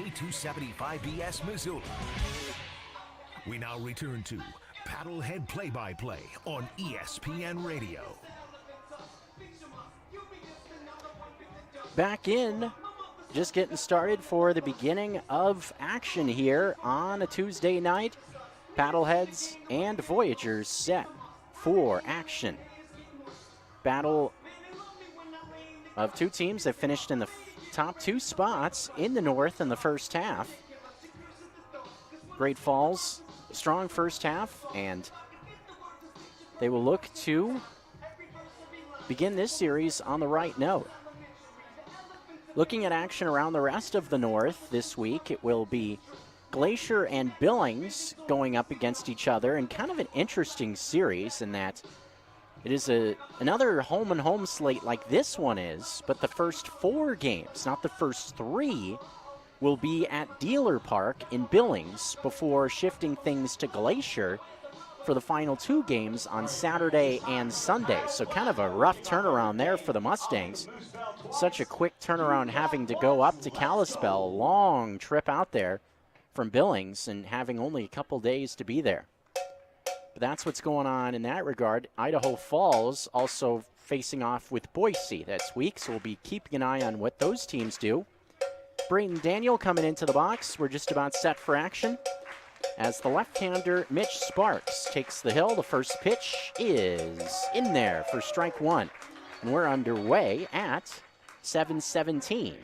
K275BS Missoula. We now return to Paddlehead Play-by-Play on ESPN Radio. Back in, just getting started for the beginning of action here on a Tuesday night. Paddleheads and Voyagers set for action. Battle of two teams that finished in the top two spots in the North in the first half. Great Falls, strong first half, and they will look to begin this series on the right note. Looking at action around the rest of the North this week, it will be Glacier and Billings going up against each other in kind of an interesting series in that it is another home-and-home slate like this one is, but the first four games, not the first three, will be at Dealer Park in Billings before shifting things to Glacier for the final two games on Saturday and Sunday. So kind of a rough turnaround there for the Mustangs. Such a quick turnaround having to go up to Kalispell, long trip out there from Billings and having only a couple days to be there. But that's what's going on in that regard. Idaho Falls also facing off with Boise this week, so we'll be keeping an eye on what those teams do. Brayton Daniel coming into the box. We're just about set for action as the left-hander Mitch Sparks takes the hill. The first pitch is in there for strike one. And we're underway at 7:17.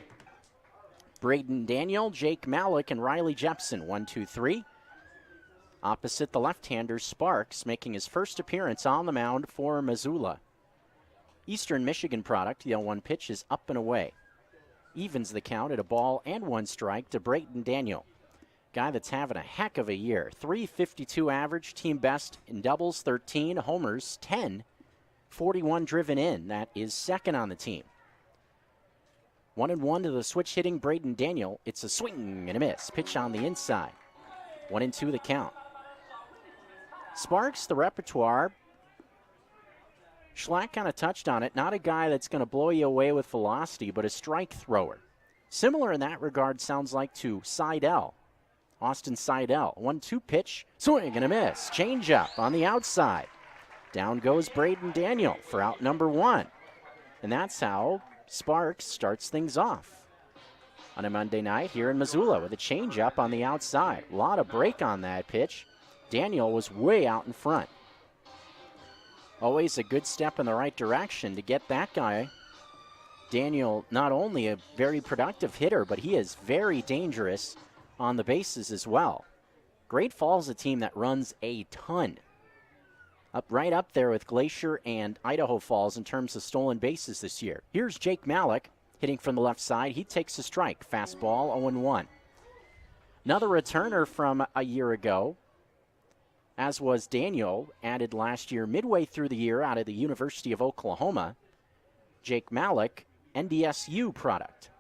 Brayton Daniel, Jake Malik, and Riley Jepson, 1, 2, 3. Opposite the left-hander, Sparks, making his first appearance on the mound for Missoula. Eastern Michigan product, the 0-1 pitch is up and away. Evens the count at a ball and one strike to Brayton Daniel. Guy that's having a heck of a year. .352 average, team best in doubles, 13, homers, 10, 41 driven in. That is second on the team. 1-1 to the switch hitting Brayton Daniel. It's a swing and a miss. Pitch on the inside. 1-2 the count. Sparks, the repertoire. Schlack kind of touched on it. Not a guy that's going to blow you away with velocity, but a strike thrower. Similar in that regard sounds like to Seidel. Austin Seidel. 1-2 pitch. Swing and a miss. Change up on the outside. Down goes Brayton Daniel for out number one. And that's how Sparks starts things off on a Monday night here in Missoula with a changeup on the outside. A lot of break on that pitch. Daniel was way out in front. Always a good step in the right direction to get that guy. Daniel, not only a very productive hitter, but he is very dangerous on the bases as well. Great Falls, a team that runs a ton. Right up there with Glacier and Idaho Falls in terms of stolen bases this year. Here's Jake Malik hitting from the left side. He takes a strike. Fastball, 0-1. Another returner from a year ago, as was Daniel, added last year midway through the year out of the University of Oklahoma. Jake Malik, NDSU product.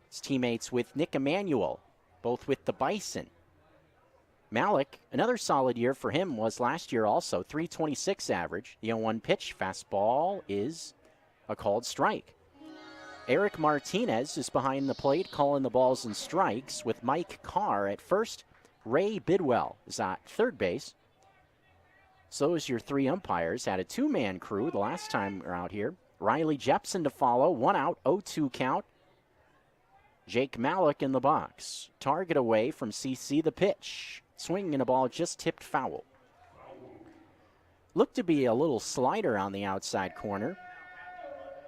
His teammates with Nick Emanuel, both with the Bison. Malik, another solid year for him was last year also, .326 average. The 0-1 pitch, fastball is a called strike. Eric Martinez is behind the plate calling the balls and strikes with Mike Carr at first. Ray Bidwell is at third base. So is your three umpires. Had a two-man crew the last time we were out here. Riley Jepson to follow, 1 out, 0-2 count. Jake Malik in the box. Target away from CC, the pitch. Swinging a ball just tipped foul. Looked to be a little slider on the outside corner.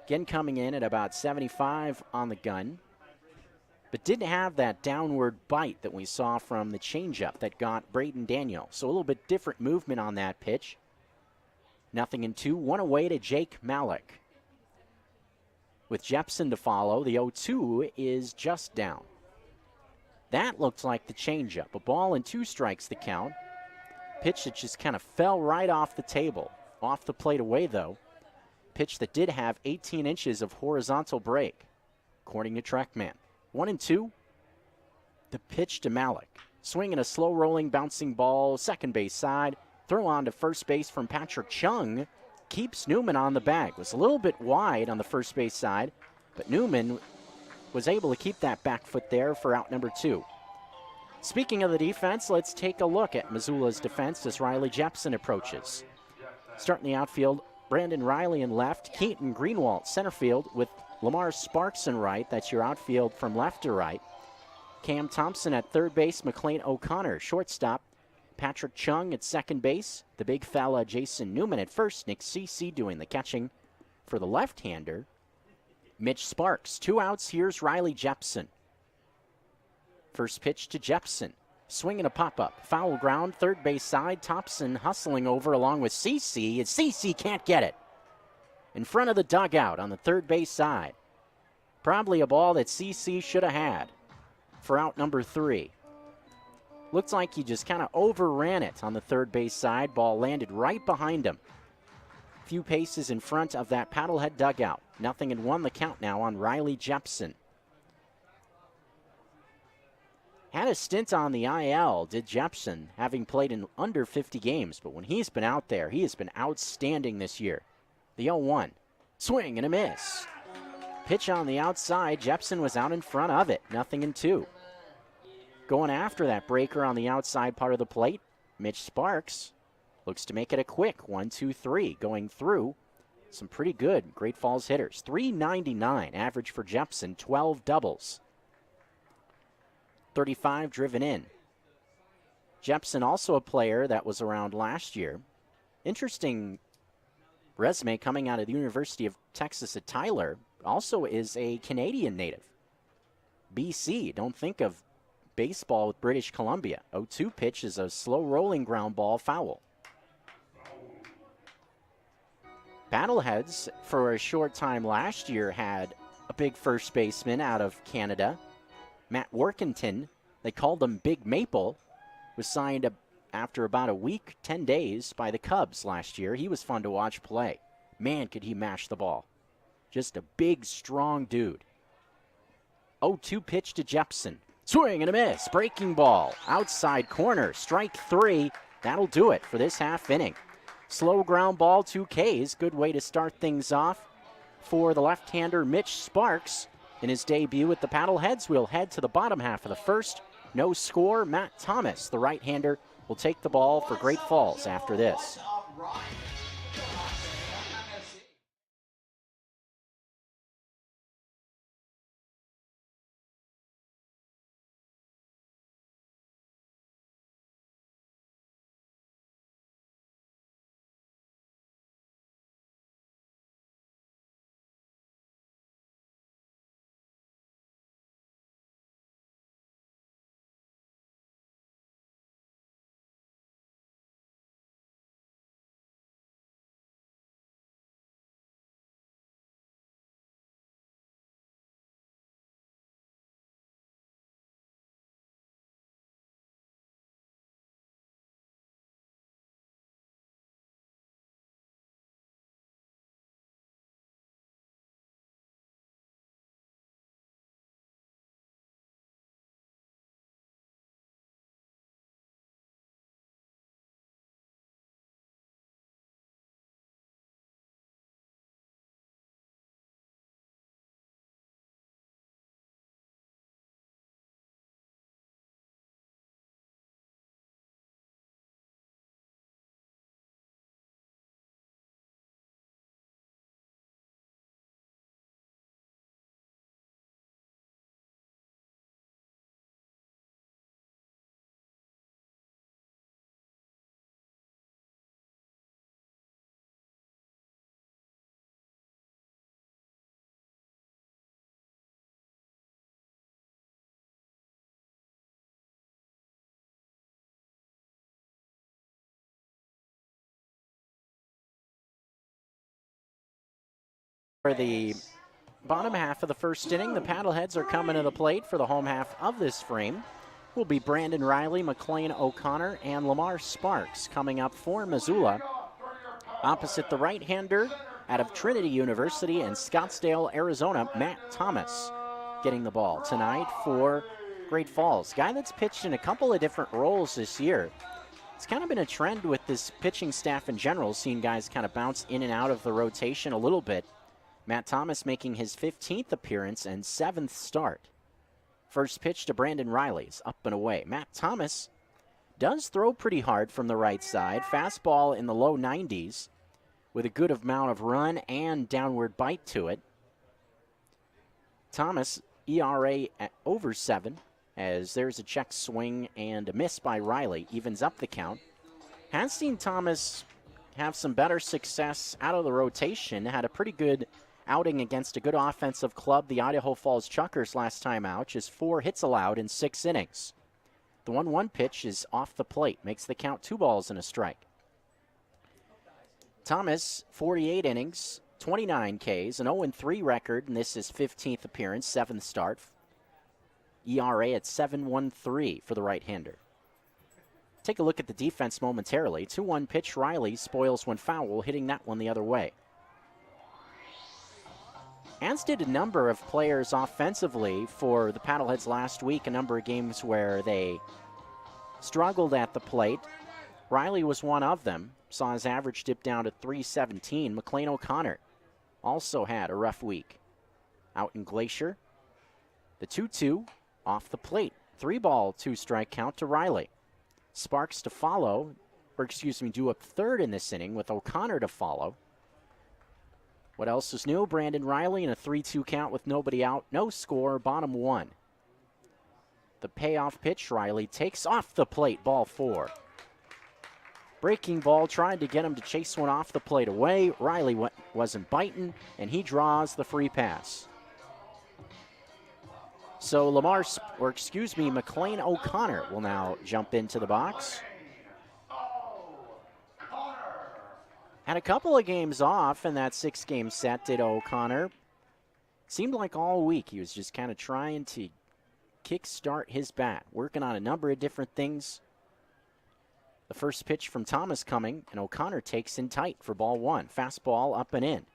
Again coming in at about 75 on the gun. But didn't have that downward bite that we saw from the changeup that got Brayton Daniel. So a little bit different movement on that pitch. 0-2, 1 away to Jake Malik. With Jepson to follow, the 0-2 is just down. That looked like the changeup. A ball and 2 strikes the count. Pitch that just kind of fell right off the table. Off the plate away, though. Pitch that did have 18 inches of horizontal break, according to TrackMan. 1-2. The pitch to Malik. Swinging a slow rolling, bouncing ball, second base side. Throw on to first base from Patrick Chung. Keeps Newman on the bag. Was a little bit wide on the first base side, but Newman was able to keep that back foot there for out number 2. Speaking of the defense, let's take a look at Missoula's defense as Riley Jepson approaches. Starting the outfield, Brandon Riley in left, Keaton Greenwald center field with Lamar Sparks in right. That's your outfield from left to right. Cam Thompson at third base, McLean O'Connor shortstop, Patrick Chung at second base, the big fella Jason Newman at first, Nick Cece doing the catching for the left-hander. Mitch Sparks, 2 outs, here's Riley Jepson. First pitch to Jepson, swinging a pop-up, foul ground, third base side, Thompson hustling over along with Cece, and Cece can't get it. In front of the dugout on the third base side. Probably a ball that Cece should have had for out number 3. Looks like he just kind of overran it on the third base side. Ball landed right behind him. Few paces in front of that Paddlehead dugout. 0-1 the count now on Riley Jepson. Had a stint on the IL, did Jepson, having played in under 50 games. But when he's been out there, he has been outstanding this year. The 0-1. Swing and a miss. Pitch on the outside. Jepson was out in front of it. 0-2. Going after that breaker on the outside part of the plate, Mitch Sparks looks to make it a quick 1-2-3 going through some pretty good Great Falls hitters. .399 average for Jepson, 12 doubles. 35 driven in. Jepson also a player that was around last year. Interesting resume coming out of the University of Texas at Tyler. Also is a Canadian native. BC, don't think of baseball with British Columbia. 0-2 pitch is a slow rolling ground ball foul. Paddleheads, for a short time last year, had a big first baseman out of Canada, Matt Workington. They called him Big Maple. Was signed after about a week, 10 days, by the Cubs last year. He was fun to watch play. Man, could he mash the ball. Just a big, strong dude. 0-2 pitch to Jepson. Swing and a miss. Breaking ball. Outside corner. Strike 3. That'll do it for this half inning. Slow ground ball, 2 Ks. Good way to start things off for the left-hander Mitch Sparks in his debut with the Paddleheads. We'll head to the bottom half of the first. No score. Matt Thomas, the right-hander, will take the ball for Great Falls after this. For the bottom half of the first inning, the Paddleheads are coming to the plate for the home half of this frame. Will be Brandon Riley, McLean O'Connor, and Lamar Sparks coming up for Missoula. Opposite the right-hander out of Trinity University in Scottsdale, Arizona, Matt Thomas getting the ball tonight for Great Falls. Guy that's pitched in a couple of different roles this year. It's kind of been a trend with this pitching staff in general, seeing guys kind of bounce in and out of the rotation a little bit. Matt Thomas making his 15th appearance and 7th start. First pitch to Brandon Riley is up and away. Matt Thomas does throw pretty hard from the right side. Fastball in the low 90s with a good amount of run and downward bite to it. Thomas, ERA at over 7, as there's a check swing and a miss by Riley. Evens up the count. Has seen Thomas have some better success out of the rotation. Had a pretty good outing against a good offensive club, the Idaho Falls Chuckers, last time out. Just 4 hits allowed in 6 innings. The 1-1 pitch is off the plate. Makes the count 2 balls and a strike. Thomas, 48 innings, 29 Ks, an 0-3 record, and this is 15th appearance, 7th start. ERA at 7.13 for the right-hander. Take a look at the defense momentarily. 2-1 pitch, Riley spoils one foul, hitting that one the other way. As did a number of players offensively for the Paddleheads last week, a number of games where they struggled at the plate. Riley was one of them. Saw his average dip down to .317. McLean O'Connor also had a rough week. Out in Glacier, the 2-2 off the plate. 3-ball, 2-strike count to Riley. Sparks to follow, due up third in this inning with O'Connor to follow. What else is new? Brandon Riley in a 3-2 count with nobody out. No score, bottom 1. The payoff pitch, Riley takes off the plate, ball 4. Breaking ball, trying to get him to chase one off the plate away. Riley wasn't biting, and he draws the free pass. So McLean O'Connor will now jump into the box. Had a couple of games off in that 6-game set, did O'Connor. Seemed like all week he was just kind of trying to kickstart his bat, working on a number of different things. The first pitch from Thomas coming, and O'Connor takes in tight for ball 1. Fastball up and in.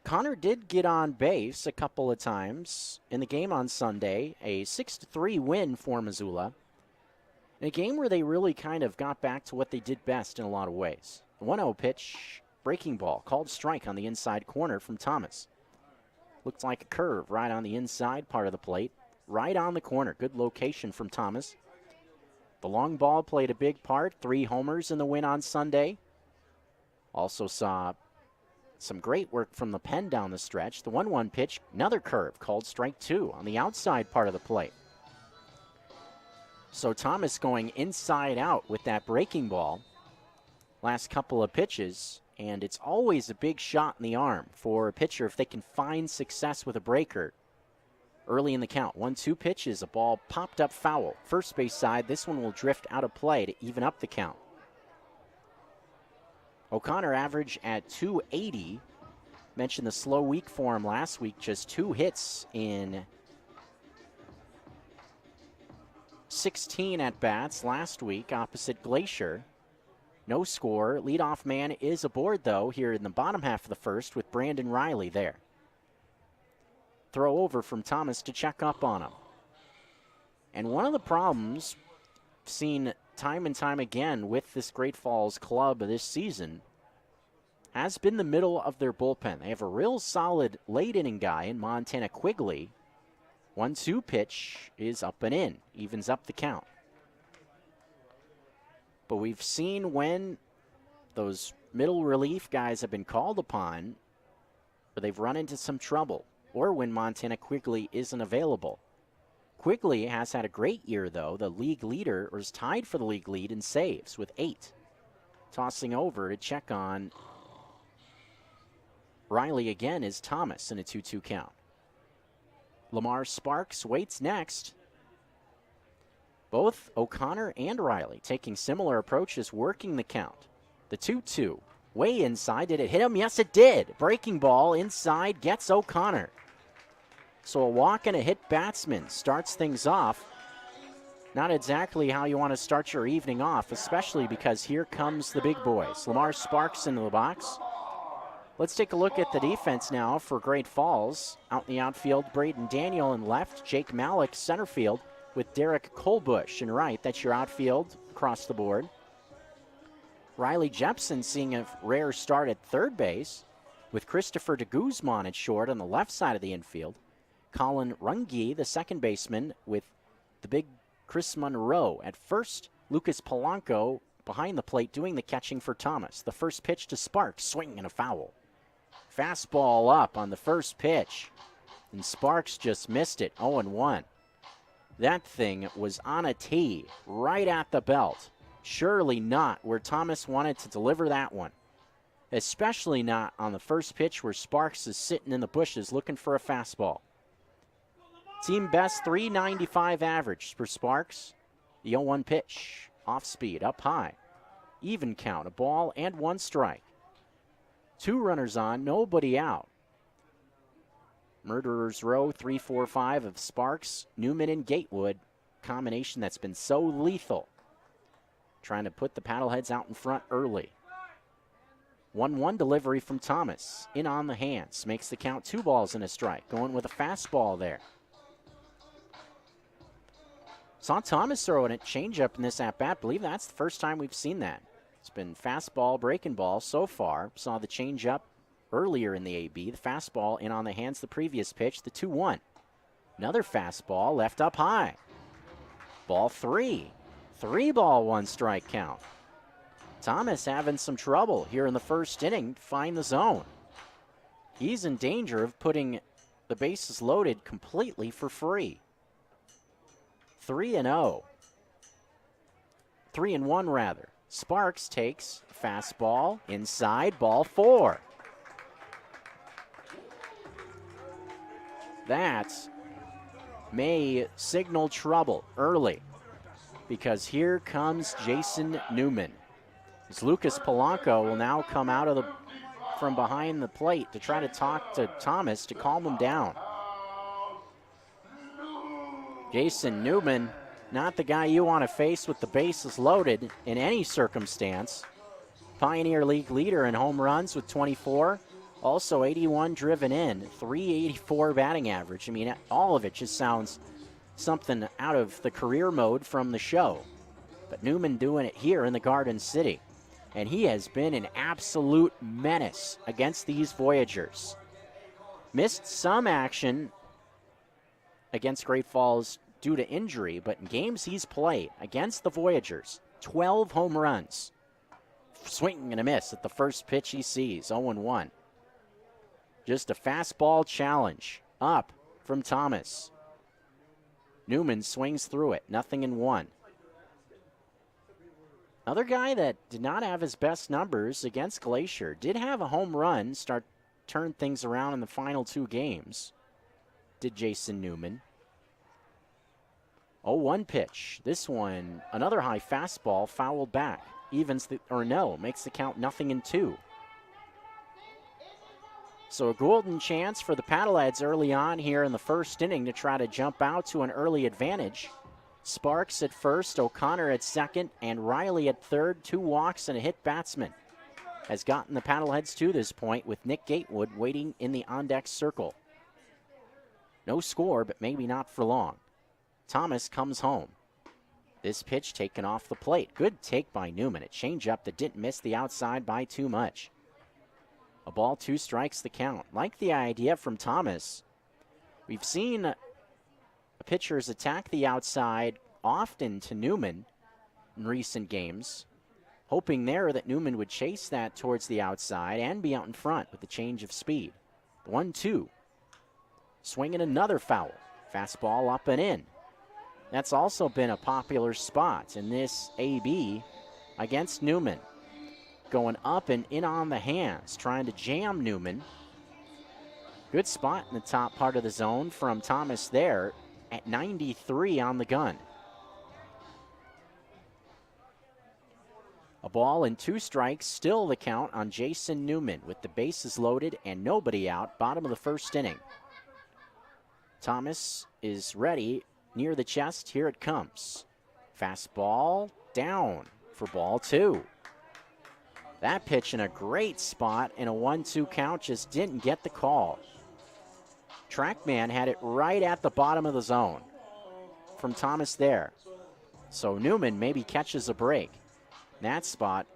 Connor did get on base a couple of times in the game on Sunday, a 6-3 win for Missoula. In a game where they really kind of got back to what they did best in a lot of ways. 1-0 pitch, breaking ball, called strike on the inside corner from Thomas. Looked like a curve right on the inside part of the plate, right on the corner. Good location from Thomas. The long ball played a big part, 3 homers in the win on Sunday. Also saw some great work from the pen down the stretch. The 1-1 pitch, another curve, called strike 2 on the outside part of the plate. So Thomas going inside out with that breaking ball last couple of pitches, and it's always a big shot in the arm for a pitcher if they can find success with a breaker early in the count. 1-2 pitches, a ball popped up foul. First base side, this one will drift out of play to even up the count. O'Connor average at .280. Mentioned the slow week for him last week, just 2 hits in 16 at-bats last week opposite Glacier. No score. Leadoff man is aboard, though, here in the bottom half of the first with Brandon Riley there. Throw over from Thomas to check up on him. And one of the problems seen time and time again with this Great Falls club this season has been the middle of their bullpen. They have a real solid late-inning guy in Montana Quigley. 1-2 pitch is up and in, evens up the count. But we've seen when those middle relief guys have been called upon, or they've run into some trouble, or when Montana Quigley isn't available. Quigley has had a great year, though. The league leader, or is tied for the league lead in saves with 8. Tossing over to check on Riley again is Thomas in a 2-2 count. Lamar Sparks waits next. Both O'Connor and Riley taking similar approaches, working the count. The 2-2, way inside. Did it hit him? Yes, it did. Breaking ball inside gets O'Connor. So a walk and a hit batsman starts things off. Not exactly how you want to start your evening off, especially because here comes the big boys. Lamar Sparks into the box. Let's take a look at the defense now for Great Falls. Out in the outfield, Braden Daniel in left, Jake Malik center field with Derek Colbush in right. That's your outfield across the board. Riley Jepson seeing a rare start at third base. with Christopher de Guzman at short on the left side of the infield. Colin Runge, the second baseman, with the big Chris Monroe at first. Lucas Polanco behind the plate doing the catching for Thomas. The first pitch to Sparks, swing and a foul. Fastball up on the first pitch, and Sparks just missed it, 0-1. That thing was on a tee, right at the belt. Surely not where Thomas wanted to deliver that one. Especially not on the first pitch where Sparks is sitting in the bushes looking for a fastball. Team best .395 average for Sparks. The 0-1 pitch, off speed, up high. Even count, a ball and one strike. 2 runners on, nobody out. Murderer's Row, 3-4-5 of Sparks, Newman, and Gatewood. Combination that's been so lethal. Trying to put the Paddleheads out in front early. 1-1 delivery from Thomas. In on the hands. Makes the count 2 balls and a strike. Going with a fastball there. Saw Thomas throw a changeup in this at-bat. Believe that's the first time we've seen that. It's been fastball, breaking ball so far. Saw the changeup earlier in the AB. The fastball in on the hands the previous pitch, the 2-1. Another fastball left up high. Ball 3. 3-ball, 1 strike count. Thomas having some trouble here in the first inning to find the zone. He's in danger of putting the bases loaded completely for free. 3-0. 3-1 rather. Sparks takes fastball inside, ball 4. That may signal trouble early because here comes Jason Newman. As Lucas Polanco will now come out of from behind the plate to try to talk to Thomas to calm him down. Jason Newman, not the guy you want to face with the bases loaded in any circumstance. Pioneer League leader in home runs with 24. Also 81 driven in, 384 batting average. I mean, all of it just sounds something out of the career mode from the show. But Newman doing it here in the Garden City. And he has been an absolute menace against these Voyagers. Missed some action against Great Falls due to injury, but in games he's played against the Voyagers, 12 home runs. Swing and a miss at the first pitch he sees, 0-1. Just a fastball challenge up from Thomas. Newman swings through it, 0-1. Another guy that did not have his best numbers against Glacier, did have a home run, turn things around in the final 2 games, did Jason Newman. 0-1 pitch. This one, another high fastball, fouled back. Makes the count 0-2. So a golden chance for the Paddleheads early on here in the first inning to try to jump out to an early advantage. Sparks at first, O'Connor at second, and Riley at third. 2 walks and a hit batsman has gotten the Paddleheads to this point with Nick Gatewood waiting in the on-deck circle. No score, but maybe not for long. Thomas comes home. This pitch taken off the plate. Good take by Newman. A changeup that didn't miss the outside by too much. A ball, 2 strikes the count. Like the idea from Thomas. We've seen pitchers attack the outside often to Newman in recent games, hoping there that Newman would chase that towards the outside and be out in front with the change of speed. 1-2. Swinging another foul. Fastball up and in. That's also been a popular spot in this AB against Newman. Going up and in on the hands, trying to jam Newman. Good spot in the top part of the zone from Thomas there at 93 on the gun. A ball and 2 strikes, still the count on Jason Newman with the bases loaded and nobody out, bottom of the first inning. Thomas is ready near the chest. Here it comes. Fastball down for ball 2. That pitch in a great spot in a 1-2 count, just didn't get the call. Trackman had it right at the bottom of the zone from Thomas there. So Newman maybe catches a break. That spot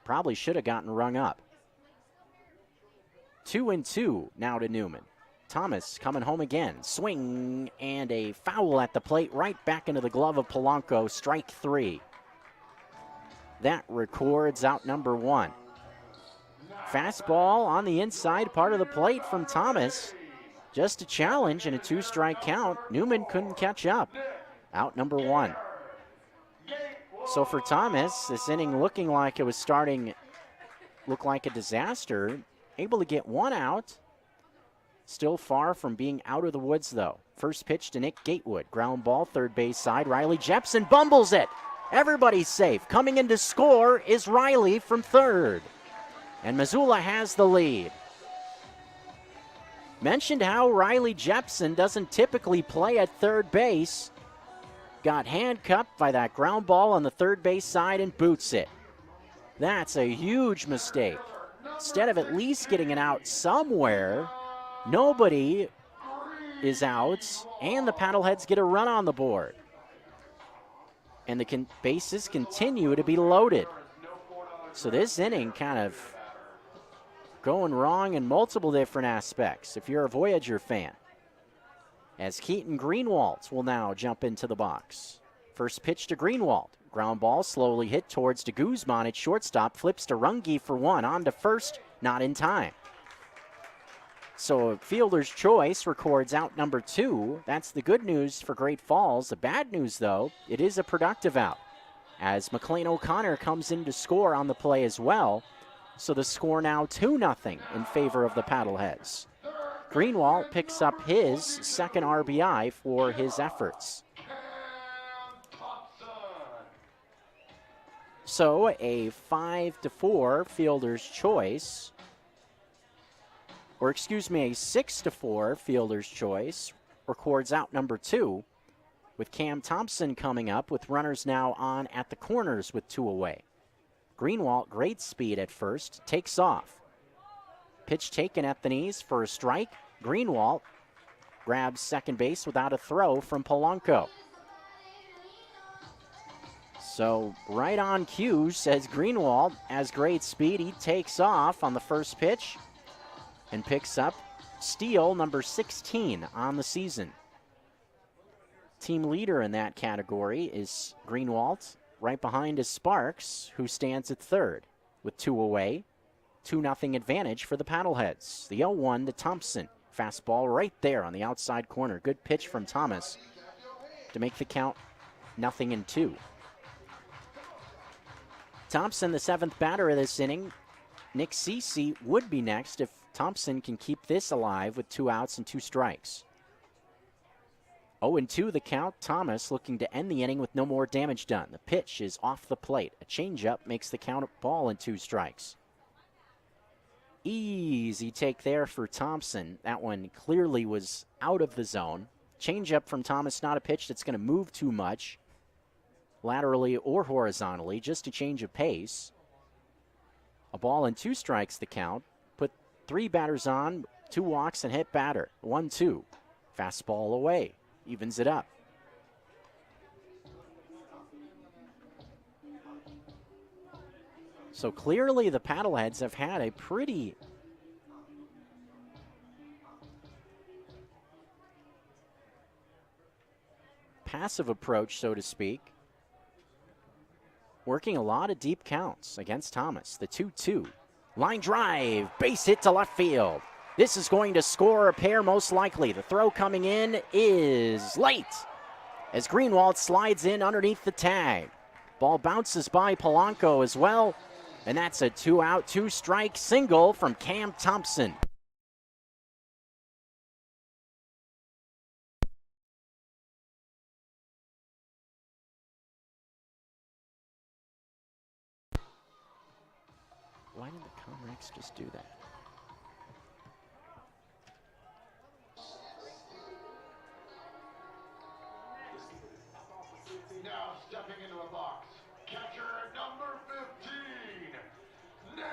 probably should have gotten rung up. 2-2 now to Newman. Thomas coming home again. Swing and a foul at the plate, right back into the glove of Polanco. Strike 3. That records out number 1. Fastball on the inside part of the plate from Thomas. Just a challenge and a 2-strike count. Newman couldn't catch up. Out number 1. So for Thomas, this inning looking like it was starting, looked like a disaster. Able to get 1 out. Still far from being out of the woods, though. First pitch to Nick Gatewood. Ground ball, third base side. Riley Jepson bumbles it. Everybody's safe. Coming in to score is Riley from third. And Missoula has the lead. Mentioned how Riley Jepson doesn't typically play at third base. Got handcuffed by that ground ball on the third base side and boots it. That's a huge mistake. Instead of at least getting it out somewhere, nobody is out, and the Paddleheads get a run on the board. And the bases continue to be loaded. So this inning kind of going wrong in multiple different aspects if you're a Voyager fan. As Keaton Greenwald will now jump into the box. First pitch to Greenwald. Ground ball slowly hit towards de Guzman at shortstop. Flips to Runge for 1. On to first, not in time. So a fielder's choice records out number 2. That's the good news for Great Falls. The bad news, though, it is a productive out, as McLean O'Connor comes in to score on the play as well. So the score now 2-0 in favor of the Paddleheads. Greenwald picks up his second RBI for his efforts. So a 5-4 fielder's choice, or excuse me, a 6-4 fielder's choice records out number 2, with Cam Thompson coming up with runners now on at the corners with 2 away. Greenwald, great speed at first, takes off. Pitch taken at the knees for a strike. Greenwald grabs second base without a throw from Polanco. So right on cue, says Greenwald, has great speed. He takes off on the first pitch and picks up steal number 16 on the season. Team leader in that category is Greenwald. Right behind is Sparks, who stands at third with 2 away. 2-0 advantage for the Paddleheads. The 0-1 to Thompson. Fastball right there on the outside corner. Good pitch from Thomas to make the count 0-2. Thompson, the 7th batter of this inning. Nick Cece would be next if Thompson can keep this alive with 2 outs and 2 strikes. 0-2 the count. Thomas looking to end the inning with no more damage done. The pitch is off the plate. A changeup makes the count a ball and 2 strikes. Easy take there for Thompson. That one clearly was out of the zone. Changeup from Thomas, not a pitch that's going to move too much, laterally or horizontally, just a change of pace. A ball and 2 strikes the count. Put 3 batters on, 2 walks and hit batter. 1-2. Fastball away. Evens it up. So clearly the Paddleheads have had a pretty passive approach, so to speak. Working a lot of deep counts against Thomas. The 2-2. Line drive, base hit to left field. This is going to score a pair most likely. The throw coming in is late as Greenwald slides in underneath the tag. Ball bounces by Polanco as well, and that's a 2-out, 2-strike single from Cam Thompson. Why did the Comrex just do that? Now stepping into a box, catcher number 15, Nick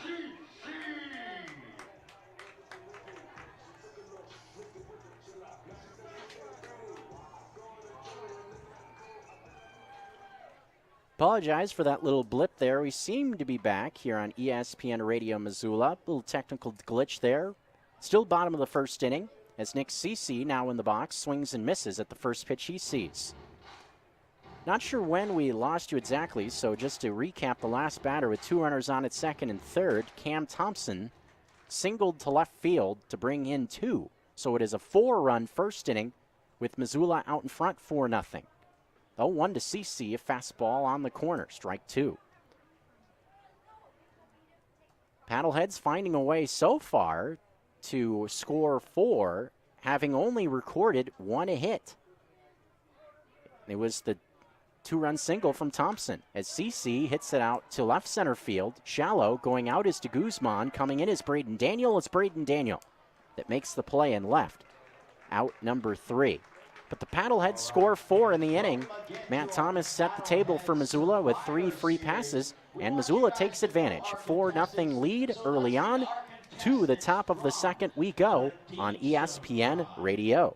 CC. Apologize for that little blip there. We seem to be back here on ESPN Radio Missoula. Little technical glitch there. Still bottom of the first inning as Nick Cece, now in the box, swings and misses at the first pitch he sees. Not sure when we lost you exactly, so just to recap the last batter with 2 runners on at second and third, Cam Thompson singled to left field to bring in 2. So it is a 4-run first inning with Missoula out in front 4-0. 0-1 to CC, a fastball on the corner, strike 2. Paddleheads finding a way so far to score 4, having only recorded 1 hit. It was the 2-run single from Thompson as CC hits it out to left center field. Shallow going out is to Guzman. Coming in is Braden Daniel. It's Braden Daniel that makes the play and left. Out number 3. But the Paddleheads score 4 in the inning. Matt Thomas set the table for Missoula with 3 free passes, and Missoula takes advantage. 4-0 lead early on. To the top of the second we go on ESPN Radio.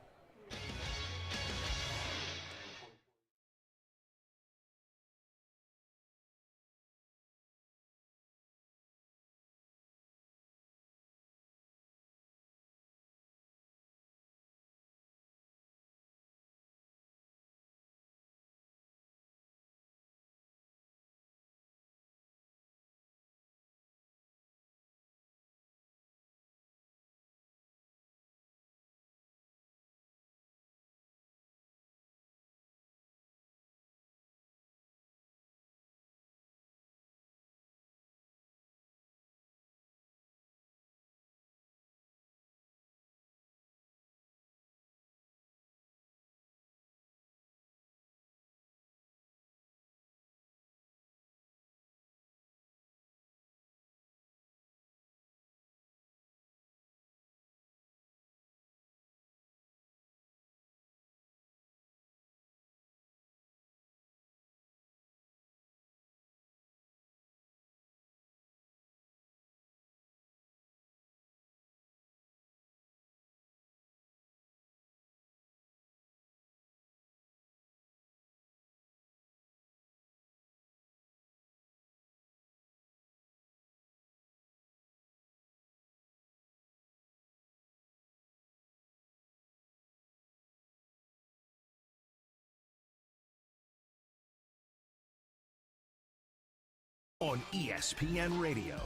On ESPN Radio.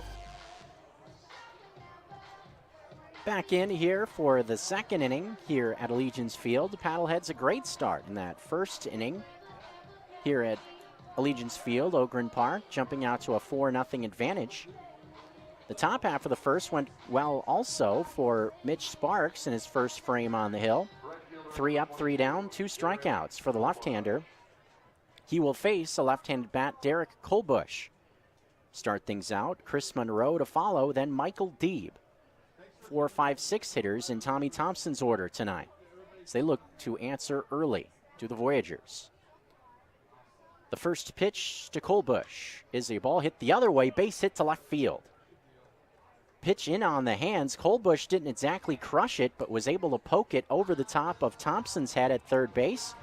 Back in here for the second inning here at Allegiance Field. The Paddleheads a great start in that first inning here at Allegiance Field, Ogren Park, jumping out to a 4-0 advantage. The top half of the first went well also for Mitch Sparks in his first frame on the hill. 3 up, 3 down, 2 strikeouts for the left-hander. He will face a left-handed bat, Derek Colbush. Start things out, Chris Monroe to follow, then Michael Deeb. 4, 5, 6 hitters in Tommy Thompson's order tonight as they look to answer early to the Voyagers. The first pitch to Colbush is a ball hit the other way, base hit to left field. Pitch in on the hands. Colbush didn't exactly crush it, but was able to poke it over the top of Thompson's head at third base.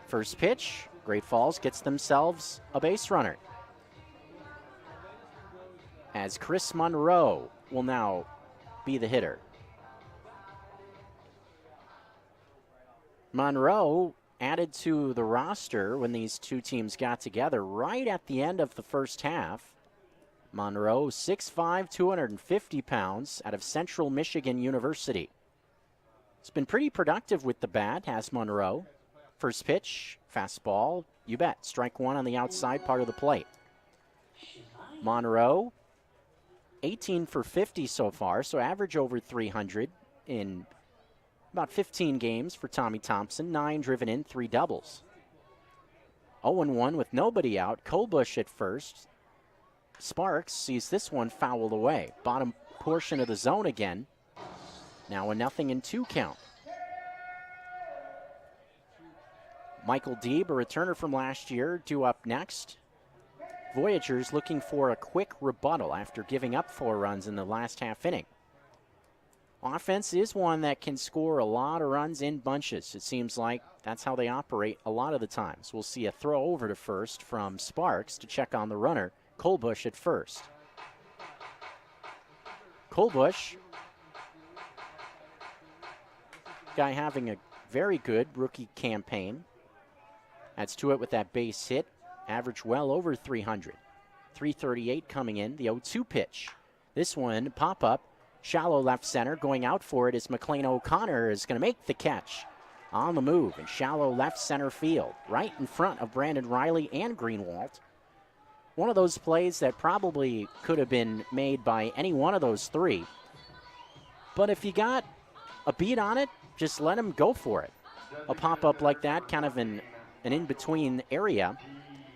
First pitch, Great Falls gets themselves a base runner, as Chris Monroe will now be the hitter. Monroe added to the roster when these two teams got together right at the end of the first half. Monroe, 6'5", 250 pounds, out of Central Michigan University. He's been pretty productive with the bat, has Monroe. First pitch, fastball, you bet. Strike 1 on the outside part of the plate. Monroe, 18 for 50 so far, so average over 300 in about 15 games for Tommy Thompson. 9 driven in, 3 doubles. 0-1 with nobody out. Colbush at first. Sparks sees this one fouled away. Bottom portion of the zone again. Now a 0-2 count. Michael Deeb, a returner from last year, due up next. Voyagers looking for a quick rebuttal after giving up 4 runs in the last half inning. Offense is one that can score a lot of runs in bunches. It seems like that's how they operate a lot of the times. We'll see a throw over to first from Sparks to check on the runner. Colbush at first. Colbush, guy having a very good rookie campaign. Adds to it with that base hit. Average well over 300. 338 coming in. The 0-2 pitch. This one, pop up. Shallow left center. Going out for it is McLean O'Connor is going to make the catch. On the move in shallow left center field. Right in front of Brandon Riley and Greenwald. One of those plays that probably could have been made by any one of those three. But if you got a beat on it, just let him go for it. A pop-up like that, kind of an in-between area.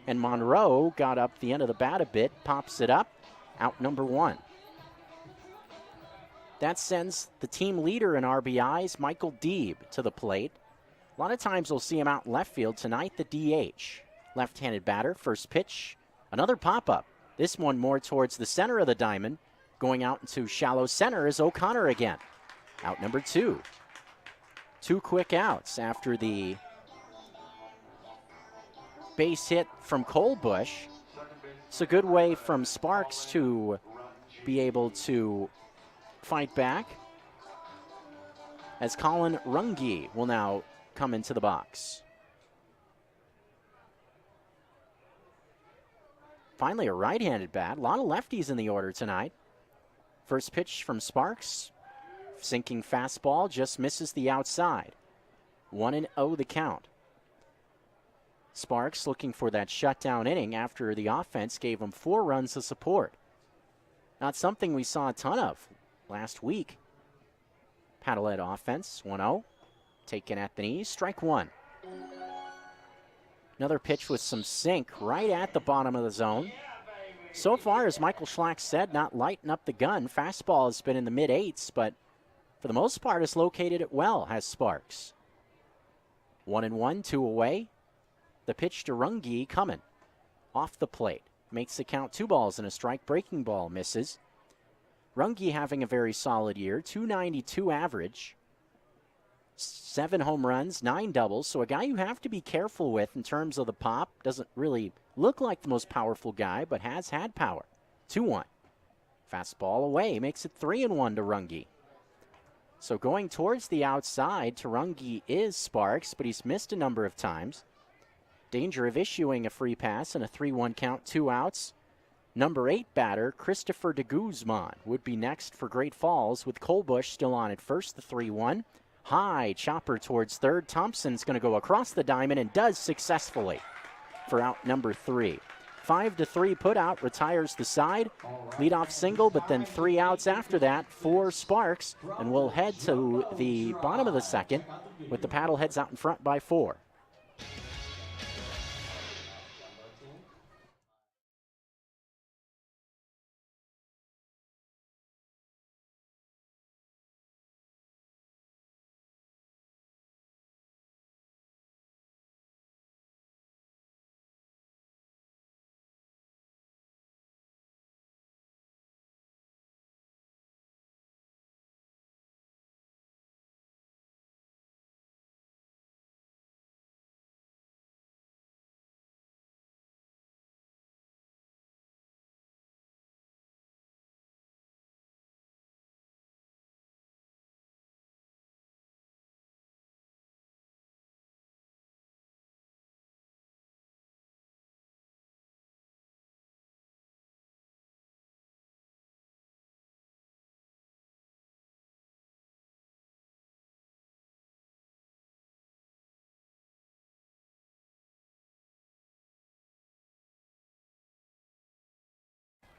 And Monroe got up the end of the bat a bit, pops it up, out number 1. That sends the team leader in RBIs, Michael Deeb, to the plate. A lot of times we'll see him out in left field. Tonight, the DH. Left-handed batter, first pitch, another pop-up. This one more towards the center of the diamond. Going out into shallow center is O'Connor again. Out number 2. 2 quick outs after the base hit from Colbush. It's a good way from Sparks to be able to fight back, as Colin Runge will now come into the box. Finally, a right-handed bat. A lot of lefties in the order tonight. First pitch from Sparks. Sinking fastball, just misses the outside. 1-0 the count. Sparks looking for that shutdown inning after the offense gave him 4 runs of support. Not something we saw a ton of last week. Paddlehead offense, 1-0. Taken at the knees, strike 1. Another pitch with some sink right at the bottom of the zone. So far, as Michael Schlack said, not lighting up the gun. Fastball has been in the mid-8s, but for the most part has located it well, has Sparks. 1-1, 2 away. The pitch to Runge coming. Off the plate. Makes the count 2 balls and a strike. Breaking ball misses. Runge having a very solid year. .292 average. 7 home runs, 9 doubles. So a guy you have to be careful with in terms of the pop. Doesn't really look like the most powerful guy, but has had power. 2-1. Fastball away. Makes it 3-1 to Runge. So going towards the outside to Runge is Sparks, but he's missed a number of times. Danger of issuing a free pass and a 3-1 count, 2 outs. Number 8 batter, Christopher de Guzman, would be next for Great Falls with Colbush still on at first, the 3-1. High chopper towards third. Thompson's going to go across the diamond and does successfully for out number 3. 5-3 put out, retires the side. Leadoff single, but then 3 outs after that for Sparks. And we'll head to the bottom of the second with the Paddleheads out in front by 4.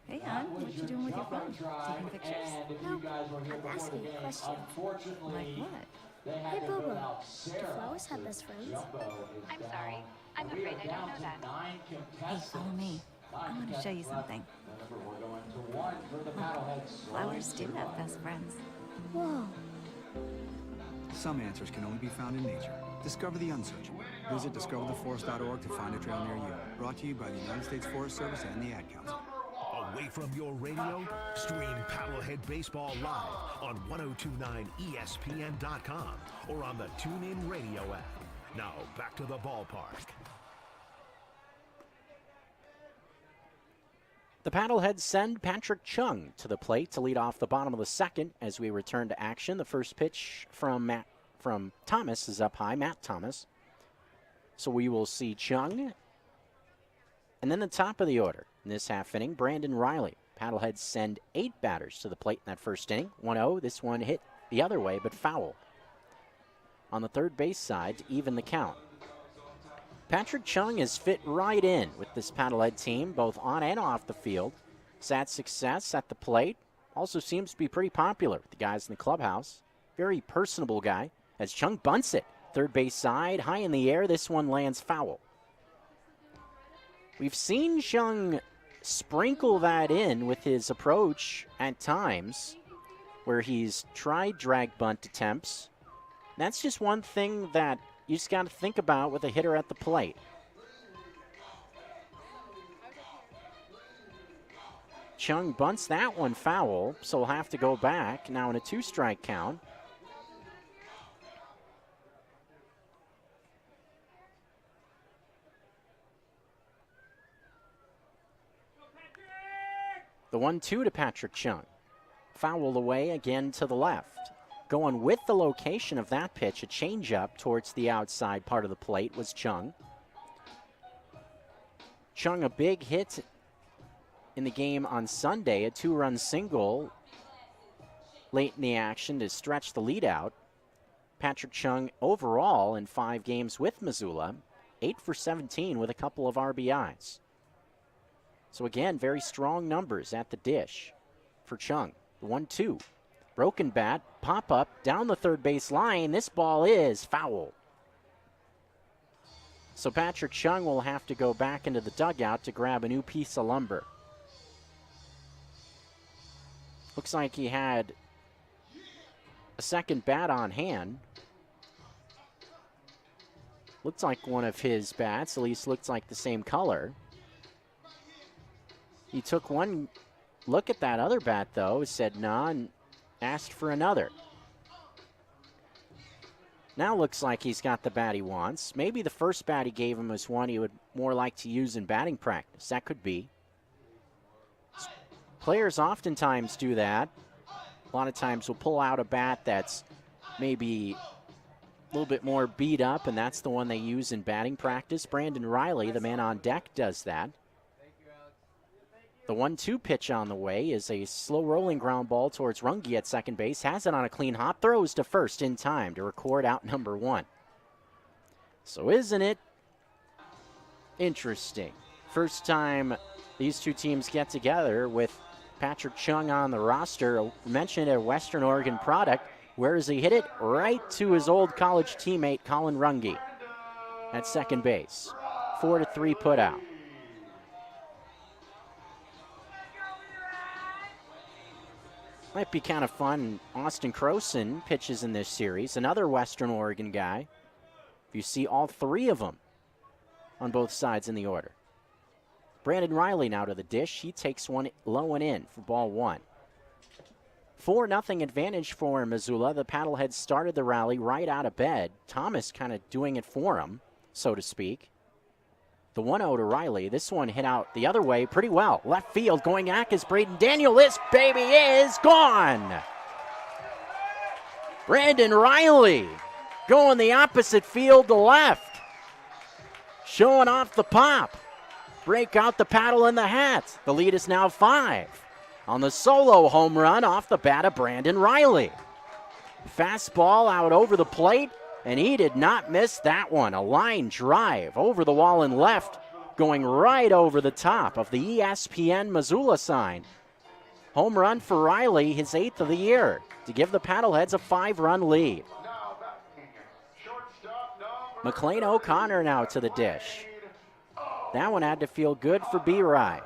Hey, hon, what you doing with your phone? Taking pictures? No, I'm asking you a question. Like what? Hey, Boo-Boo, do flowers have best friends? I'm sorry. I'm afraid I don't know that. Hey, follow me. I want to show you something. Flowers do have best friends. Whoa. Some answers can only be found in nature. Discover the unsearchable. Visit discovertheforest.org to find a trail near you. Brought to you by the United States Forest Service and the Ad Council. Away from your radio? Stream Paddlehead Baseball live on 1029ESPN.com or on the TuneIn Radio app. Now, back to the ballpark. The Paddleheads send Patrick Chung to the plate to lead off the bottom of the second as we return to action. The first pitch from Thomas is up high, Matt Thomas. So we will see Chung. And then the top of the order in this half inning, Brandon Riley. Paddleheads send 8 batters to the plate in that first inning. 1-0, this one hit the other way, but foul. On the third base side to even the count. Patrick Chung has fit right in with this Paddlehead team, both on and off the field. He's had success at the plate. Also seems to be pretty popular with the guys in the clubhouse. Very personable guy. As Chung bunts it, third base side, high in the air. This one lands foul. We've seen Chung sprinkle that in with his approach at times, where he's tried drag bunt attempts. That's just one thing that you just got to think about with a hitter at the plate. Chung bunts that one foul, so he'll have to go back now in a 2-strike count. The 1-2 to Patrick Chung. Fouled away again to the left. Going with the location of that pitch, a changeup towards the outside part of the plate was Chung. Chung, a big hit in the game on Sunday, a 2-run single late in the action to stretch the lead out. Patrick Chung overall in 5 games with Missoula, 8 for 17 with a couple of RBIs. So again, very strong numbers at the dish for Chung. The 1-2. Broken bat, pop up, down the third base line. This ball is foul. So Patrick Chung will have to go back into the dugout to grab a new piece of lumber. Looks like he had a second bat on hand. Looks like one of his bats, at least looks like the same color. He took one look at that other bat, though, said nah, and asked for another. Now looks like he's got the bat he wants. Maybe the first bat he gave him was one he would more like to use in batting practice. That could be. Players oftentimes do that. A lot of times will pull out a bat that's maybe a little bit more beat up, and that's the one they use in batting practice. Brandon Riley, the man on deck, does that. The 1-2 pitch on the way is a slow-rolling ground ball towards Runge at second base. Has it on a clean hop, throws to first in time to record out number 1. So isn't it interesting? First time these two teams get together with Patrick Chung on the roster. Mentioned a Western Oregon product. Where does he hit it? Right to his old college teammate, Colin Runge, at second base. 4-3 putout. Might be kind of fun. Austin Croson pitches in this series. Another Western Oregon guy. You see all 3 of them on both sides in the order. Brandon Riley now to the dish. He takes one low and in for ball 1. 4-0 advantage for Missoula. The Paddleheads started the rally right out of bed. Thomas kind of doing it for him, so to speak. The 1-0 to Riley. This one hit out the other way pretty well. Left field going at is Braden Daniel. This baby is gone. Brandon Riley going the opposite field to left. Showing off the pop. Break out the paddle in the hat. The lead is now 5 on the solo home run off the bat of Brandon Riley. Fastball out over the plate. And he did not miss that one. A line drive over the wall and left, going right over the top of the ESPN Missoula sign. Home run for Riley, his 8th of the year, to give the Paddleheads a 5-run lead. McLean O'Connor now to the dish. That one had to feel good for B-Rye.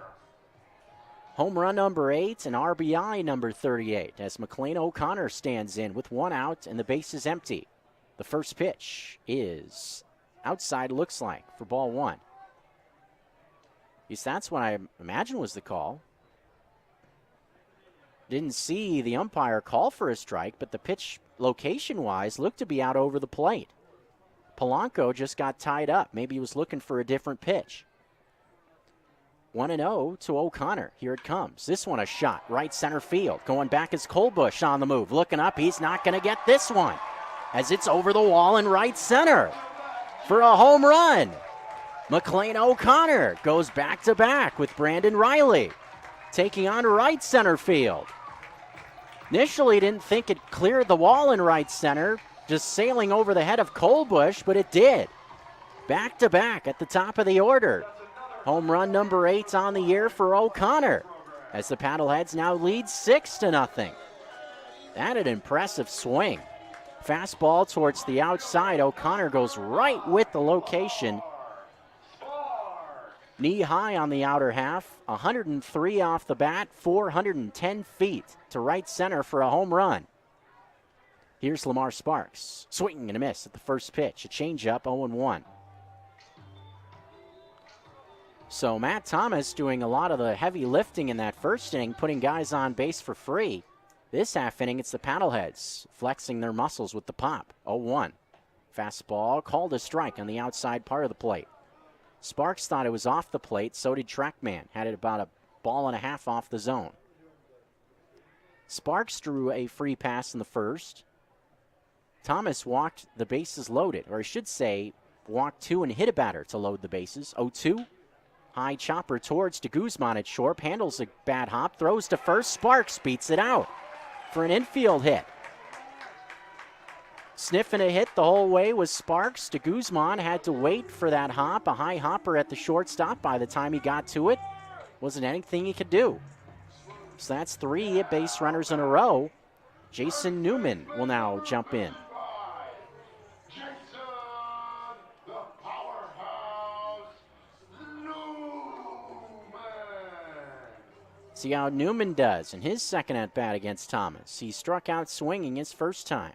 Home run number 8 and RBI number 38 as McLean O'Connor stands in with 1 out and the base is empty. The first pitch is outside, looks like, for ball 1. At least that's what I imagine was the call. Didn't see the umpire call for a strike, but the pitch location-wise looked to be out over the plate. Polanco just got tied up. Maybe he was looking for a different pitch. 1-0 to O'Connor. Here it comes. This one a shot. Right center field. Going back is Colbush on the move. Looking up. He's not going to get this one as it's over the wall in right center for a home run. McLean O'Connor goes back-to-back with Brandon Riley taking on right center field. Initially didn't think it cleared the wall in right center, just sailing over the head of Colbush, but it did. Back-to-back at the top of the order. Home run number 8 on the year for O'Connor as the Paddleheads now lead 6-0. That an impressive swing. Fastball towards the outside. O'Connor goes right with the location. Knee high on the outer half. 103 off the bat, 410 feet to right center for a home run. Here's Lamar Sparks. Swing and a miss at the first pitch. A changeup, 0-1. So Matt Thomas doing a lot of the heavy lifting in that first inning, putting guys on base for free. This half inning, it's the Paddleheads flexing their muscles with the pop. 0-1. Fastball called a strike on the outside part of the plate. Sparks thought it was off the plate, so did Trackman. Had it about a ball and a half off the zone. Sparks drew a free pass in the first. Thomas walked the bases loaded, or I should say, walked 2 and hit a batter to load the bases. 0-2. High chopper towards de Guzman at short. Handles a bad hop. Throws to first. Sparks beats it out for an infield hit. Sniffing a hit the whole way was Sparks. De Guzman had to wait for that hop. A high hopper at the shortstop. By the time he got to it, wasn't anything he could do. So that's 3 base runners in a row. Jason Newman will now jump in. See how Newman does in his second at-bat against Thomas. He struck out swinging his first time.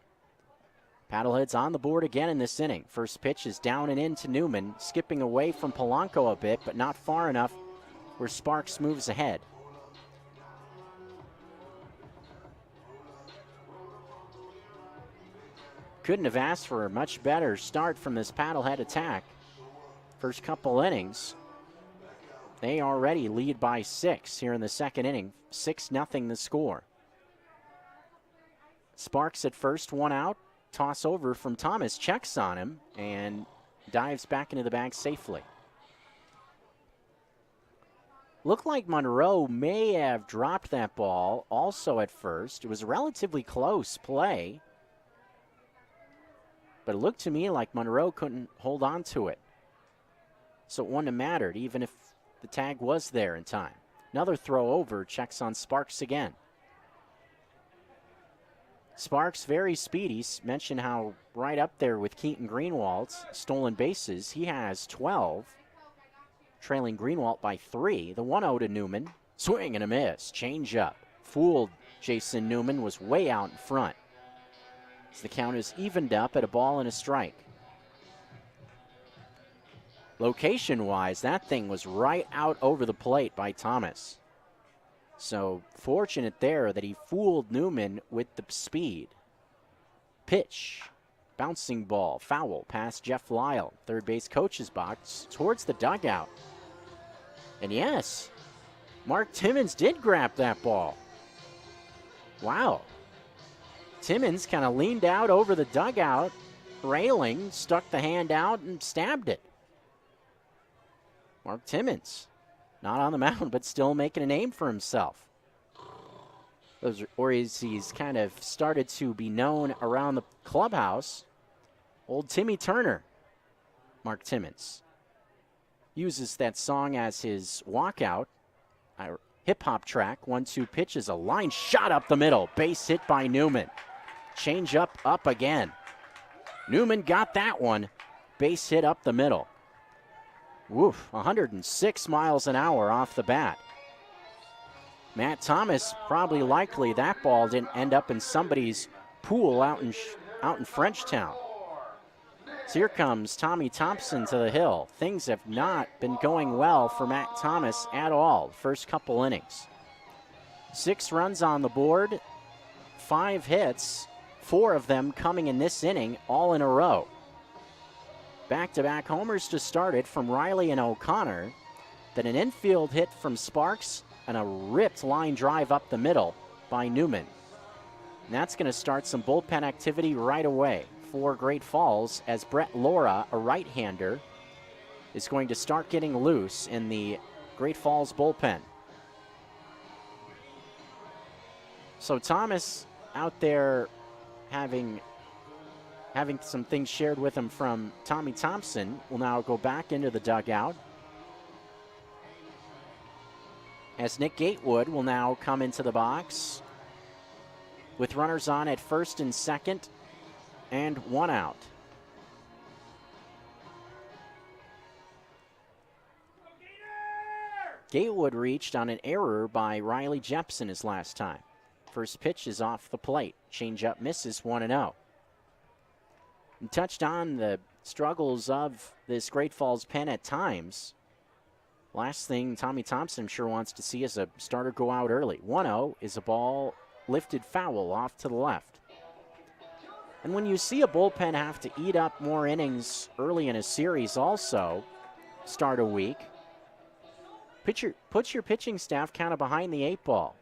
Paddleheads on the board again in this inning. First pitch is down and in to Newman, skipping away from Polanco a bit, but not far enough where Sparks moves ahead. Couldn't have asked for a much better start from this Paddlehead attack. First couple innings, they already lead by 6 here in the second inning. 6-0 the score. Sparks at first, 1 out. Toss over from Thomas, checks on him, and dives back into the bag safely. Looked like Monroe may have dropped that ball also at first. It was a relatively close play, but it looked to me like Monroe couldn't hold on to it. So it wouldn't have mattered, even if the tag was there in time. Another throw over, checks on Sparks again. Sparks very speedy. Mentioned how right up there with Keaton Greenwald's stolen bases. He has 12, trailing Greenwald by 3. The 1-0 to Newman. Swing and a miss. Change up. Fooled Jason Newman, was way out in front. As the count is evened up at a ball and a strike. Location-wise, that thing was right out over the plate by Thomas. So fortunate there that he fooled Newman with the speed. Pitch, bouncing ball, foul past Jeff Lyle, third base coach's box, towards the dugout. And yes, Mark Timmons did grab that ball. Wow. Timmons kind of leaned out over the dugout railing, stuck the hand out, and stabbed it. Mark Timmons, not on the mound, but still making a name for himself. Or he's kind of started to be known around the clubhouse. Old Timmy Turner, Mark Timmons. Uses that song as his walkout. Hip-hop track, 1-2 pitches, a line shot up the middle. Base hit by Newman. Change up again. Newman got that one. Base hit up the middle. Woof, 106 miles an hour off the bat. Matt Thomas, probably likely that ball didn't end up in somebody's pool out in Frenchtown. So here comes Tommy Thompson to the hill. Things have not been going well for Matt Thomas at all, first couple innings. 6 runs on the board, 5 hits, 4 of them coming in this inning, all in a row. Back-to-back homers to start it from Riley and O'Connor, then an infield hit from Sparks, and a ripped line drive up the middle by Newman. And that's going to start some bullpen activity right away for Great Falls as Brett Laura, a right-hander, is going to start getting loose in the Great Falls bullpen. So Thomas out there having some things shared with him from Tommy Thompson will now go back into the dugout. As Nick Gatewood will now come into the box with runners on at first and second and 1 out. Gatewood reached on an error by Riley Jepson his last time. First pitch is off the plate. Changeup misses 1-0. And touched on the struggles of this Great Falls pen at times. Last thing Tommy Thompson I'm sure wants to see is a starter go out early. 1-0 is a ball lifted foul off to the left. And when you see a bullpen have to eat up more innings early in a series also, start a week, puts your pitching staff kind of behind the 8 ball.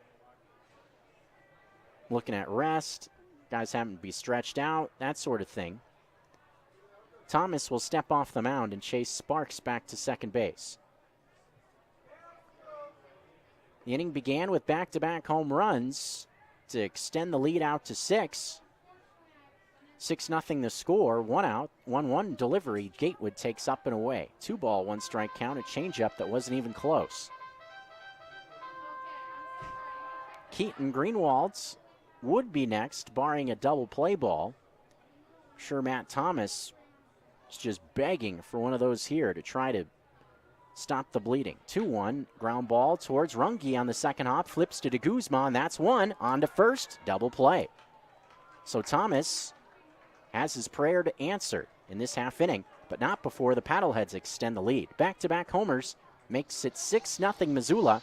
Looking at rest, guys having to be stretched out, that sort of thing. Thomas will step off the mound and chase Sparks back to second base. The inning began with back-to-back home runs to extend the lead out to 6. 6-0 the score, 1 out, 1-1 delivery. Gatewood takes up and away. 2 ball, 1 strike count, a changeup that wasn't even close. Keaton Greenwald's would be next, barring a double play ball. I'm sure Matt Thomas is just begging for one of those here to try to stop the bleeding. 2-1, ground ball towards Runge on the second hop, flips to De Guzman, that's 1, on to first, double play. So Thomas has his prayer to answer in this half inning, but not before the Paddleheads extend the lead. Back-to-back homers makes it 6-0 Missoula.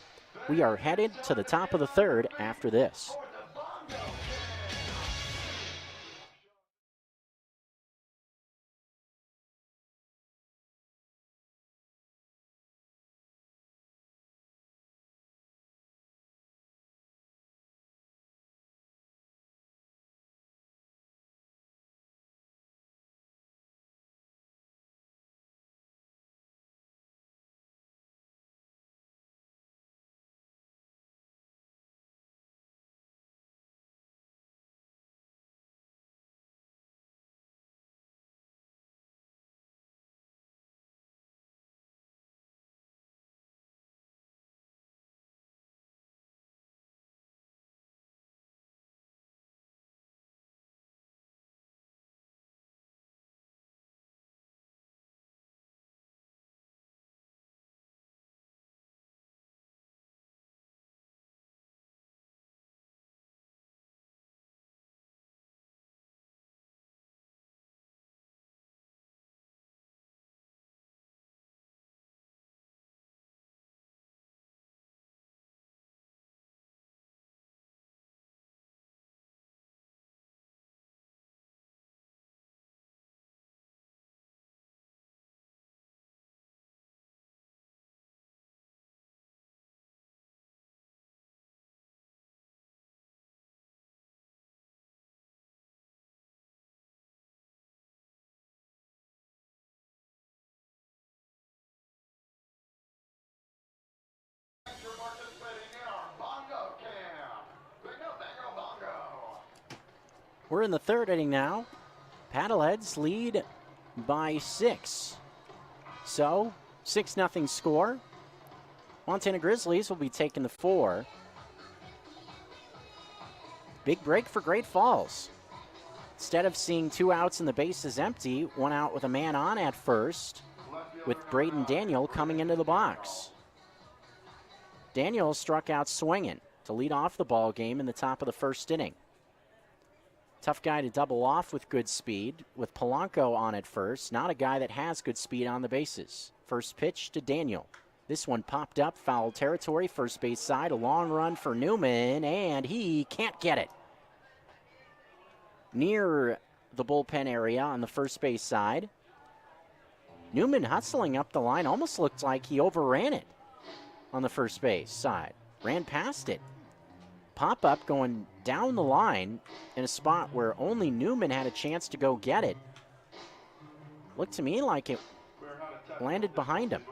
We are headed to the top of the third after this. We're in the third inning now. Paddleheads lead by 6. So, 6-0 score. Montana Grizzlies will be taking the 4. Big break for Great Falls. Instead of seeing 2 outs and the bases empty, 1 out with a man on at first, with Braden Daniel coming into the box. Daniel struck out swinging to lead off the ball game in the top of the first inning. Tough guy to double off with good speed, with Polanco on at first. Not a guy that has good speed on the bases. First pitch to Daniel. This one popped up, foul territory, first base side, a long run for Newman, and he can't get it. Near the bullpen area on the first base side. Newman hustling up the line, almost looked like he overran it on the first base side. Ran past it. Pop up going down the line in a spot where only Newman had a chance to go get it. Looked to me like it landed behind him.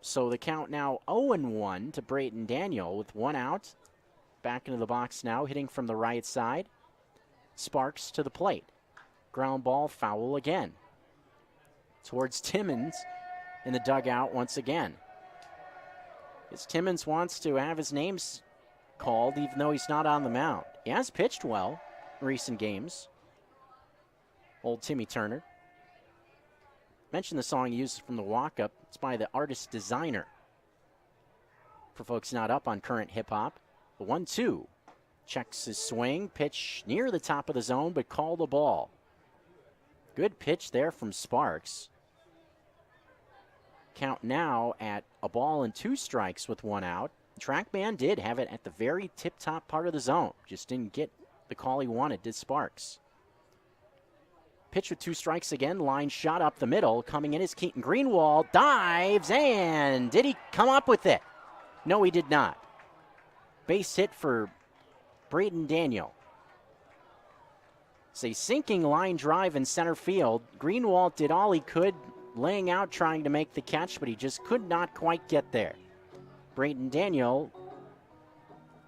So the count now 0-1 to Brayton Daniel with one out. Back into the box now, hitting from the right side. Sparks to the plate. Ground ball, foul again. Towards Timmons in the dugout once again. As Timmons wants to have his name called even though he's not on the mound. He has pitched well in recent games. Old Timmy Turner. Mentioned the song he used from the walk-up. It's by the artist Designer. For folks not up on current hip-hop. The 1-2. Checks his swing. Pitch near the top of the zone, but called the ball. Good pitch there from Sparks. Count now at a ball and 2 strikes with one out. Trackman did have it at the very tip-top part of the zone. Just didn't get the call he wanted, did Sparks. Pitch with 2 strikes again. Line shot up the middle. Coming in is Keaton Greenwald. Dives, and did he come up with it? No, he did not. Base hit for Brayton Daniel. It's a sinking line drive in center field. Greenwald did all he could, laying out trying to make the catch, but he just could not quite get there. Brayton Daniel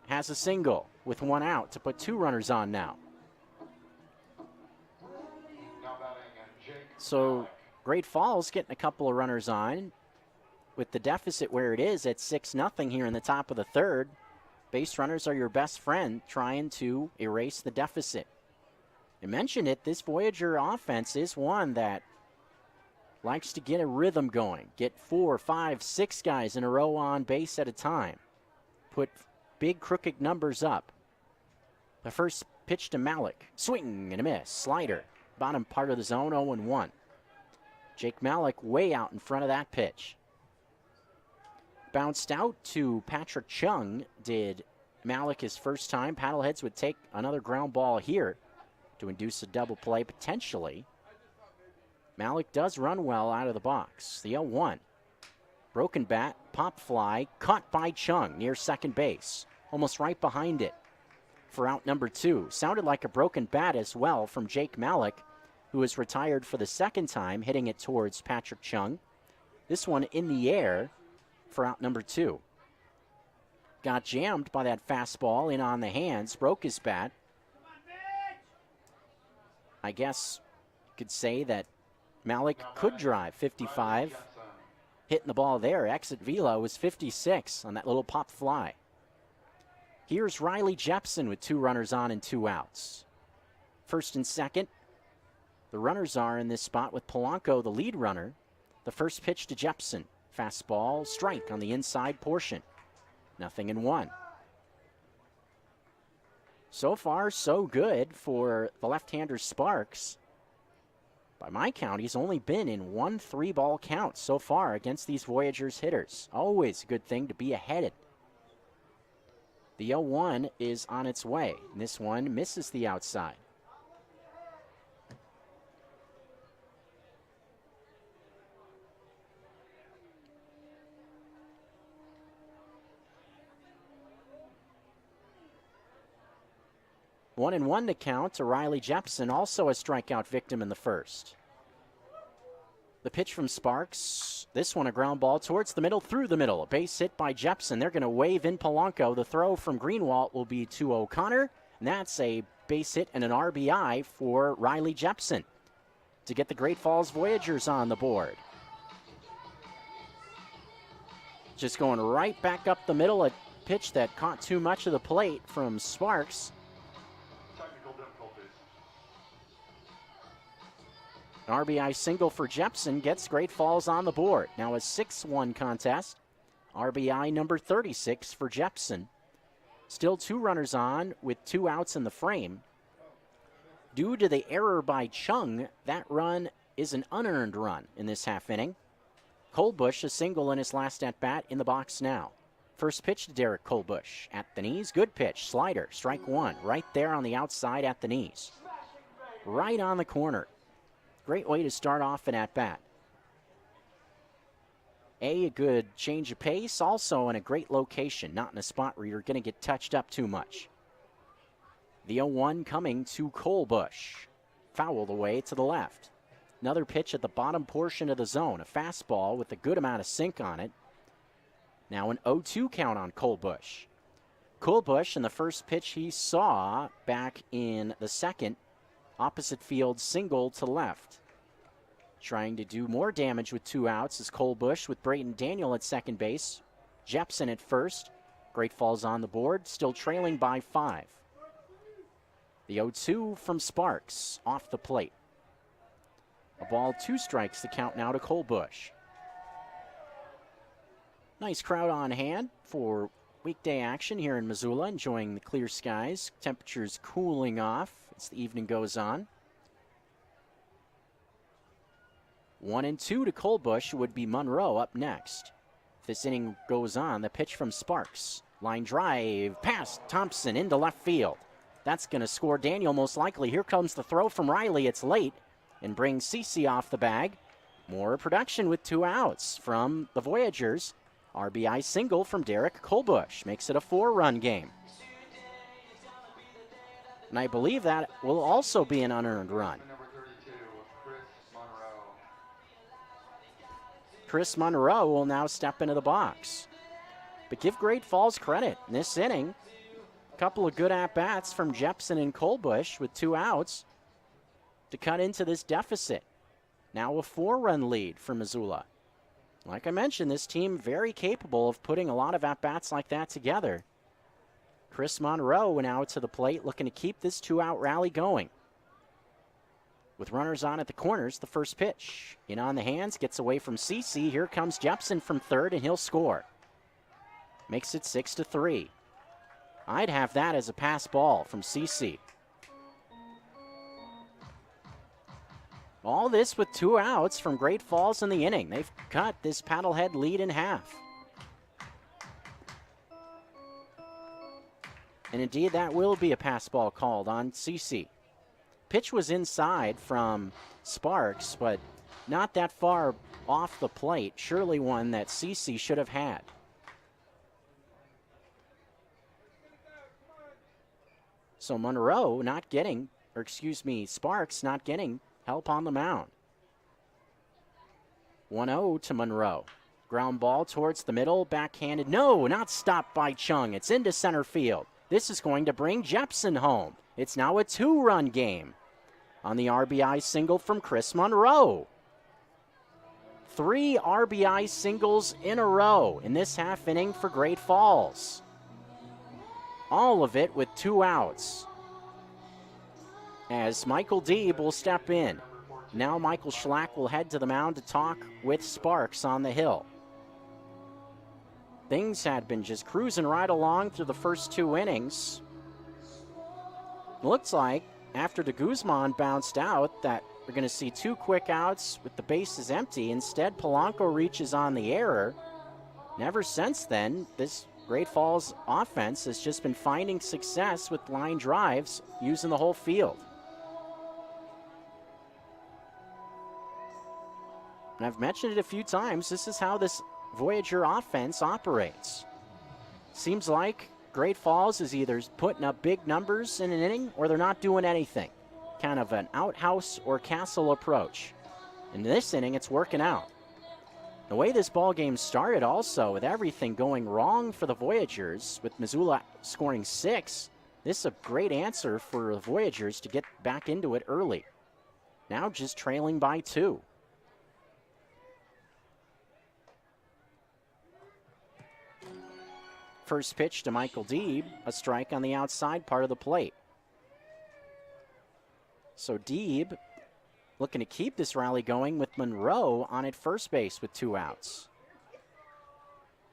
has a single with one out to put 2 runners on now. So Great Falls getting a couple of runners on with the deficit where it is at 6-0 here in the top of the third. Base runners are your best friend trying to erase the deficit. I mentioned it, this Voyager offense is one that likes to get a rhythm going. Get 4, 5, 6 guys in a row on base at a time. Put big crooked numbers up. The first pitch to Malik. Swing and a miss. Slider. Bottom part of the zone, 0-1. Jake Malik way out in front of that pitch. Bounced out to Patrick Chung, did Malik his first time. Paddleheads would take another ground ball here to induce a double play potentially. Malik does run well out of the box. The 0-1. Broken bat, pop fly, caught by Chung near second base. Almost right behind it for out number 2. Sounded like a broken bat as well from Jake Malik, who is retired for the second time, hitting it towards Patrick Chung. This one in the air for out number 2. Got jammed by that fastball in on the hands, broke his bat. I guess you could say that Malik could drive 55. Hitting the ball there. Exit velo was 56 on that little pop fly. Here's Riley Jepson with 2 runners on and 2 outs. First and second. The runners are in this spot with Polanco, the lead runner. The first pitch to Jepson. Fastball, strike on the inside portion. 0-1. So far, so good for the left-hander Sparks. By my count, he's only been in 1 3-ball count so far against these Voyagers hitters. Always a good thing to be ahead. The 0-1 is on its way. And this one misses the outside. One and 1 to count to Riley Jepson, also a strikeout victim in the first. The pitch from Sparks. This one a ground ball towards the middle, through the middle. A base hit by Jepson. They're going to wave in Polanco. The throw from Greenwald will be to O'Connor. And that's a base hit and an RBI for Riley Jepson to get the Great Falls Voyagers on the board. Just going right back up the middle. A pitch that caught too much of the plate from Sparks. An RBI single for Jepson gets Great Falls on the board. Now a 6-1 contest. RBI number 36 for Jepson. Still 2 runners on with 2 outs in the frame. Due to the error by Chung, that run is an unearned run in this half inning. Colbush a single in his last at-bat in the box now. First pitch to Derek Colbush. At the knees, good pitch, slider, strike one. Right there on the outside at the knees. Right on the corner. Great way to start off an at-bat. A good change of pace, also in a great location, not in a spot where you're going to get touched up too much. The 0-1 coming to Colbush. Fouled away to the left. Another pitch at the bottom portion of the zone, a fastball with a good amount of sink on it. Now an 0-2 count on Colbush. Colbush in the first pitch he saw back in the second, opposite field single to left. Trying to do more damage with 2 outs is Colbush with Brayton Daniel at second base. Jepson at first. Great Falls on the board, still trailing by 5. The 0-2 from Sparks off the plate. A ball, 2 strikes, the count now to Colbush. Nice crowd on hand for weekday action here in Missoula, enjoying the clear skies. Temperatures cooling off as the evening goes on. 1-2 to Colbush would be Monroe up next. If this inning goes on, the pitch from Sparks. Line drive past Thompson into left field. That's going to score Daniel most likely. Here comes the throw from Riley. It's late and brings Cece off the bag. More production with 2 outs from the Voyagers. RBI single from Derek Colbush makes it a 4-run game. And I believe that will also be an unearned run. Number 32, Chris Monroe. Chris Monroe will now step into the box. But give Great Falls credit. In this inning, a couple of good at-bats from Jepson and Colbush with 2 outs to cut into this deficit. Now a 4-run lead for Missoula. Like I mentioned, this team very capable of putting a lot of at-bats like that together. Chris Monroe now to the plate, looking to keep this 2-out rally going. With runners on at the corners, the first pitch. In on the hands, gets away from Cece. Here comes Jepson from third, and he'll score. Makes it 6-3. I'd have that as a pass ball from Cece. All this with 2 outs from Great Falls in the inning. They've cut this Paddlehead lead in half. And indeed, that will be a pass ball called on Cece. Pitch was inside from Sparks, but not that far off the plate. Surely one that Cece should have had. So Monroe not getting, or excuse me, Sparks not getting help on the mound. 1-0 to Monroe. Ground ball towards the middle, backhanded. No, not stopped by Chung. It's into center field. This is going to bring Jepson home. It's now a 2-run game on the RBI single from Chris Monroe. 3 RBI singles in a row in this half inning for Great Falls. All of it with 2 outs. As Michael Deeb will step in. Now Michael Schlack will head to the mound to talk with Sparks on the hill. Things had been just cruising right along through the first 2 innings. Looks like after de Guzman bounced out that we're going to see 2 quick outs with the bases empty. Instead, Polanco reaches on the error. Never since then, this Great Falls offense has just been finding success with line drives using the whole field. And I've mentioned it a few times, this is how this Voyager offense operates. Seems like Great Falls is either putting up big numbers in an inning or they're not doing anything. Kind of an outhouse or castle approach. In this inning, it's working out. The way this ball game started also, with everything going wrong for the Voyagers, with Missoula scoring 6, this is a great answer for the Voyagers to get back into it early. Now just trailing by 2. First pitch to Michael Deeb, a strike on the outside part of the plate. So Deeb looking to keep this rally going with Monroe on at first base with 2 outs.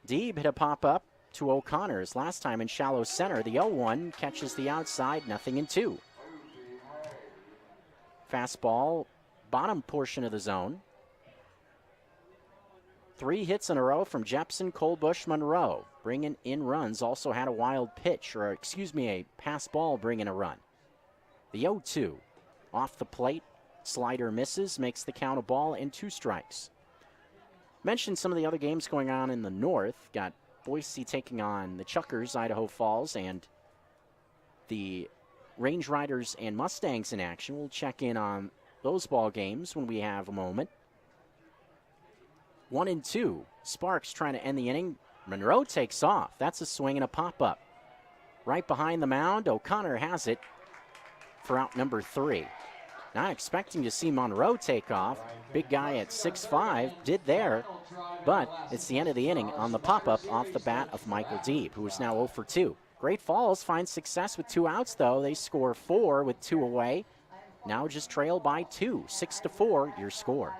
Deeb hit a pop-up to O'Connor's last time in shallow center. The 0-1 catches the outside, 0-2. Fastball, bottom portion of the zone. 3 hits in a row from Jepson, Colbush, Monroe. Bringing in runs. Also had a wild pitch, or excuse me, a pass ball bringing a run. The 0-2 off the plate. Slider misses, makes the count a ball and 2 strikes. Mentioned some of the other games going on in the north. Got Boise taking on the Chuckers, Idaho Falls, and the Range Riders and Mustangs in action. We'll check in on those ball games when we have a moment. 1-2. Sparks trying to end the inning. Monroe takes off. That's a swing and a pop-up. Right behind the mound, O'Connor has it for out number 3. Not expecting to see Monroe take off. Big guy at 6'5", did there, but it's the end of the inning on the pop-up off the bat of Michael Deeb, who is now 0 for 2. Great Falls finds success with 2 outs, though. They score 4 with 2 away. Now just trail by 2, 6-4, your score.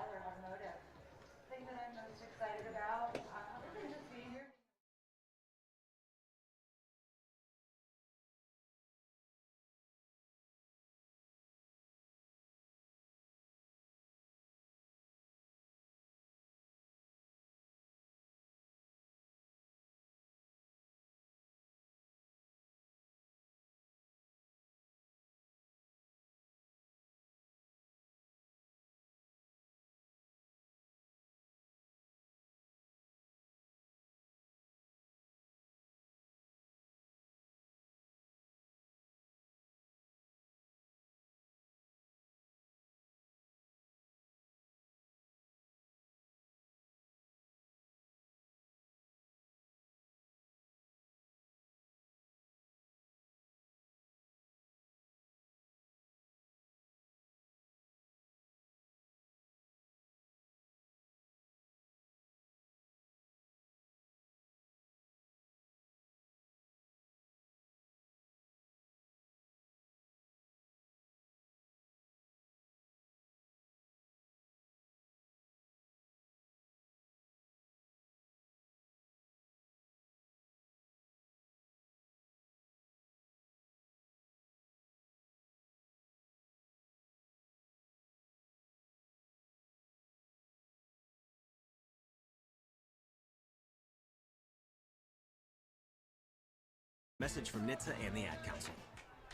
Message from NHTSA and the Ad Council.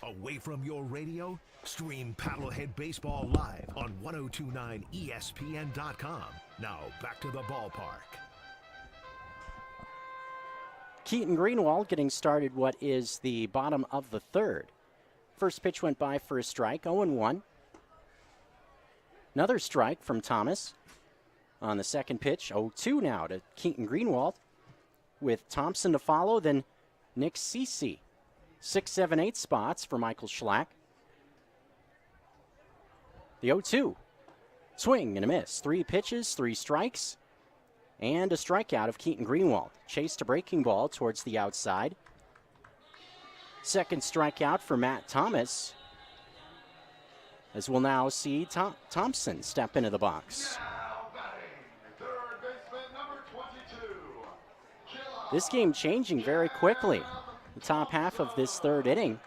Away from your radio? Stream Paddlehead Baseball live on 1029ESPN.com. Now back to the ballpark. Keaton Greenwald getting started what is the bottom of the 3rd. First pitch went by for a strike, 0-1. Another strike from Thomas on the second pitch, 0-2 now to Keaton Greenwald. With Thompson to follow, then Nick Cece. 6, 7, 8 spots for Michael Schlack. The 0-2. Swing and a miss. 3 pitches, 3 strikes, and a strikeout of Keaton Greenwald. Chased a breaking ball towards the outside. Second strikeout for Matt Thomas, as we'll now see Thompson step into the box. This game changing very quickly. The top half of this 3rd inning,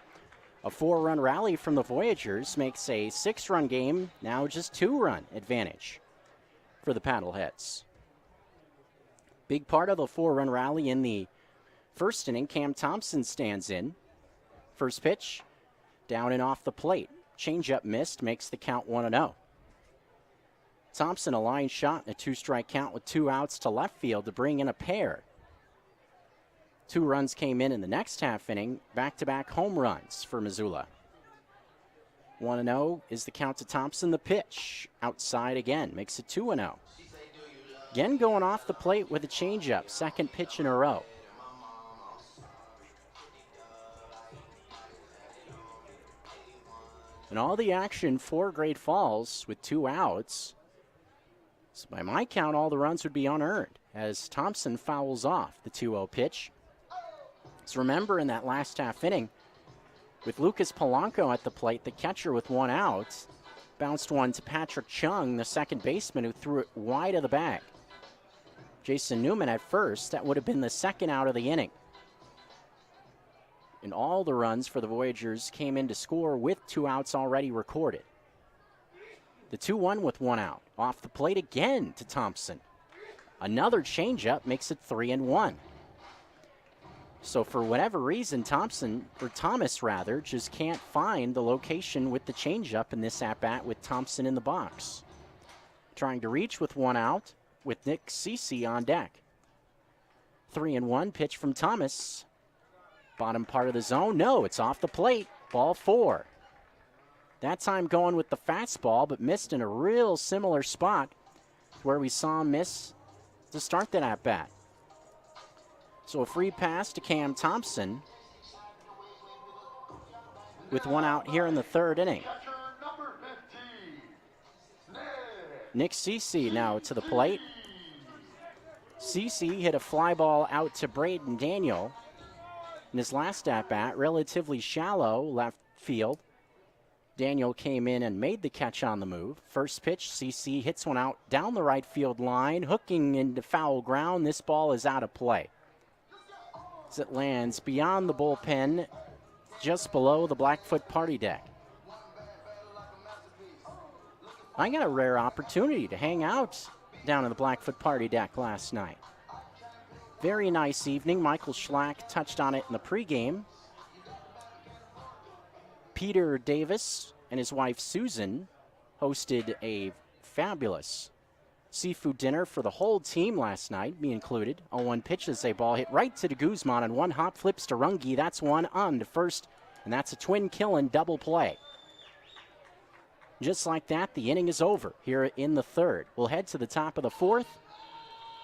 a 4-run rally from the Voyagers makes a 6-run game now just 2-run advantage for the Paddleheads. Big part of the 4-run rally in the first inning, Cam Thompson stands in. First pitch, down and off the plate. Changeup missed, makes the count 1-0. Thompson a line shot and a 2-strike count with 2 outs to left field to bring in a pair. 2 runs came in the next half inning, back-to-back home runs for Missoula. 1-0 is the count to Thompson. The pitch, outside again, makes it 2-0. Again going off the plate with a changeup, second pitch in a row. And all the action for Great Falls with 2 outs. So by my count, all the runs would be unearned as Thompson fouls off the 2-0 pitch. So remember, in that last half inning, with Lucas Polanco at the plate, the catcher with 1 out, bounced one to Patrick Chung, the second baseman, who threw it wide of the bag. Jason Newman at first, that would have been the 2nd out of the inning. And all the runs for the Voyagers came in to score with 2 outs already recorded. The 2-1 with one out. Off the plate again to Thompson. Another changeup makes it 3-1. So for whatever reason, Thomas just can't find the location with the changeup in this at-bat with Thompson in the box. Trying to reach with one out with Nick Cece on deck. 3-1 pitch from Thomas. Bottom part of the zone. No, it's off the plate. Ball 4. That time going with the fastball, but missed in a real similar spot where we saw him miss to start that at-bat. So a free pass to Cam Thompson with one out here in the third inning. Nick Cece now to the plate. Cece hit a fly ball out to Braden Daniel in his last at-bat, relatively shallow left field. Daniel came in and made the catch on the move. First pitch, Cece hits one out down the right field line, hooking into foul ground. This ball is out of play as it lands beyond the bullpen, just below the Blackfoot party deck. I got a rare opportunity to hang out down in the Blackfoot party deck last night. Very nice evening. Michael Schlack touched on it in the pregame. Peter Davis and his wife Susan hosted a fabulous seafood dinner for the whole team last night, me included. 0-1 pitches, a ball hit right to de Guzman, and one hop flips to Runge. That's one on to first, and that's a twin kill and double play. Just like that, the inning is over here in the third. We'll head to the top of the fourth.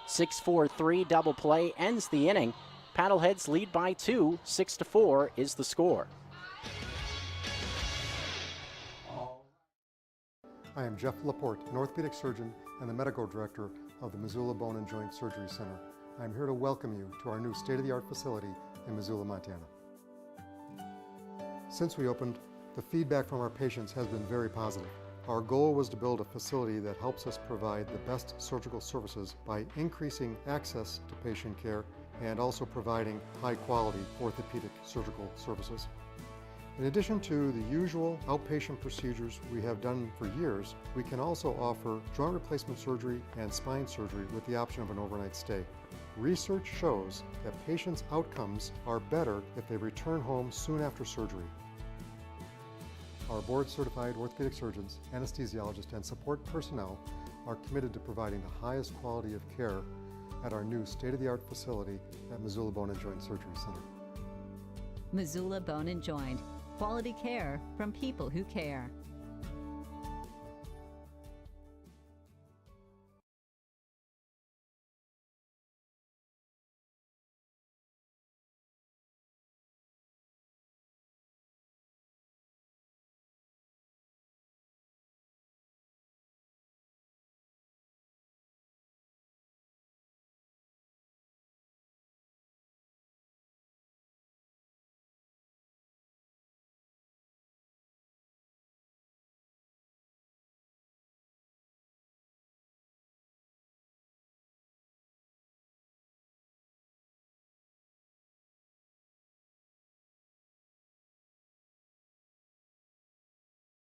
6-4-3 double play ends the inning. Paddleheads lead by 2. 6-4 is the score. I am Jeff Laporte, an orthopedic surgeon and the medical director of the Missoula Bone and Joint Surgery Center. I am here to welcome you to our new state-of-the-art facility in Missoula, Montana. Since we opened, the feedback from our patients has been very positive. Our goal was to build a facility that helps us provide the best surgical services by increasing access to patient care and also providing high-quality orthopedic surgical services. In addition to the usual outpatient procedures we have done for years, we can also offer joint replacement surgery and spine surgery with the option of an overnight stay. Research shows that patients' outcomes are better if they return home soon after surgery. Our board-certified orthopedic surgeons, anesthesiologists, and support personnel are committed to providing the highest quality of care at our new state-of-the-art facility at Missoula Bone and Joint Surgery Center. Missoula Bone and Joint. Quality care from people who care.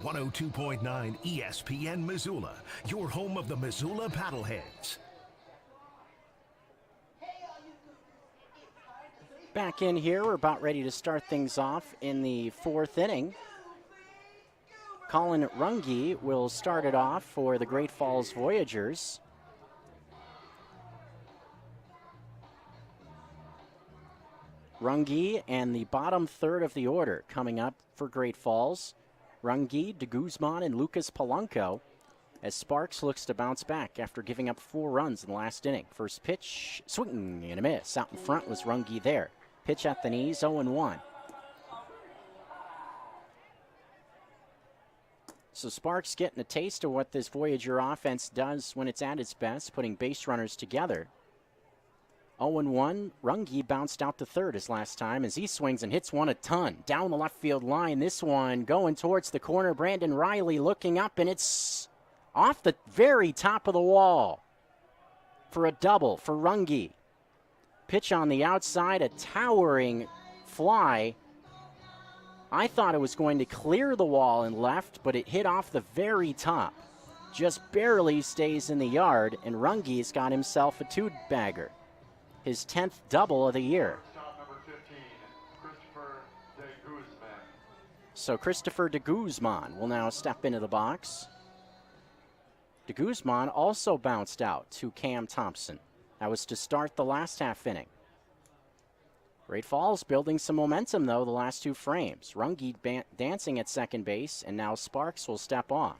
.9 ESPN Missoula, your home of the Missoula PaddleHeads. Back in here, we're about ready to start things off in the fourth inning. Colin Runge will start it off for the Great Falls Voyagers. Runge and the bottom third of the order coming up for Great Falls. Runge, de Guzman, and Lucas Polanco as Sparks looks to bounce back after giving up 4 runs in the last inning. First pitch, swing and a miss. Out in front was Runge there. Pitch at the knees, 0-1. So Sparks getting a taste of what this Voyager offense does when it's at its best, putting base runners together. 0-1, Runge bounced out to third his last time as he swings and hits one a ton. Down the left field line, this one going towards the corner. Brandon Riley looking up, and it's off the very top of the wall for a double for Runge. Pitch on the outside, a towering fly. I thought it was going to clear the wall and left, but it hit off the very top. just barely stays in the yard, and Runge's got himself a two-bagger, his 10th double of the year. Stop number 15, Christopher de Guzman. So Christopher de Guzman will now step into the box. De Guzman also bounced out to Cam Thompson. That was to start the last half inning. Great Falls building some momentum, though, the last two frames. Runge dancing at second base, and now Sparks will step off.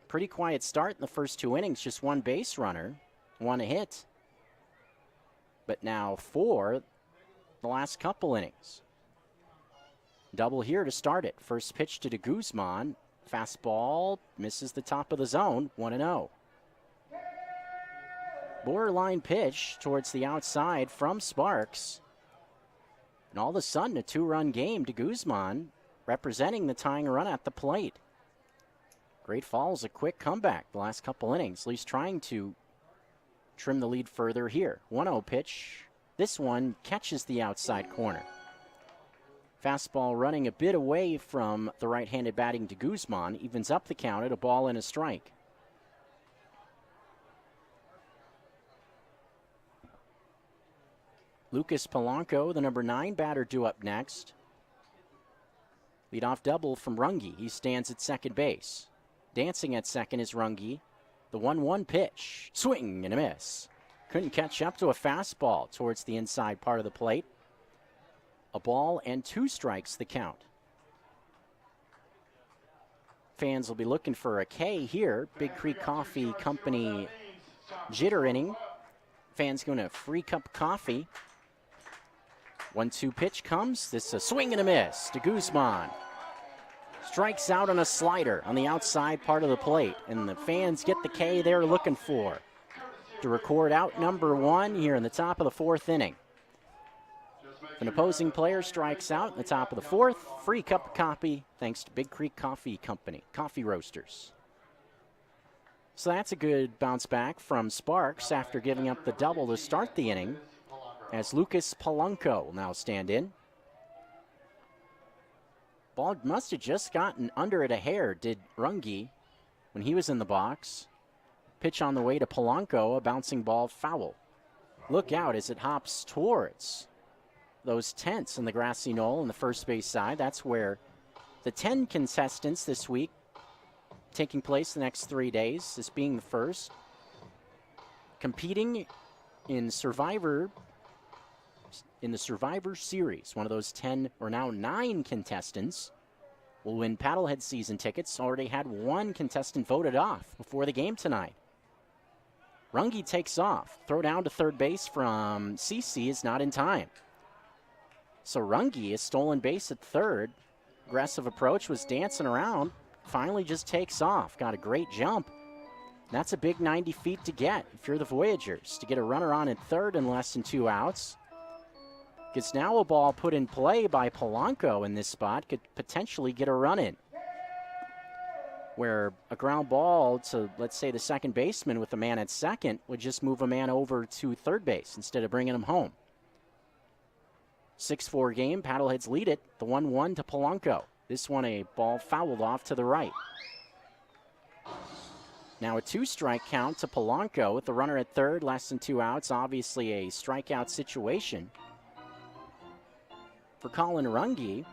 Pretty quiet start in the first two innings, just one base runner, one hit. But now 4 the last couple innings. Double here to start it. First pitch to de Guzman. Fastball misses the top of the zone, 1-0. Borderline pitch towards the outside from Sparks. And all of a sudden, a 2-run game. De Guzman representing the tying run at the plate. Great Falls, a quick comeback the last couple innings, at least trying to trim the lead further here. 1-0 pitch. This one catches the outside corner. Fastball running a bit away from the right-handed batting de Guzman, evens up the count at a ball and a strike. Lucas Polanco, the number 9 batter, due up next. Leadoff double from Runge. He stands at second base. Dancing at second is Runge. The 1-1 pitch. Swing and a miss. Couldn't catch up to a fastball towards the inside part of the plate. A ball and 2 strikes the count. Fans will be looking for a K here. Big Creek Coffee Company jitter inning. Fans going to free cup of coffee. 1-2 pitch comes. This is a swing and a miss to Guzman. Strikes out on a slider on the outside part of the plate, and the fans get the K they're looking for to record out number 1 here in the top of the 4th inning. If an opposing player strikes out in the top of the 4th, free cup of coffee thanks to Big Creek Coffee Company, coffee roasters. So that's a good bounce back from Sparks after giving up the double to start the inning, as Lucas Polanco will now stand in. Ball must have just gotten under it a hair, did Runge, when he was in the box. Pitch on the way to Polanco, a bouncing ball foul. Look out as it hops towards those tents in the grassy knoll on the first base side. That's where the 10 contestants this week, taking place the next 3 days, this being the first, competing in the Survivor Series. One of those 10 or now 9 contestants will win Paddlehead season tickets. Already had 1 contestant voted off before the game tonight. Runge takes off. Throw down to third base from CC is not in time. So Runge is stolen base at third. Aggressive approach, was dancing around. Finally just takes off. Got a great jump. That's a big 90 feet to get if you're the Voyagers, to get a runner on at third in less than 2 outs. Gets now a ball put in play by Polanco in this spot, could potentially get a run in. Where a ground ball to, let's say, the second baseman with a man at second would just move a man over to third base instead of bringing him home. 6-4 game, Paddleheads lead it, the 1-1 to Polanco. This one a ball fouled off to the right. Now a 2-strike count to Polanco with the runner at third, less than 2 outs. Obviously a strikeout situation for Colin Runge.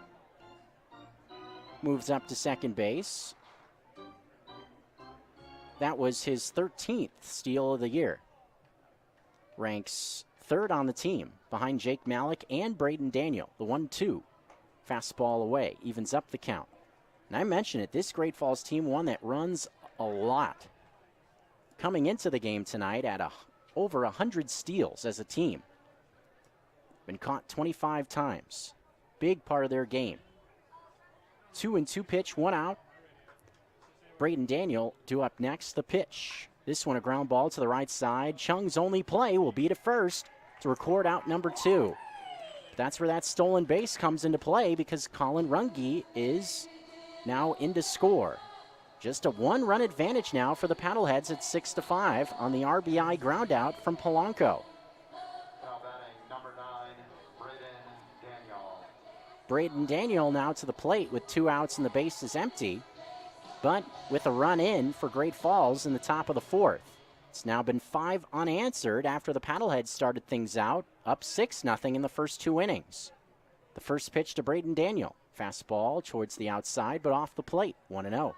Moves up to second base. That was his 13th steal of the year. Ranks third on the team behind Jake Malik and Braden Daniel. The 1-2 fastball away evens up the count. And I mentioned it, this Great Falls team, one that runs a lot. Coming into the game tonight at over 100 steals as a team. Been caught 25 times. Big part of their game. 2-2 pitch, 1 out. Braden Daniel due up next, the pitch. This one a ground ball to the right side. Chung's only play will be to first to record out number 2. That's where that stolen base comes into play because Colin Runge is now in to score. Just a 1-run advantage now for the Paddleheads at 6-5 on the RBI ground out from Polanco. Now batting number 9, Braden Daniel. Braden Daniel now to the plate with 2 outs and the base is empty, but with a run in for Great Falls in the top of the 4th. It's now been 5 unanswered after the Paddleheads started things out, up 6-0 in the first 2 innings. The first pitch to Braden Daniel. Fastball towards the outside, but off the plate, 1-0.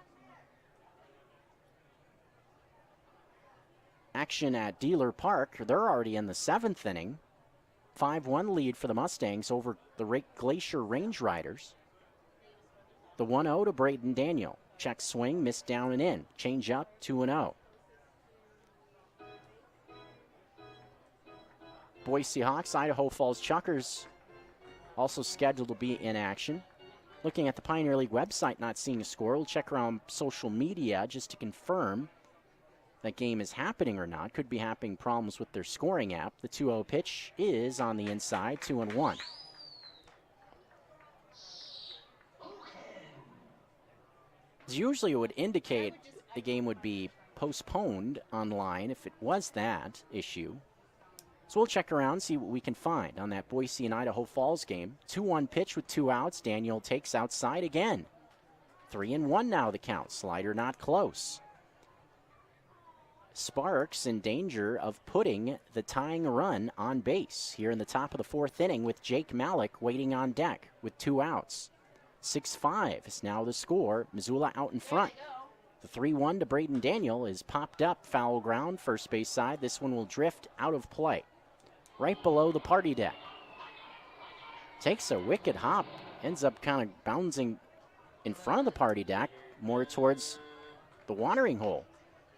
Action at Dealer Park. They're already in the 7th inning. 5-1 lead for the Mustangs over the Glacier Range Riders. The 1-0 to Braden Daniel. Check swing, missed down and in. Change up, 2-0. Boise Hawks, Idaho Falls Chuckers also scheduled to be in action. Looking at the Pioneer League website, not seeing a score. We'll check around social media just to confirm that game is happening or not. Could be having problems with their scoring app. The 2-0 pitch is on the inside, 2-1. Usually it would indicate the game would be postponed online if it was that issue. So we'll check around, see what we can find on that Boise and Idaho Falls game. 2-1 pitch with 2 outs. Daniel takes outside again. 3-1 now the count. Slider not close. Sparks in danger of putting the tying run on base here in the top of the 4th inning with Jake Malik waiting on deck with 2 outs. 6-5 is now the score. Missoula out in front. The 3-1 to Braden Daniel is popped up, foul ground, first base side. This one will drift out of play, right below the party deck. Takes a wicked hop, ends up kind of bouncing in front of the party deck, more towards the watering hole,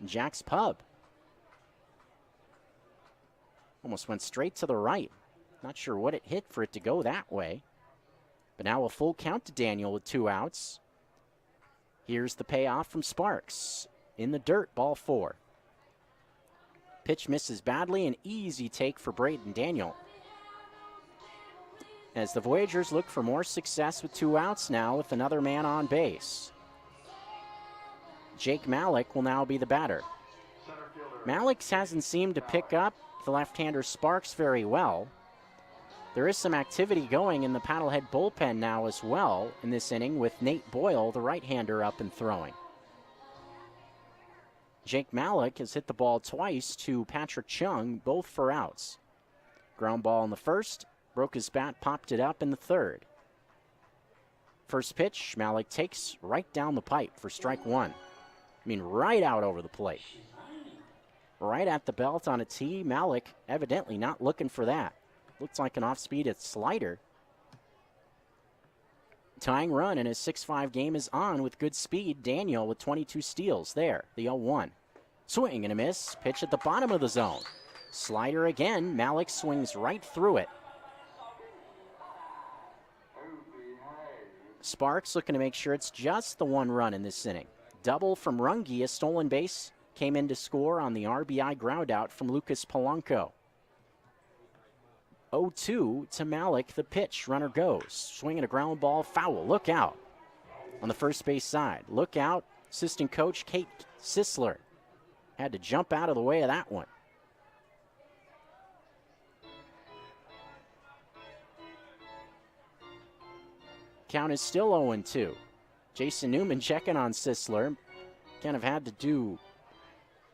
Jack's Pub. Almost went straight to the right. Not sure what it hit for it to go that way. But now a full count to Daniel with 2 outs. Here's the payoff from Sparks. In the dirt, ball 4. Pitch misses badly, an easy take for Braden Daniel. As the Voyagers look for more success with 2 outs now with another man on base. Jake Malik will now be the batter. Malik hasn't seemed to pick up the left-hander Sparks very well. There is some activity going in the Paddlehead bullpen now as well in this inning with Nate Boyle, the right-hander, up and throwing. Jake Malik has hit the ball twice to Patrick Chung, both for outs. Ground ball in the first, broke his bat, popped it up in the third. First pitch, Malik takes right down the pipe for strike 1. I mean, right out over the plate. Right at the belt on a tee. Malik evidently not looking for that. Looks like an off-speed slider. Tying run in his 6-5 game is on with good speed. Daniel with 22 steals there, the 0-1. Swing and a miss. Pitch at the bottom of the zone. Slider again. Malik swings right through it. Sparks looking to make sure it's just the 1 run in this inning. Double from Runge, a stolen base, came in to score on the RBI groundout from Lucas Polanco. 0-2 to Malik, the pitch. Runner goes. Swinging a ground ball, foul. Look out on the first base side. Look out. Assistant coach Kate Sisler had to jump out of the way of that one. Count is still 0-2. Jason Newman checking on Sisler. Kind of had to do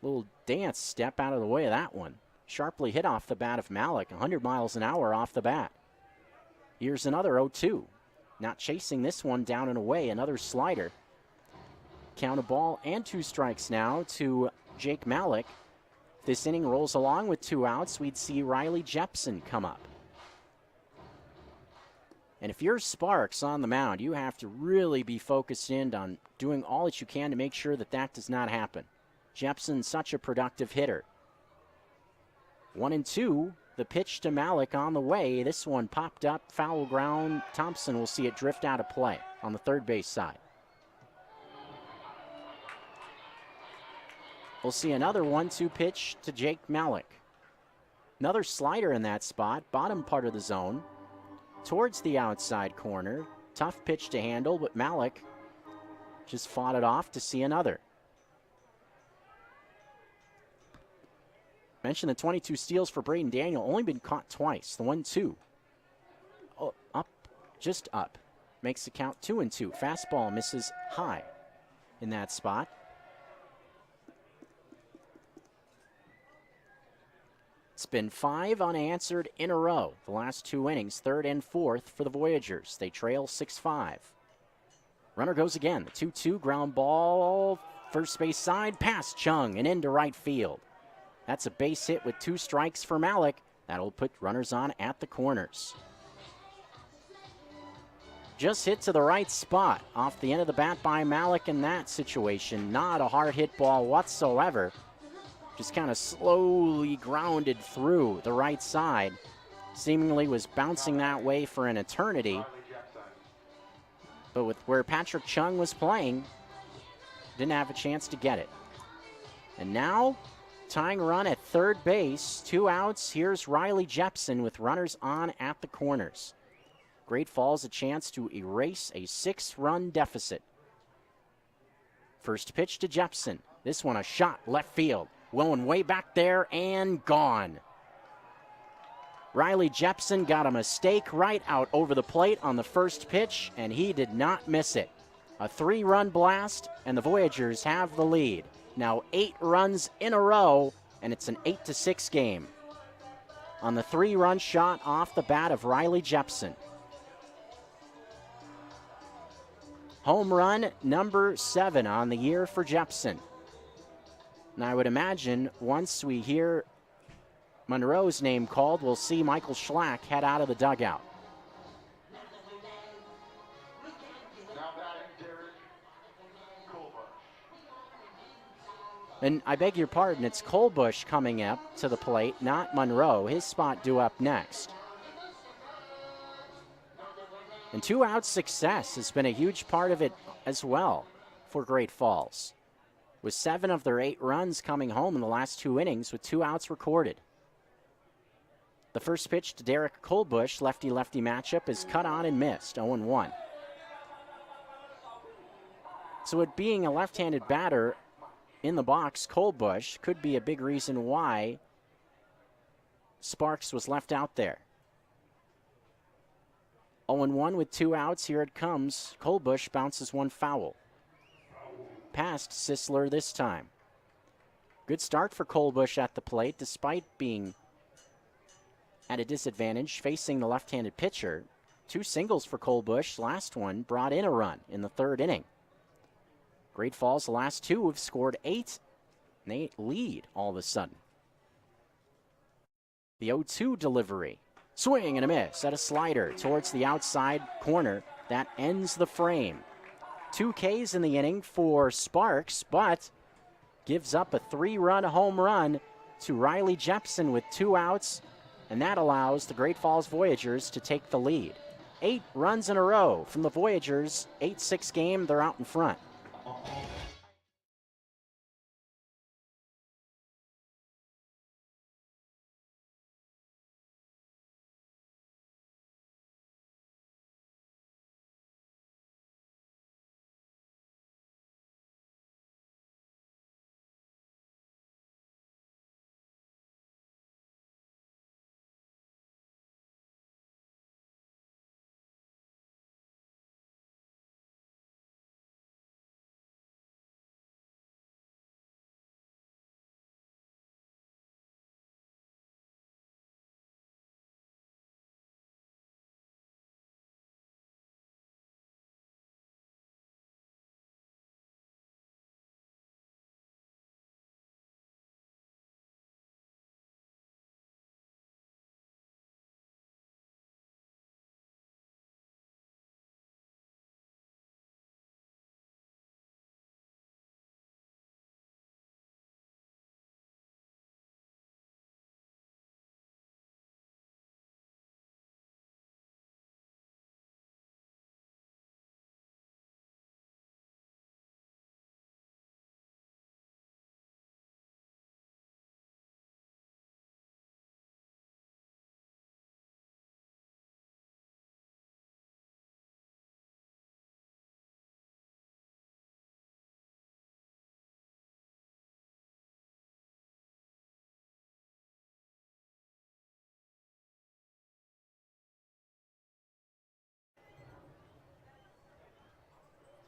a little dance step out of the way of that one. Sharply hit off the bat of Malik, 100 miles an hour off the bat. Here's another 0-2. Not chasing this one down and away, another slider. Count a ball and 2 strikes now to Jake Malik. If this inning rolls along with 2 outs, we'd see Riley Jepson come up. And if you're Sparks on the mound, you have to really be focused in on doing all that you can to make sure that that does not happen. Jepson's such a productive hitter. 1-2, the pitch to Malik on the way. This one popped up, foul ground. Thompson will see it drift out of play on the third base side. We'll see another 1-2 pitch to Jake Malik. Another slider in that spot, bottom part of the zone, towards the outside corner. Tough pitch to handle, but Malik just fought it off to see another. Mentioned the 22 steals for Braden Daniel, only been caught twice. The 1-2. Oh, up, just up. makes the count 2-2. Fastball misses high in that spot. It's been 5 unanswered in a row. The last 2 innings, 3rd and 4th for the Voyagers. They trail 6-5. Runner goes again. The 2-2 ground ball, first base side, past Chung and into right field. That's a base hit with 2 strikes for Malik. That'll put runners on at the corners. Just hit to the right spot off the end of the bat by Malik in that situation. Not a hard hit ball whatsoever. Just kind of slowly grounded through the right side. Seemingly was bouncing that way for an eternity. But with where Patrick Chung was playing, didn't have a chance to get it. And now, tying run at third base, 2 outs. Here's Riley Jepson with runners on at the corners. Great Falls a chance to erase a 6-run deficit. First pitch to Jepson. This one a shot left field. Going way back there and gone. Riley Jepson got a mistake right out over the plate on the first pitch, and he did not miss it. A 3-run blast, and the Voyagers have the lead. Now 8 runs in a row, and it's an 8-6 game. On the 3-run shot off the bat of Riley Jepson. Home run number 7 on the year for Jepson. And I would imagine once we hear Monroe's name called, we'll see Michael Schlack head out of the dugout. And I beg your pardon, it's Colbush coming up to the plate, not Monroe. His spot due up next. And 2-out success has been a huge part of it as well for Great Falls, with 7 of their 8 runs coming home in the last 2 innings with 2 outs recorded. The first pitch to Derek Colbush, lefty-lefty matchup, is cut on and missed, 0-1. So it being a left-handed batter in the box, Colbush could be a big reason why Sparks was left out there. 0-1 with 2 outs. Here it comes. Colbush bounces one foul. Past Sisler this time. Good start for Colbush at the plate, despite being at a disadvantage facing the left-handed pitcher. 2 singles for Colbush. Last one brought in a run in the 3rd inning. Great Falls, the last 2 have scored 8, and they lead all of a sudden. The 0-2 delivery. Swing and a miss at a slider towards the outside corner. That ends the frame. 2 Ks in the inning for Sparks, but gives up a 3-run home run to Riley Jepson with 2 outs, and that allows the Great Falls Voyagers to take the lead. 8 runs in a row from the Voyagers, 8-6 game, they're out in front.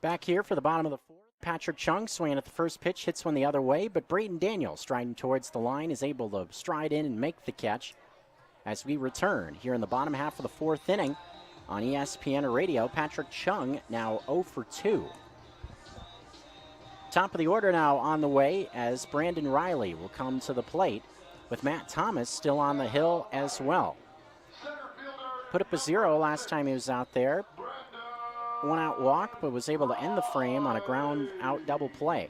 Back here for the bottom of the fourth, Patrick Chung swinging at the first pitch, hits one the other way, but Braden Daniel striding towards the line is able to stride in and make the catch. As we return here in the bottom half of the fourth inning on ESPN Radio, Patrick Chung now 0 for 2. Top of the order now on the way as Brandon Riley will come to the plate with Matt Thomas still on the hill as well. Put up a 0 last time he was out there. One out walk, but was able to end the frame on a ground out double play.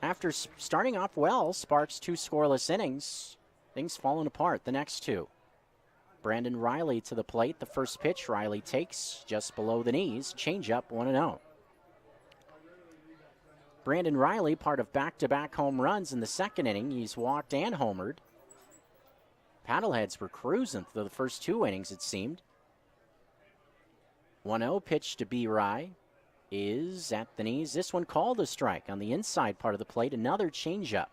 After starting off well, Sparks 2 scoreless innings, things falling apart the next 2. Brandon Riley to the plate. The first pitch Riley takes just below the knees. Changeup 1-0. Brandon Riley, part of back-to-back home runs in the second inning. He's walked and homered. Paddleheads were cruising through the first 2 innings, it seemed. 1-0 pitch to B-Rye is at the knees. This one called a strike on the inside part of the plate. Another changeup.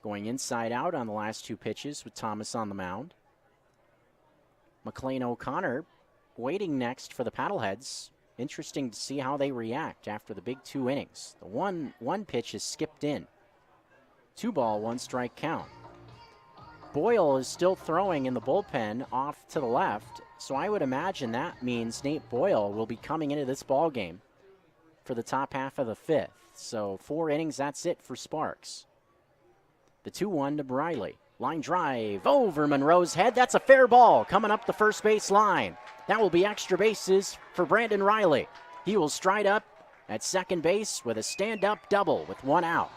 Going inside out on the last 2 pitches with Thomas on the mound. McLean O'Connor waiting next for the Paddleheads. Interesting to see how they react after the big 2 innings. The one pitch is skipped in. 2 ball, 1 strike count. Boyle is still throwing in the bullpen off to the left, so I would imagine that means Nate Boyle will be coming into this ball game for the top half of the 5th. So 4 innings, that's it for Sparks. The 2-1 to Riley. Line drive over Monroe's head. That's a fair ball coming up the first base line. That will be extra bases for Brandon Riley. He will stride up at second base with a stand-up double with 1 out.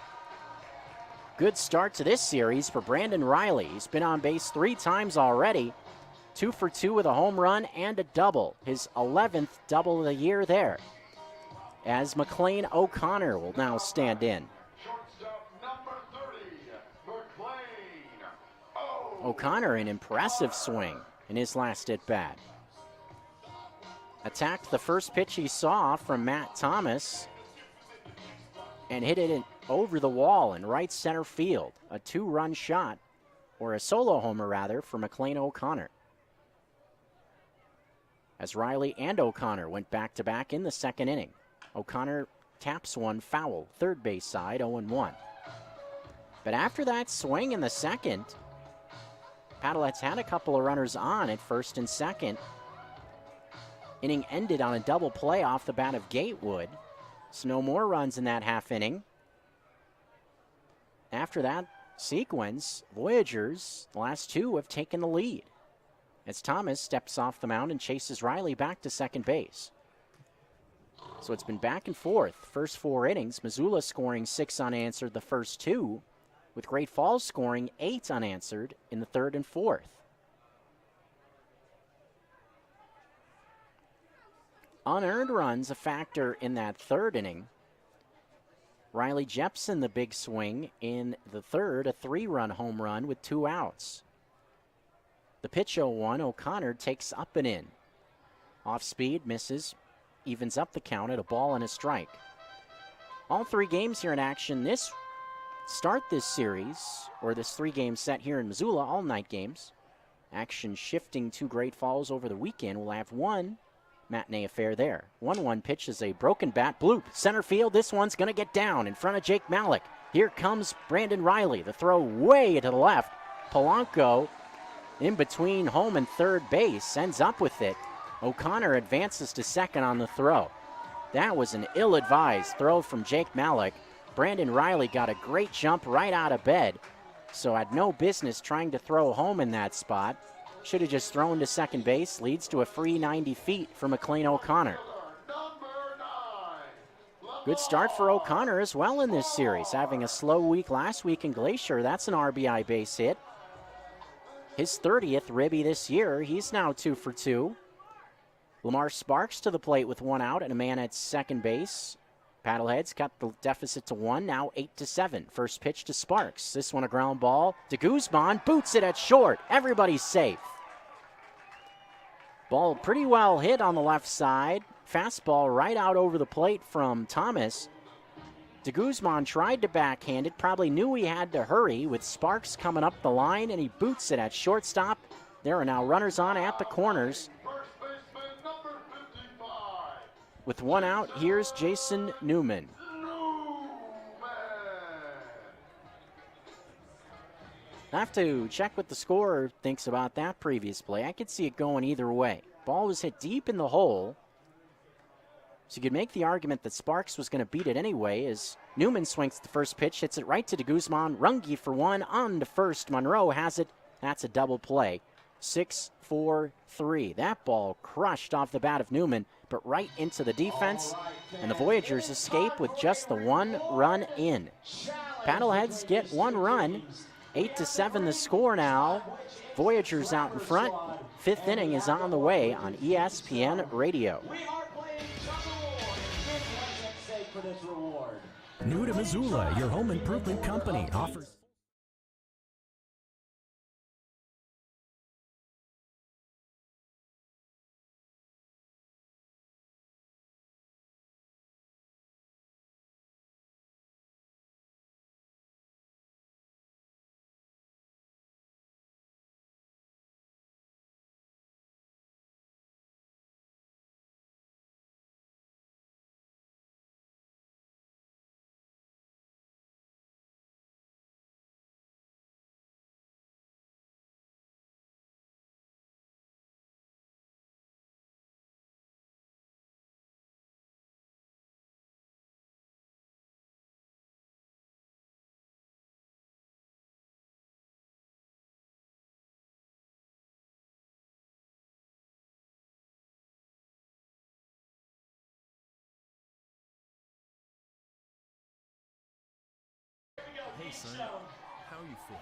Good start to this series for Brandon Riley. He's been on base 3 times already. 2 for 2 with a home run and a double. His 11th double of the year there. As McLean O'Connor will now stand in. O'Connor, an impressive swing in his last at-bat. Attacked the first pitch he saw from Matt Thomas and hit it over the wall in right center field. A 2-run shot, or a solo homer rather, for McLean O'Connor. As Riley and O'Connor went back-to-back in the second inning. O'Connor taps one foul, third base side, 0-1. But after that swing in the second, Paddleheads had a couple of runners on at first and second. Inning ended on a double play off the bat of Gatewood. So no more runs in that half inning. After that sequence, Voyagers, the last 2, have taken the lead as Thomas steps off the mound and chases Riley back to second base. So it's been back and forth. First 4 innings, Missoula scoring 6 unanswered the first 2, with Great Falls scoring 8 unanswered in the third and fourth. Unearned runs a factor in that third inning. Riley Jepson, the big swing in the third, a 3-run home run with 2 outs. The pitch 0-1, O'Connor takes up and in. Off speed, misses, evens up the count at a ball and a strike. All 3 games here in action this series, or this 3-game set here in Missoula, all night games. Action shifting to Great Falls over the weekend. We'll have one matinee affair there. 1-1 pitch is a broken bat. Bloop, center field. This one's going to get down in front of Jake Malik. Here comes Brandon Riley. The throw way to the left. Polanco in between home and third base ends up with it. O'Connor advances to second on the throw. That was an ill-advised throw from Jake Malik. Brandon Riley got a great jump right out of bed, so had no business trying to throw home in that spot. Should have just thrown to second base. Leads to a free 90 feet for McLean O'Connor. Good start for O'Connor as well in this series. Having a slow week last week in Glacier, that's an RBI base hit. His 30th ribby this year. He's now 2 for 2. Lamar Sparks to the plate with 1 out and a man at second base. Paddleheads cut the deficit to 1, now 8-7. First pitch to Sparks. This one a ground ball to Guzman. Boots it at short. Everybody's safe. Ball pretty well hit on the left side. Fastball right out over the plate from Thomas. De Guzman tried to backhand it. Probably knew he had to hurry with Sparks coming up the line, and he boots it at shortstop. There are now runners on at the corners. With one out, here's Jason Newman. I have to check what the scorer thinks about that previous play. I could see it going either way. Ball was hit deep in the hole, so you could make the argument that Sparks was going to beat it anyway as Newman swings the first pitch, hits it right to de Guzman. Runge for one, on to first. Monroe has it. That's a double play. 6-4-3. That ball crushed off the bat of Newman, but right into the defense, and the Voyagers escape with just the 1 run in. Paddleheads get 1 run. 8-7 the score now. Voyagers out in front. 5th inning is on the way on ESPN Radio. New to Missoula, your home improvement company offers. Hey, son, how you feel?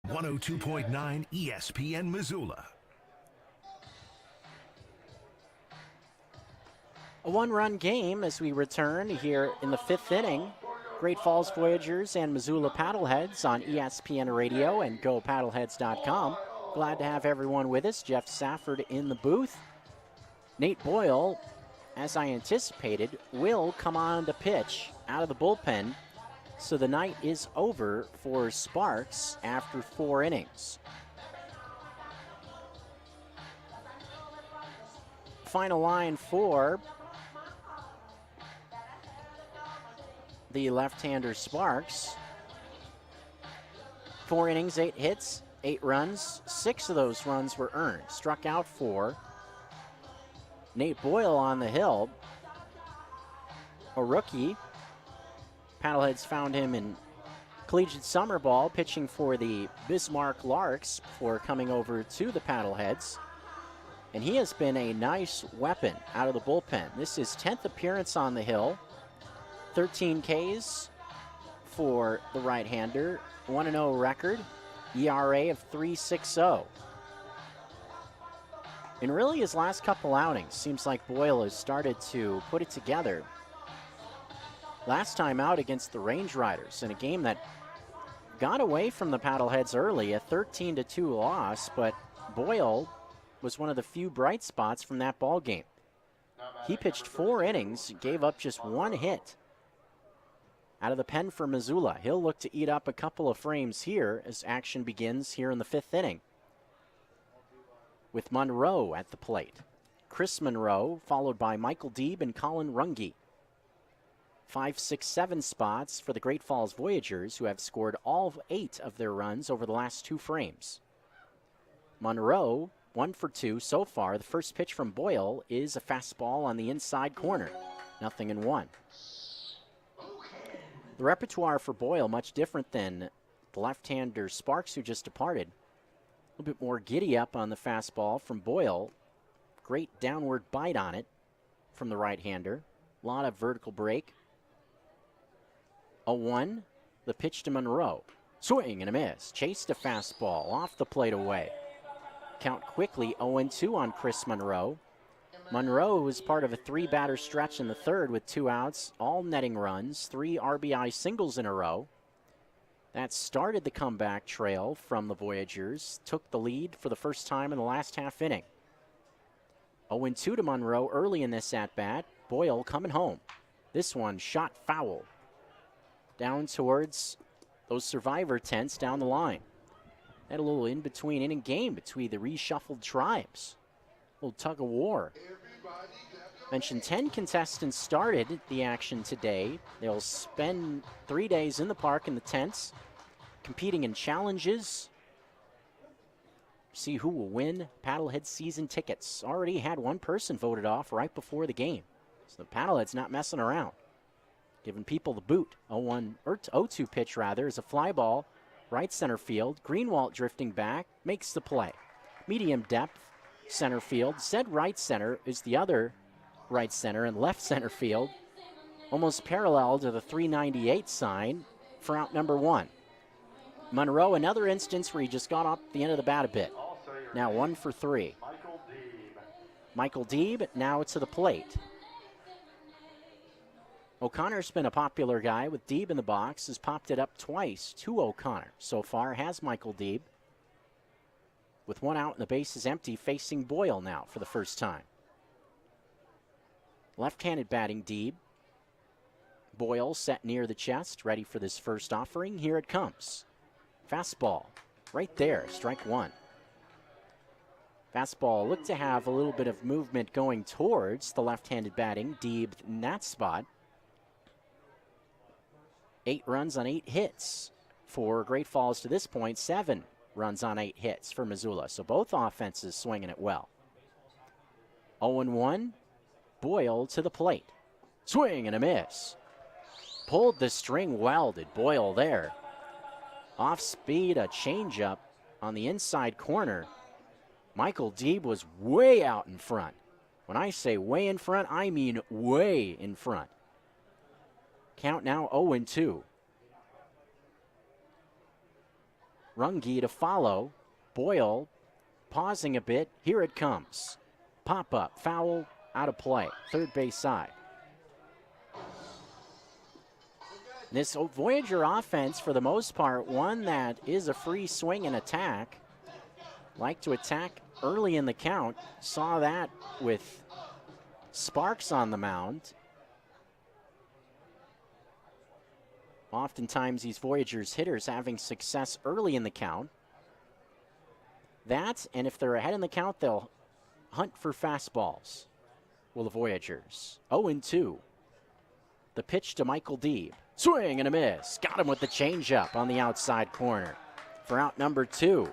– 102.9 ESPN Missoula. A 1-run game as we return here in the 5th inning. Great Falls Voyagers and Missoula Paddleheads on ESPN Radio and GoPaddleheads.com. Glad to have everyone with us. Jeff Safford in the booth. Nate Boyle, as I anticipated, will come on to pitch out of the bullpen. So the night is over for Sparks after 4 innings. Final line for the left-hander Sparks. 4 innings, 8 hits, 8 runs. 6 of those runs were earned. Struck out 4. Nate Boyle on the hill, a rookie. Paddleheads found him in collegiate summer ball, pitching for the Bismarck Larks before coming over to the Paddleheads. And he has been a nice weapon out of the bullpen. This is 10th appearance on the hill. 13 Ks for the right-hander. 1-0 record. ERA of 3.60. And really his last couple outings, seems like Boyle has started to put it together. Last time out against the Range Riders in a game that got away from the Paddleheads early, a 13-2 loss, but Boyle was one of the few bright spots from that ball game. He pitched 4 innings, gave up just 1 hit. Out of the pen for Missoula, he'll look to eat up a couple of frames here as action begins here in the 5th inning. With Monroe at the plate. Chris Monroe, followed by Michael Deeb and Colin Runge. 5, 6, 7 spots for the Great Falls Voyagers, who have scored all 8 of their runs over the last 2 frames. Monroe, 1 for 2 so far. The first pitch from Boyle is a fastball on the inside corner. 0-1. The repertoire for Boyle much different than the left-hander Sparks, who just departed. A little bit more giddy up on the fastball from Boyle. Great downward bite on it from the right-hander. A lot of vertical break. 0-1, the pitch to Monroe. Swing and a miss. Chased a fastball off the plate away. Count quickly 0-2 on Chris Monroe. Monroe was part of a 3-batter stretch in the third with 2 outs, all netting runs, 3 RBI singles in a row. That started the comeback trail from the Voyagers, took the lead for the first time in the last half inning. 0-2 to Monroe early in this at-bat. Boyle coming home. This one shot foul. Down towards those survivor tents down the line. Had a little in-between inning game between the reshuffled tribes. A little tug of war. Mentioned 10 contestants started the action today. They'll spend 3 days in the park in the tents, competing in challenges. See who will win Paddlehead season tickets. Already had one person voted off right before the game. So the Paddlehead's not messing around. Giving people the boot. 0-2 pitch rather is a fly ball. Right center field. Greenwald drifting back. Makes the play. Medium depth center field. Said right center is the other right center, and left center field almost parallel to the 398 sign for out number 1. Monroe, another instance where he just got off the end of the bat a bit. Now 1 for 3. Michael Deeb now to the plate. O'Connor's been a popular guy with Deeb in the box, has popped it up twice to O'Connor. So far has Michael Deeb. With 1 out and the base is empty, facing Boyle now for the first time. Left-handed batting Deeb. Boyle set near the chest, ready for this first offering. Here it comes. Fastball, right there, strike 1. Fastball looked to have a little bit of movement going towards the left-handed batting Deeb in that spot. 8 runs on 8 hits for Great Falls to this point. 7 runs on 8 hits for Missoula. So both offenses swinging it well. 0-1, Boyle to the plate. Swing and a miss. Pulled the string well, did Boyle there. Off speed, a changeup on the inside corner. Michael Deeb was way out in front. When I say way in front, I mean way in front. Count now 0-2. Runge to follow. Boyle pausing a bit. Here it comes. Pop up, foul, out of play. Third base side. This Voyager offense, for the most part, one that is a free swing and attack. Like to attack early in the count. Saw that with Sparks on the mound. Oftentimes these Voyagers hitters having success early in the count. That, and if they're ahead in the count, they'll hunt for fastballs. Well, the Voyagers. 0-2. The pitch to Michael Deeb. Swing and a miss. Got him with the changeup on the outside corner for out number 2.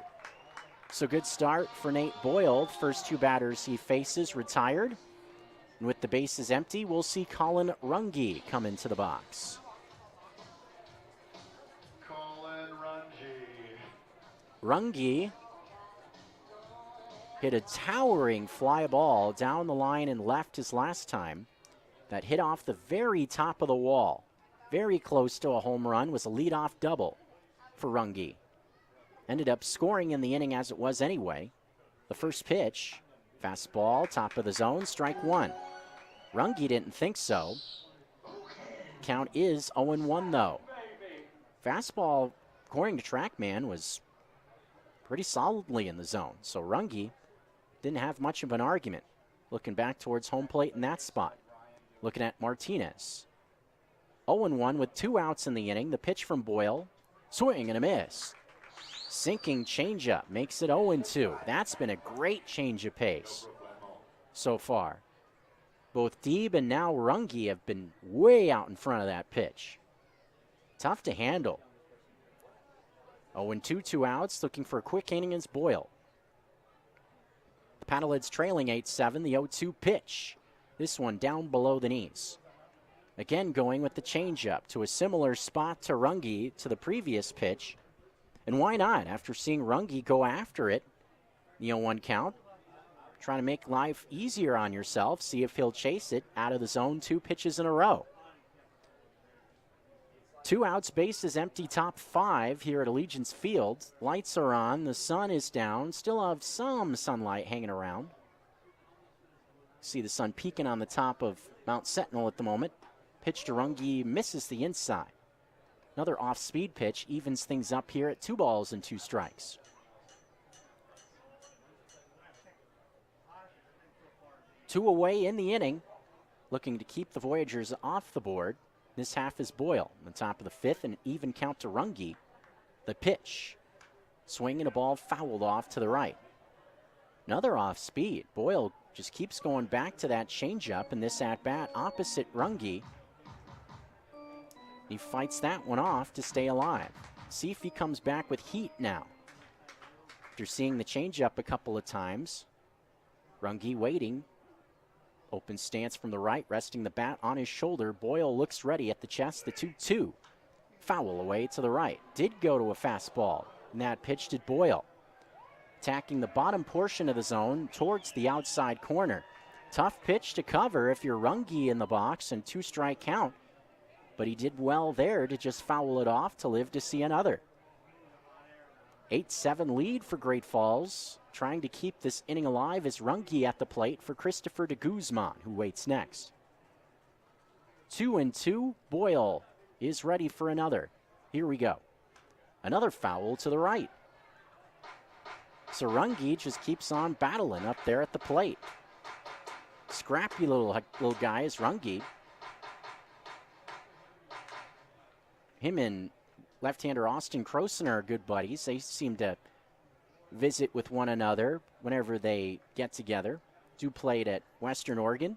So good start for Nate Boyle. First 2 batters he faces retired. And with the bases empty, we'll see Colin Runge come into the box. Runge hit a towering fly ball down the line and left his last time. That hit off the very top of the wall. Very close to a home run, was a leadoff double for Runge. Ended up scoring in the inning as it was anyway. The first pitch, fastball, top of the zone, strike 1. Runge didn't think so. Count is 0-1 though. Fastball, according to TrackMan, was pretty solidly in the zone. So Runge didn't have much of an argument. Looking back towards home plate in that spot. Looking at Martinez. 0-1 with 2 outs in the inning. The pitch from Boyle. Swing and a miss. Sinking changeup makes it 0-2. That's been a great change of pace so far. Both Deeb and now Runge have been way out in front of that pitch. Tough to handle. 0-2, 2 outs, looking for a quick inning against Boyle. The Paddleheads trailing 8-7, the 0-2 pitch. This one down below the knees. Again going with the changeup to a similar spot to Runge to the previous pitch. And why not? After seeing Runge go after it, the 0-1 count, trying to make life easier on yourself, see if he'll chase it out of the zone 2 pitches in a row. 2 outs, bases empty, top 5 here at Allegiance Field. Lights are on, the sun is down, still have some sunlight hanging around. See the sun peeking on the top of Mount Sentinel at the moment. Pitch to Runge misses the inside. Another off-speed pitch evens things up here at 2 balls and 2 strikes. Two away in the inning, looking to keep the Voyagers off the board. This half is Boyle on the top of the 5th, and an even count to Runge. The pitch, swinging a ball fouled off to the right. Another off-speed. Boyle just keeps going back to that changeup in this at-bat opposite Runge. He fights that one off to stay alive. See if he comes back with heat now. After seeing the changeup a couple of times, Runge waiting. Open stance from the right, resting the bat on his shoulder. Boyle looks ready at the chest, the 2-2. Foul away to the right. Did go to a fastball, and that pitch to Boyle. Attacking the bottom portion of the zone towards the outside corner. Tough pitch to cover if you're Runge in the box, and 2-strike count. But he did well there to just foul it off to live to see another. 8-7 lead for Great Falls. Trying to keep this inning alive is Runge at the plate for Christopher de Guzman, who waits next. 2-2. Boyle is ready for another. Here we go. Another foul to the right. So Runge just keeps on battling up there at the plate. Scrappy little guy is Runge. Him and left-hander Austin Croson are good buddies. They seem to visit with one another whenever they get together. Do played at Western Oregon.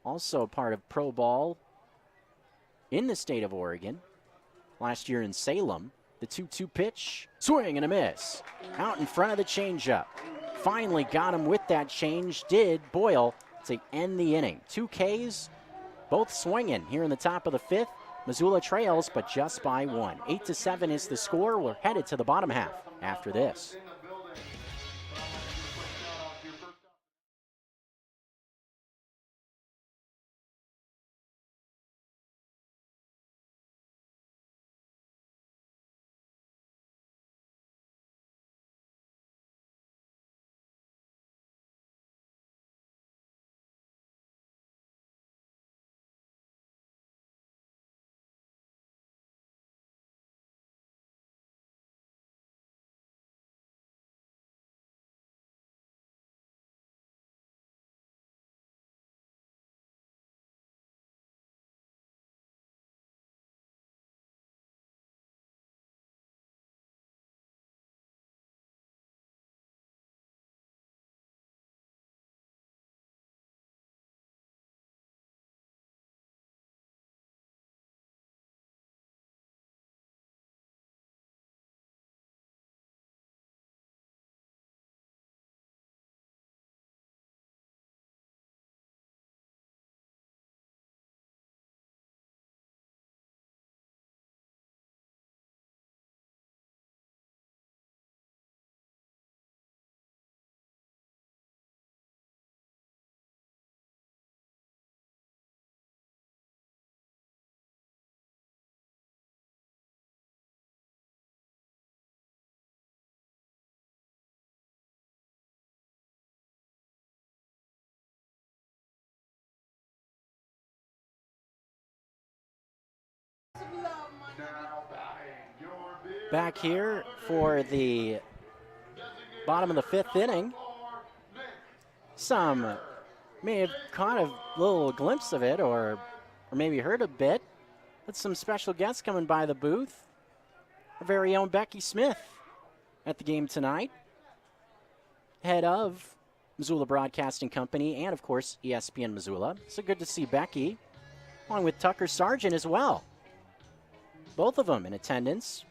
Also part of pro ball in the state of Oregon. Last year in Salem. The 2-2 pitch. Swing and a miss. Out in front of the changeup. Finally got him with that change. Did Boyle to end the inning. 2 Ks, both swinging here in the top of the 5th. Missoula trails, but just by 1. 8-7 is the score. We're headed to the bottom half after this. Back here for the bottom of the 5th inning. Some may have caught a little glimpse of it or maybe heard a bit. But some special guests coming by the booth. Our very own Becky Smith at the game tonight. Head of Missoula Broadcasting Company and, of course, ESPN Missoula. So good to see Becky, along with Tucker Sargent as well. Both of them in attendance.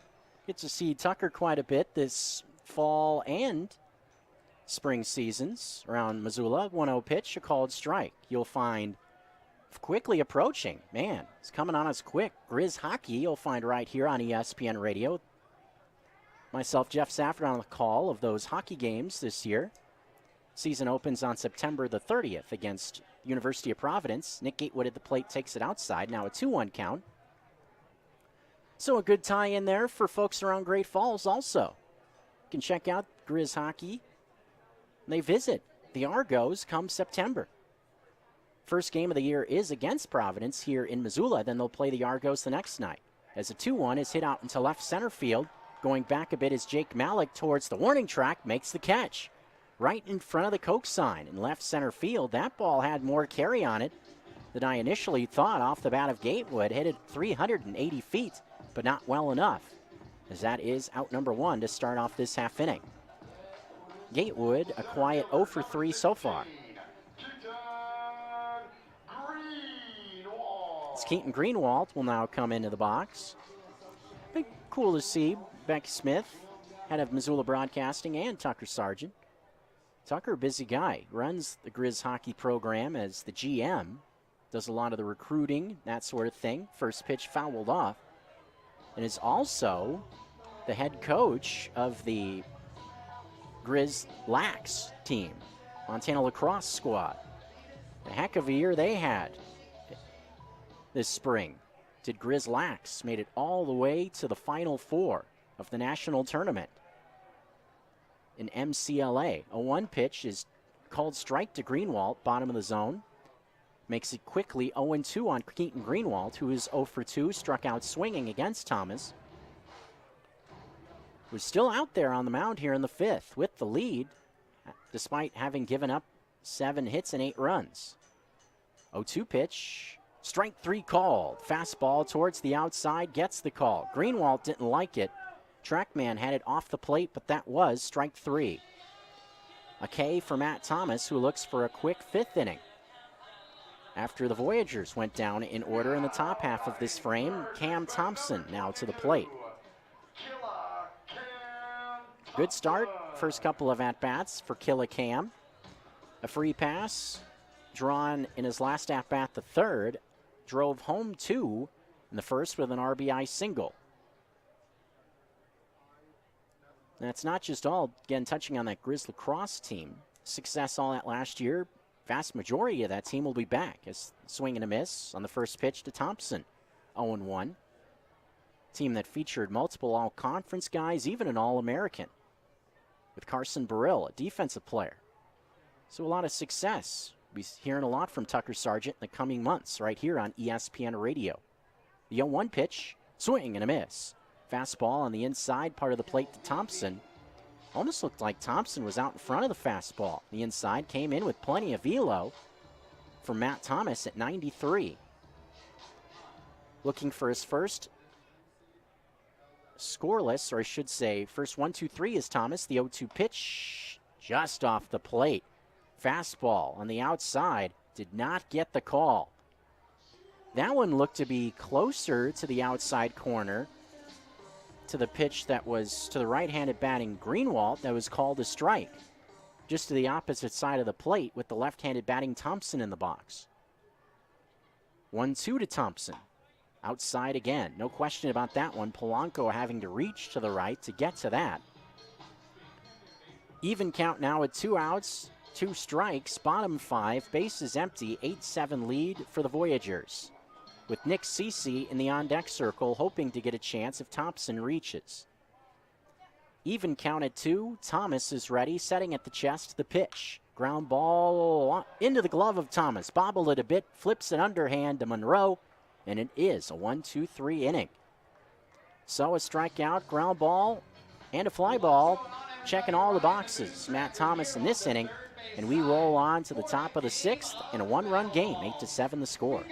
Get to see Tucker quite a bit this fall and spring seasons around Missoula. 1-0 pitch, a called strike. You'll find quickly approaching. Man, it's coming on us quick. Grizz Hockey you'll find right here on ESPN Radio. Myself, Jeff Safford, on the call of those hockey games this year. Season opens on September the 30th against University of Providence. Nick Gatewood at the plate takes it outside. Now a 2-1 count. So a good tie-in there for folks around Great Falls also. You can check out Grizz Hockey. They visit the Argos come September. First game of the year is against Providence here in Missoula. Then they'll play the Argos the next night. As a 2-1 is hit out into left center field. Going back a bit is Jake Malik towards the warning track, makes the catch. Right in front of the Coke sign in left center field. That ball had more carry on it than I initially thought off the bat of Gatewood. Hit it 380 feet, but not well enough, as that is out number 1 to start off this half inning. Gatewood, a quiet 0 for 3 so far. It's Keaton Greenwald will now come into the box. Been cool to see Beck Smith, head of Missoula Broadcasting, and Tucker Sargent. Tucker, busy guy, runs the Grizz hockey program as the GM, does a lot of the recruiting, that sort of thing. First pitch fouled off, and is also the head coach of the Grizz Lax team, Montana lacrosse squad. A heck of a year they had this spring. Did Grizz Lax, made it all the way to the Final Four of the national tournament in MCLA. A 1 pitch is called strike to Greenwald, bottom of the zone. Makes it quickly 0-2 on Keaton Greenwald, who is 0 for 2, struck out swinging against Thomas. Was still out there on the mound here in the 5th with the lead, despite having given up 7 hits and 8 runs. 0-2 pitch, strike 3 called. Fastball towards the outside, gets the call. Greenwald didn't like it. Trackman had it off the plate, but that was strike 3. A K for Matt Thomas, who looks for a quick 5th inning. After the Voyagers went down in order in the top half of this frame, Cam Thompson now to the plate. Good start, first couple of at-bats for Killa Cam. A free pass drawn in his last at-bat, the 3rd, drove home 2 in the 1st with an RBI single. That's not just all, again, touching on that Grizz lacrosse team. Success all that last year. Vast majority of that team will be back as swing and a miss on the first pitch to Thompson. 0-1. Team that featured multiple all-conference guys, even an All-American, with Carson Burrill, a defensive player. So a lot of success. We'll be hearing a lot from Tucker Sargent in the coming months right here on ESPN Radio. The 0-1 pitch, swing and a miss. Fastball on the inside part of the plate to Thompson. Almost looked like Thompson was out in front of the fastball. The inside came in with plenty of velo for Matt Thomas at 93. Looking for his first scoreless, or I should say, first 1-2-3 is Thomas. The 0-2 pitch just off the plate. Fastball on the outside, did not get the call. That one looked to be closer to the outside corner, to the pitch that was to the right-handed batting Greenwald that was called a strike, just to the opposite side of the plate with the left-handed batting Thompson in the box. 1-2 to Thompson. Outside again, no question about that one. Polanco having to reach to the right to get to that. Even count now with 2 outs, 2 strikes, bottom 5, bases empty, 8-7 lead for the Voyagers, with Nick Cece in the on-deck circle hoping to get a chance if Thompson reaches. Even count at 2, Thomas is ready, setting at the chest, the pitch. Ground ball into the glove of Thomas, bobbled it a bit, flips it underhand to Monroe, and it is a 1-2-3 inning. So a strikeout, ground ball, and a fly ball, checking all the boxes. Matt Thomas in this inning, and we roll on to the top of the 6th in a 1-run game, 8-7 the score.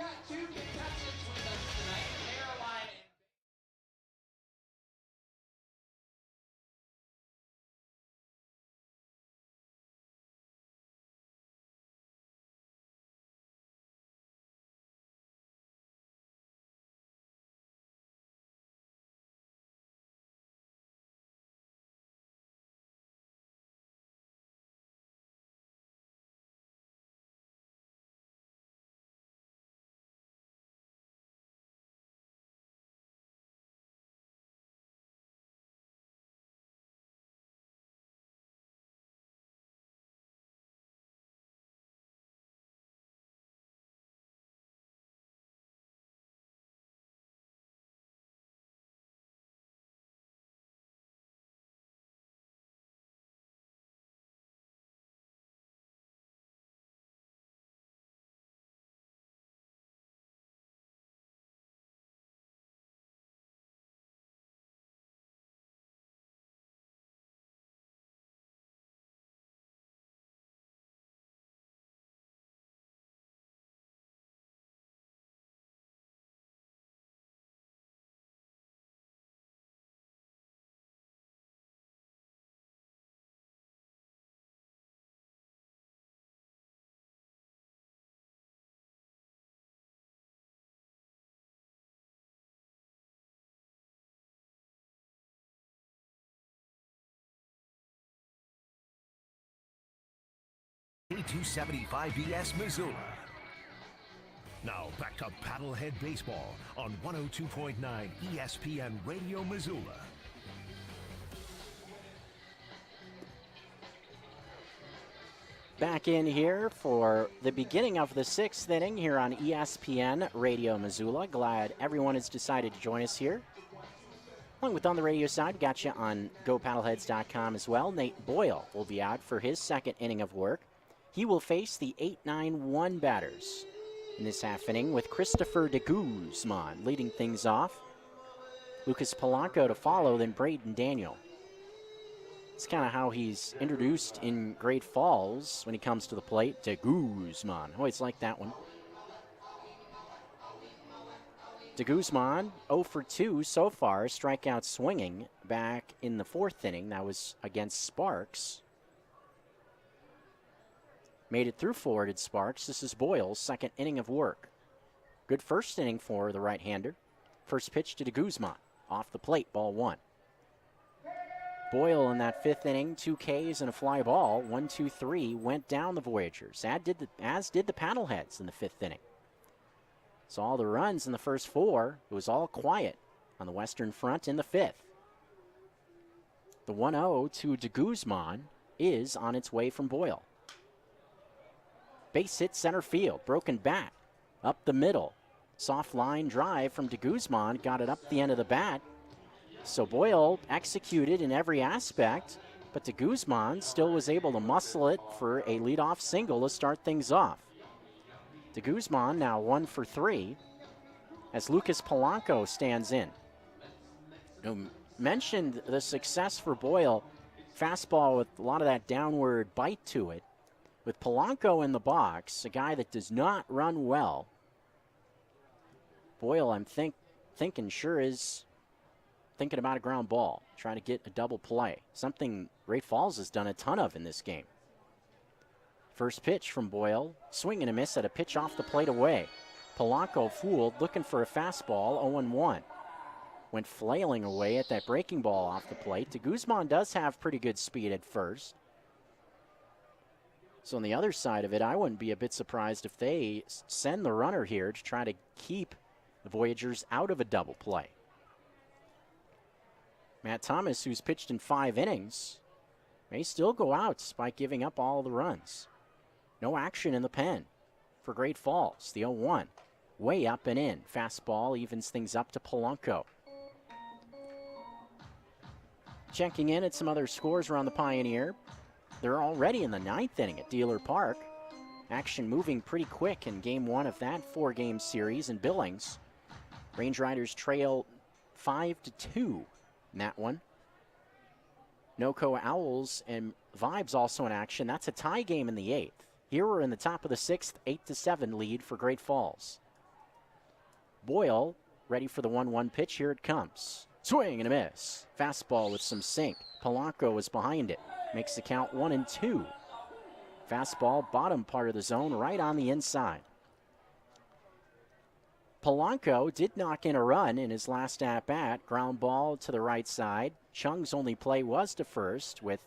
275 BS Missoula. Now back to Paddlehead Baseball on 102.9 ESPN Radio Missoula. Back in here for the beginning of the 6th inning here on ESPN Radio Missoula. Glad everyone has decided to join us here. Along with on the radio side, got you on GoPaddleheads.com as well. Nate Boyle will be out for his second inning of work. He will face the 8-9-1 batters in this half inning with Christopher de Guzman leading things off. Lucas Polanco to follow, then Braden Daniel. It's kind of how he's introduced in Great Falls when he comes to the plate. De Guzman. Always like that one. De Guzman, 0 for 2 so far, strikeout swinging back in the 4th inning. That was against Sparks. Made it through forwarded Sparks. This is Boyle's second inning of work. Good first inning for the right-hander. First pitch to De Guzman. Off the plate, ball 1. Boyle in that 5th inning, 2 Ks and a fly ball. 1-2-3 went down the Voyagers, as did the Paddleheads in the 5th inning. So all the runs in the first 4, it was all quiet on the Western Front in the 5th. The 1-0 to De Guzman is on its way from Boyle. Base hit center field, broken bat, up the middle. Soft line drive from De Guzman, got it up the end of the bat. So Boyle executed in every aspect, but De Guzman still was able to muscle it for a leadoff single to start things off. De Guzman now 1 for 3 as Lucas Polanco stands in. Mentioned the success for Boyle, fastball with a lot of that downward bite to it. With Polanco in the box, a guy that does not run well, Boyle, I'm thinking sure is thinking about a ground ball, trying to get a double play, something Great Falls has done a ton of in this game. First pitch from Boyle, swing and a miss at a pitch off the plate away. Polanco fooled, looking for a fastball, 0-1. Went flailing away at that breaking ball off the plate. De Guzman does have pretty good speed at first. So on the other side of it, I wouldn't be a bit surprised if they send the runner here to try to keep the Voyagers out of a double play. Matt Thomas, who's pitched in 5 innings, may still go out despite giving up all the runs. No action in the pen for Great Falls. The 0-1, way up and in. Fastball evens things up to Polanco. Checking in at some other scores around the Pioneer. They're already in the 9th inning at Dealer Park. Action moving pretty quick in Game 1 of that 4-game series in Billings. Range Riders trail 5-2 in that one. NoCo Owls and Vibes also in action. That's a tie game in the 8th. Here we're in the top of the 6th, 8-7 lead for Great Falls. Boyle ready for the 1-1 pitch. Here it comes. Swing and a miss. Fastball with some sink. Polanco is behind it. Makes the count 1-2. Fastball, bottom part of the zone, right on the inside. Polanco did knock in a run in his last at-bat. Ground ball to the right side. Chung's only play was to first with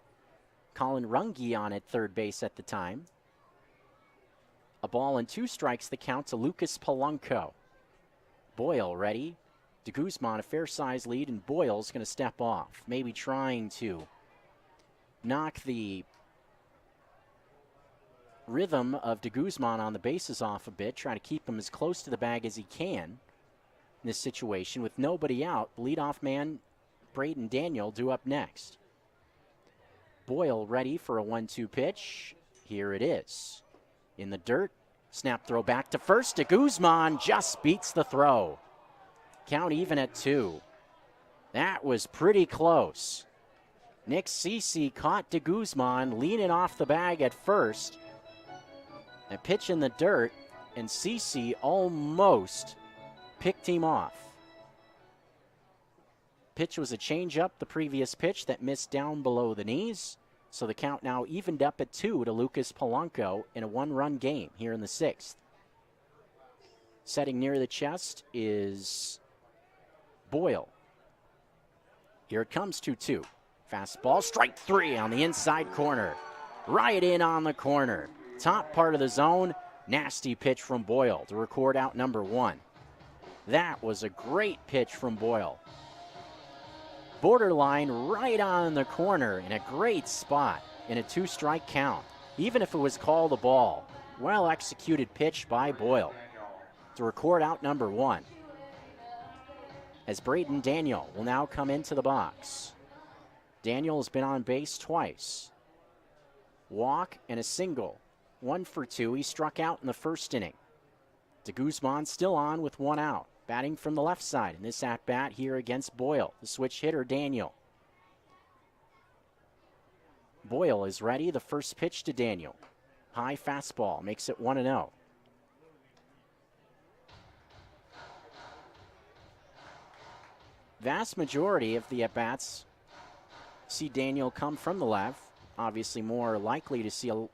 Colin Runge on at third base at the time. A ball and 2 strikes the count to Lucas Polanco. Boyle ready. De Guzman a fair size lead, and Boyle's going to step off. Maybe trying to knock the rhythm of De Guzman on the bases off a bit, try to keep him as close to the bag as he can in this situation. With nobody out, leadoff man Braden Daniel due up next. Boyle ready for a 1-2 pitch. Here it is. In the dirt, snap throw back to first. De Guzman just beats the throw. Count even at 2. That was pretty close. Nick Cece caught De Guzman leaning off the bag at first. A pitch in the dirt, and Cece almost picked him off. Pitch was a changeup, the previous pitch that missed down below the knees. So the count now evened up at 2 to Lucas Polanco in a 1-run game here in the 6th. Setting near the chest is Boyle. Here it comes 2-2. Fastball, strike 3 on the inside corner. Right in on the corner. top part of the zone. Nasty pitch from Boyle to record out number 1. That was a great pitch from Boyle. Borderline right on the corner in a great spot in a 2-strike count. Even if it was called a ball, well executed pitch by Boyle to record out number 1. As Braden Daniel will now come into the box. Daniel has been on base twice. Walk and a single. 1 for 2. He struck out in the first inning. De Guzman still on with 1 out. Batting from the left side in this at-bat here against Boyle. The switch hitter, Daniel. Boyle is ready. The first pitch to Daniel. High fastball makes it 1-0. Vast majority of the at-bats see Daniel come from the left. Obviously more likely to see a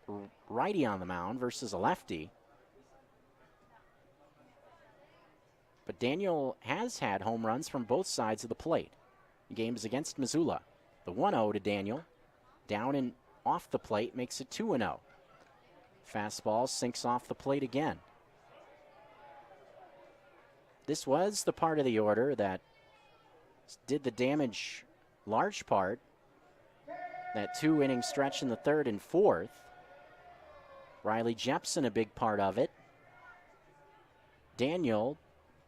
righty on the mound versus a lefty. But Daniel has had home runs from both sides of the plate. The game is against Missoula. The 1-0 to Daniel. Down and off the plate makes it 2-0. Fastball sinks off the plate again. This was the part of the order that did the damage large part. That 2-inning stretch in the 3rd and 4th. Riley Jepson a big part of it. Daniel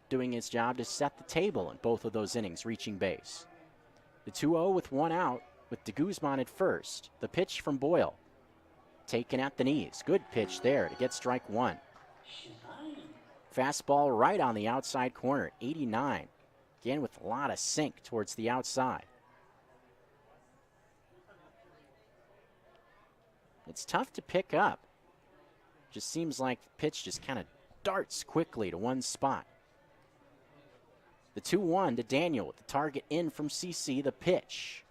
doing his job to set the table in both of those innings, reaching base. The 2-0 with 1 out with De Guzman at first. The pitch from Boyle. Taken at the knees. Good pitch there to get strike 1. Fastball right on the outside corner, 89. Again with a lot of sink towards the outside. It's tough to pick up. Just seems like the pitch just kind of darts quickly to one spot. The 2-1 to Daniel with the target in from CC. The pitch.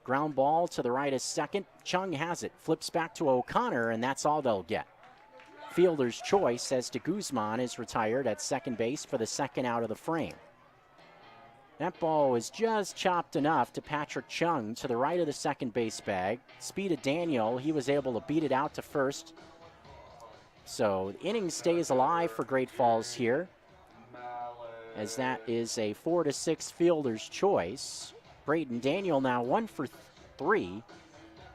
Ground ball to the right is second. Chung has it. Flips back to O'Connor, and that's all they'll get. Fielder's choice as De Guzman is retired at second base for the second out of the frame. That ball was just chopped enough to Patrick Chung to the right of the second base bag. Speed of Daniel, he was able to beat it out to first. So the inning stays alive for Great Falls here, as that is a 4-6 fielder's choice. Braden Daniel now 1 for 3.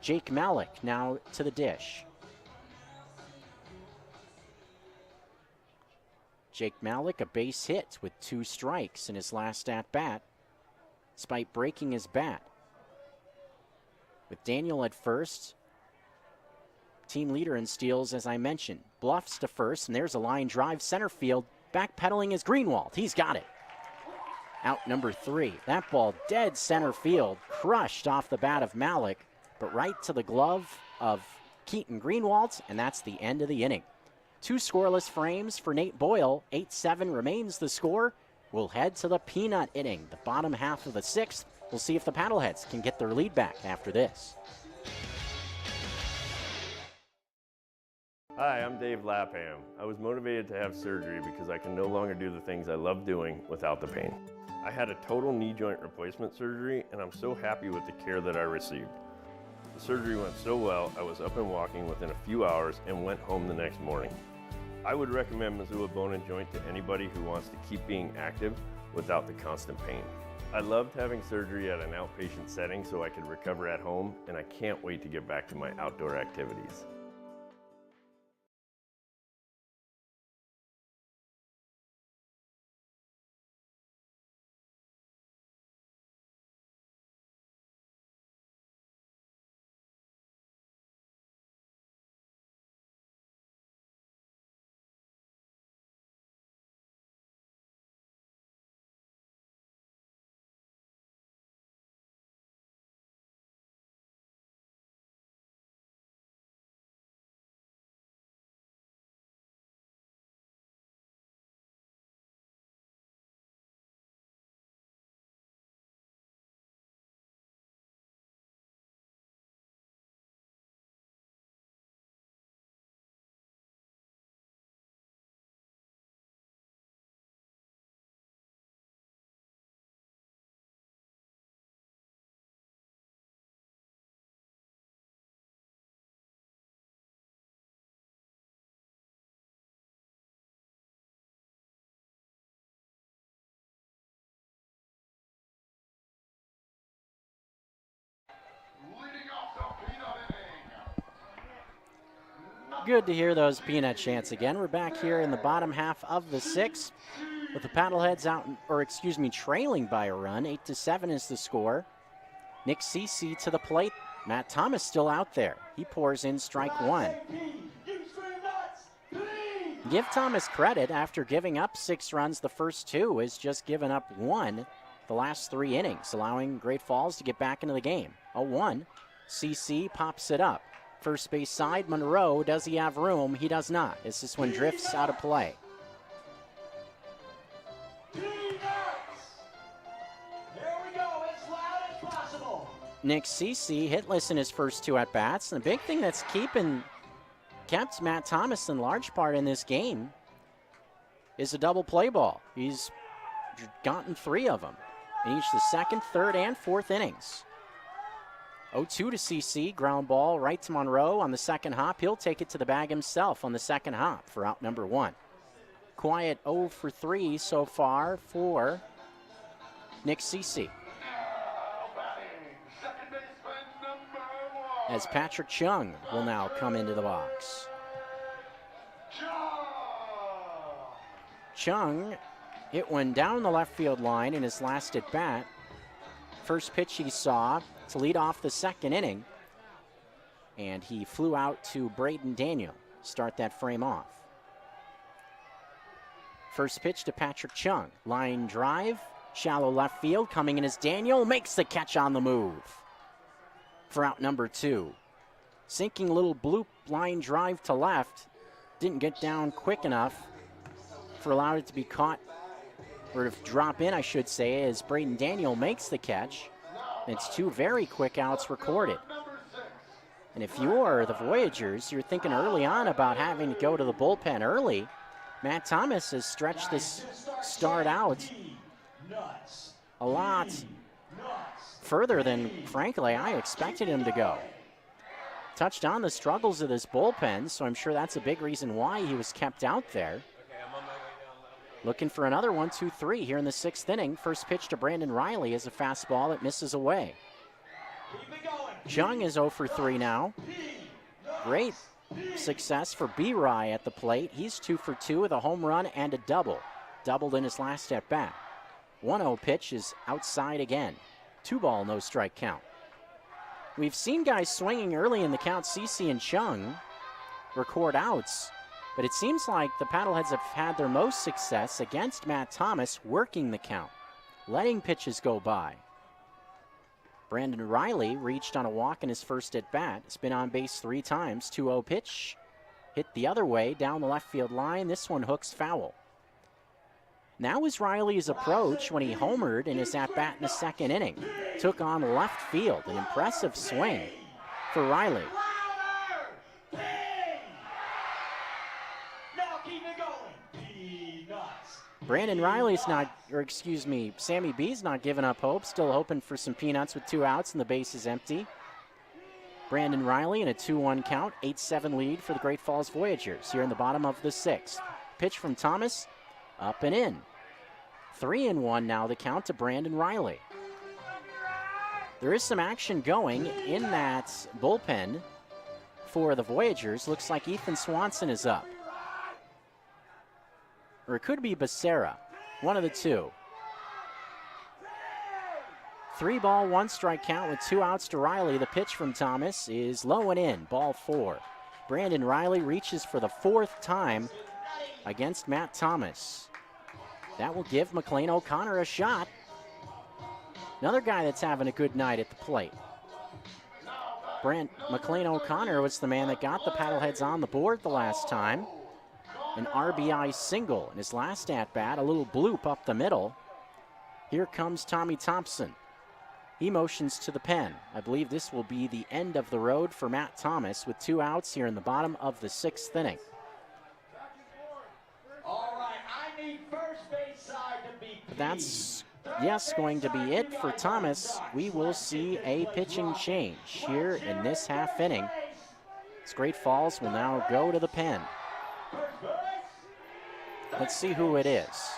Jake Malik now to the dish. Jake Malik, a base hit with 2 strikes in his last at-bat, despite breaking his bat. With Daniel at first, team leader in steals, as I mentioned. Bluffs to first, and there's a line drive center field. Backpedaling is Greenwald. He's got it. Out number 3. That ball dead center field, crushed off the bat of Malik, but right to the glove of Keaton Greenwald, and that's the end of the inning. 2 scoreless frames for Nate Boyle. 8-7 remains the score. We'll head to the peanut inning, the bottom half of the 6th. We'll see if the Paddleheads can get their lead back after this. Hi, I'm Dave Lapham. I was motivated to have surgery because I can no longer do the things I love doing without the pain. I had a total knee joint replacement surgery, and I'm so happy with the care that I received. The surgery went so well, I was up and walking within a few hours and went home the next morning. I would recommend Missoula Bone and Joint to anybody who wants to keep being active without the constant pain. I loved having surgery at an outpatient setting so I could recover at home, and I can't wait to get back to my outdoor activities. Good to hear those peanut chants again. We're back here in the bottom half of the sixth with the Paddleheads trailing by a run. 8-7 is the score. Nick Cece to the plate. Matt Thomas still out there. He pours in strike one. Give Thomas credit. After giving up 6 runs the first 2, has just given up 1 the last 3 innings, allowing Great Falls to get back into the game. 0-1. CC pops it up. First base side, Monroe. Does he have room? He does not, as this one drifts out of play. Nick Cece hitless in his first 2 at-bats. And the big thing that's kept Matt Thomas in large part in this game is a double play ball. He's gotten 3 of them in each the second, third, and fourth innings. 0-2 to CC, ground ball right to Monroe on the second hop. He'll take it to the bag himself on the second hop for out number 1. Quiet 0 for 3 so far for Nick Cece. As Patrick Chung will now come into the box. Chung hit one down the left field line in his last at bat. First pitch he saw to lead off the second inning. And he flew out to Braden Daniel, start that frame off. First pitch to Patrick Chung. Line drive, shallow left field. Coming in as Daniel makes the catch on the move for out number 2. Sinking little bloop line drive to left. Didn't get down quick enough for allowed it to be caught, or to drop in, I should say, as Braden Daniel makes the catch. It's 2 very quick outs recorded. And if you're the Voyagers, you're thinking early on about having to go to the bullpen early. Matt Thomas has stretched this start out a lot further than, frankly, I expected him to go. Touched on the struggles of this bullpen, so I'm sure that's a big reason why he was kept out there. Looking for another 1-2-3 here in the 6th inning. First pitch to Brandon Riley is a fastball that misses away. Chung is 0 for 3 now. Great success for B-Rye at the plate. He's 2 for 2 with a home run and a double. Doubled in his last at bat. 1-0 pitch is outside again. 2-ball, no strike count. We've seen guys swinging early in the count, CC and Chung, record outs, but it seems like the Paddleheads have had their most success against Matt Thomas working the count, letting pitches go by. Brandon Riley reached on a walk in his first at bat. Has been on base 3 times. 2-0 pitch, hit the other way down the left field line. This one hooks foul. Now is Riley's approach when he homered in his at-bat in the second inning. Took on left field, an impressive swing for Riley. Brandon Riley's Sammy B's not giving up hope. Still hoping for some peanuts with 2 outs and the base is empty. Brandon Riley in a 2-1 count, 8-7 lead for the Great Falls Voyagers here in the bottom of the 6th. Pitch from Thomas, up and in. 3-1 now the count to Brandon Riley. There is some action going in that bullpen for the Voyagers. Looks like Ethan Swanson is up. Or it could be Becerra, one of the 2. 3-ball, 1-strike count with 2 outs to Riley. The pitch from Thomas is low and in, ball 4. Brandon Riley reaches for the 4th time against Matt Thomas. That will give McLean O'Connor a shot. Another guy that's having a good night at the plate. McLean O'Connor was the man that got the Paddleheads on the board the last time. An RBI single in his last at-bat, a little bloop up the middle. Here comes Tommy Thompson. He motions to the pen. I believe this will be the end of the road for Matt Thomas with 2 outs here in the bottom of the 6th inning. But that's, yes, going to be it for Thomas. We will see a pitching change here in this half inning. As Great Falls will now go to the pen. Let's see who it is.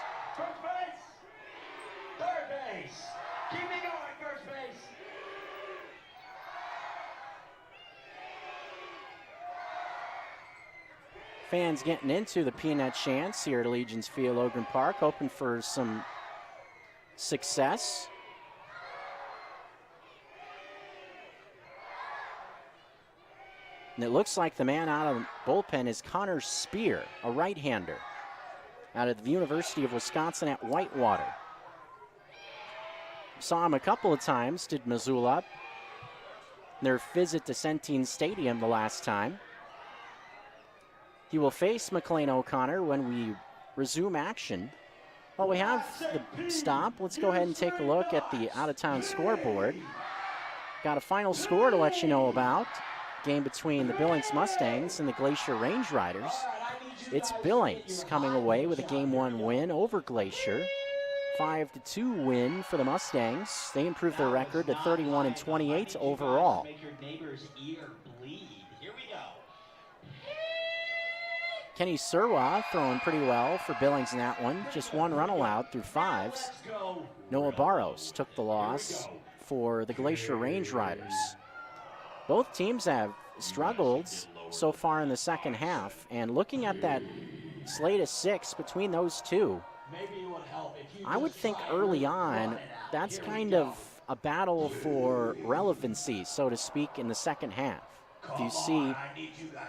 fans getting into the peanut chants here at Allegiance Field, Logan Park, hoping for some success. And it looks like the man out of the bullpen is Connor Spear, a right-hander out of the University of Wisconsin at Whitewater. Saw him a couple of times, did Missoula, their visit to Centene Stadium the last time. He will face McLean O'Connor when we resume action. Well, we have the stop. Let's go ahead and take a look at the out-of-town scoreboard. Got a final score to let you know about. Game between the Billings Mustangs and the Glacier Range Riders. It's Billings coming away with a Game 1 win over Glacier. 5-2 win for the Mustangs. They improved their record to 31-28 overall. Make your neighbor's ear bleed. Here we go. Kenny Surwa throwing pretty well for Billings in that one. Just one run allowed through fives. Noah Barros took the loss for the Glacier Range Riders. Both teams have struggled so far in the second half, and looking at that slate of 6 between those two, I would think early on that's kind of a battle for relevancy, so to speak, in the second half. If you see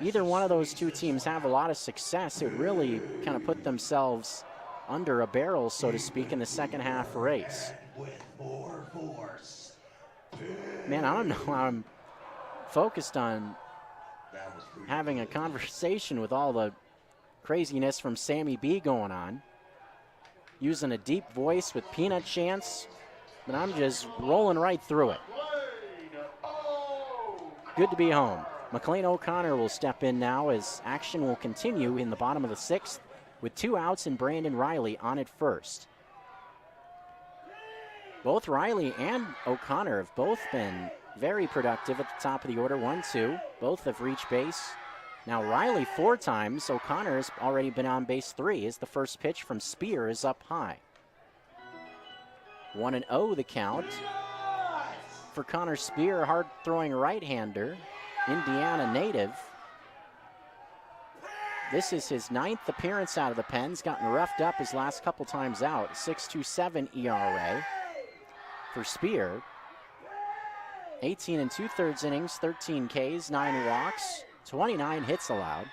either one of those two teams have a lot of success, it really kind of put themselves under a barrel, so to speak, in the second half race. Man, I don't know how I'm focused on having a conversation with all the craziness from Sammy B going on. Using a deep voice with peanut chants, but I'm just rolling right through it. Good to be home. McLean O'Connor will step in now as action will continue in the bottom of the 6th with 2 outs and Brandon Riley on at first. Both Riley and O'Connor have both been very productive at the top of the order. 1-2. Both have reached base. Now Riley 4 times. O'Connor has already been on base 3 as the first pitch from Spear is up high. 1-0 the count. For Connor Spear, a hard-throwing right-hander, Indiana native. This is his 9th appearance out of the pen. He's gotten roughed up his last couple times out. 6.27 ERA for Spear. 18 2/3 innings, 13 Ks, 9 walks, 29 hits allowed.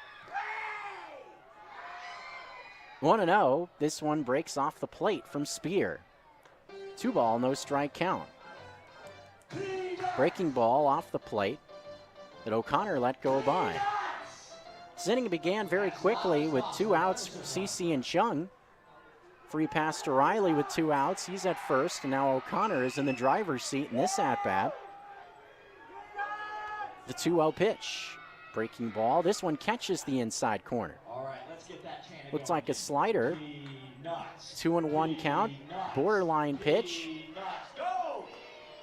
1-0. This one breaks off the plate from Spear. 2 ball, no strike count. Breaking ball off the plate that O'Connor let go by. This inning began very quickly with 2 outs for CC and Chung. Free pass to Riley with 2 outs. He's at first, and now O'Connor is in the driver's seat in this at-bat. The 2-0 pitch. Breaking ball. This one catches the inside corner. All right, let's get that chant Looks like a slider. 2-1 count. Borderline pitch.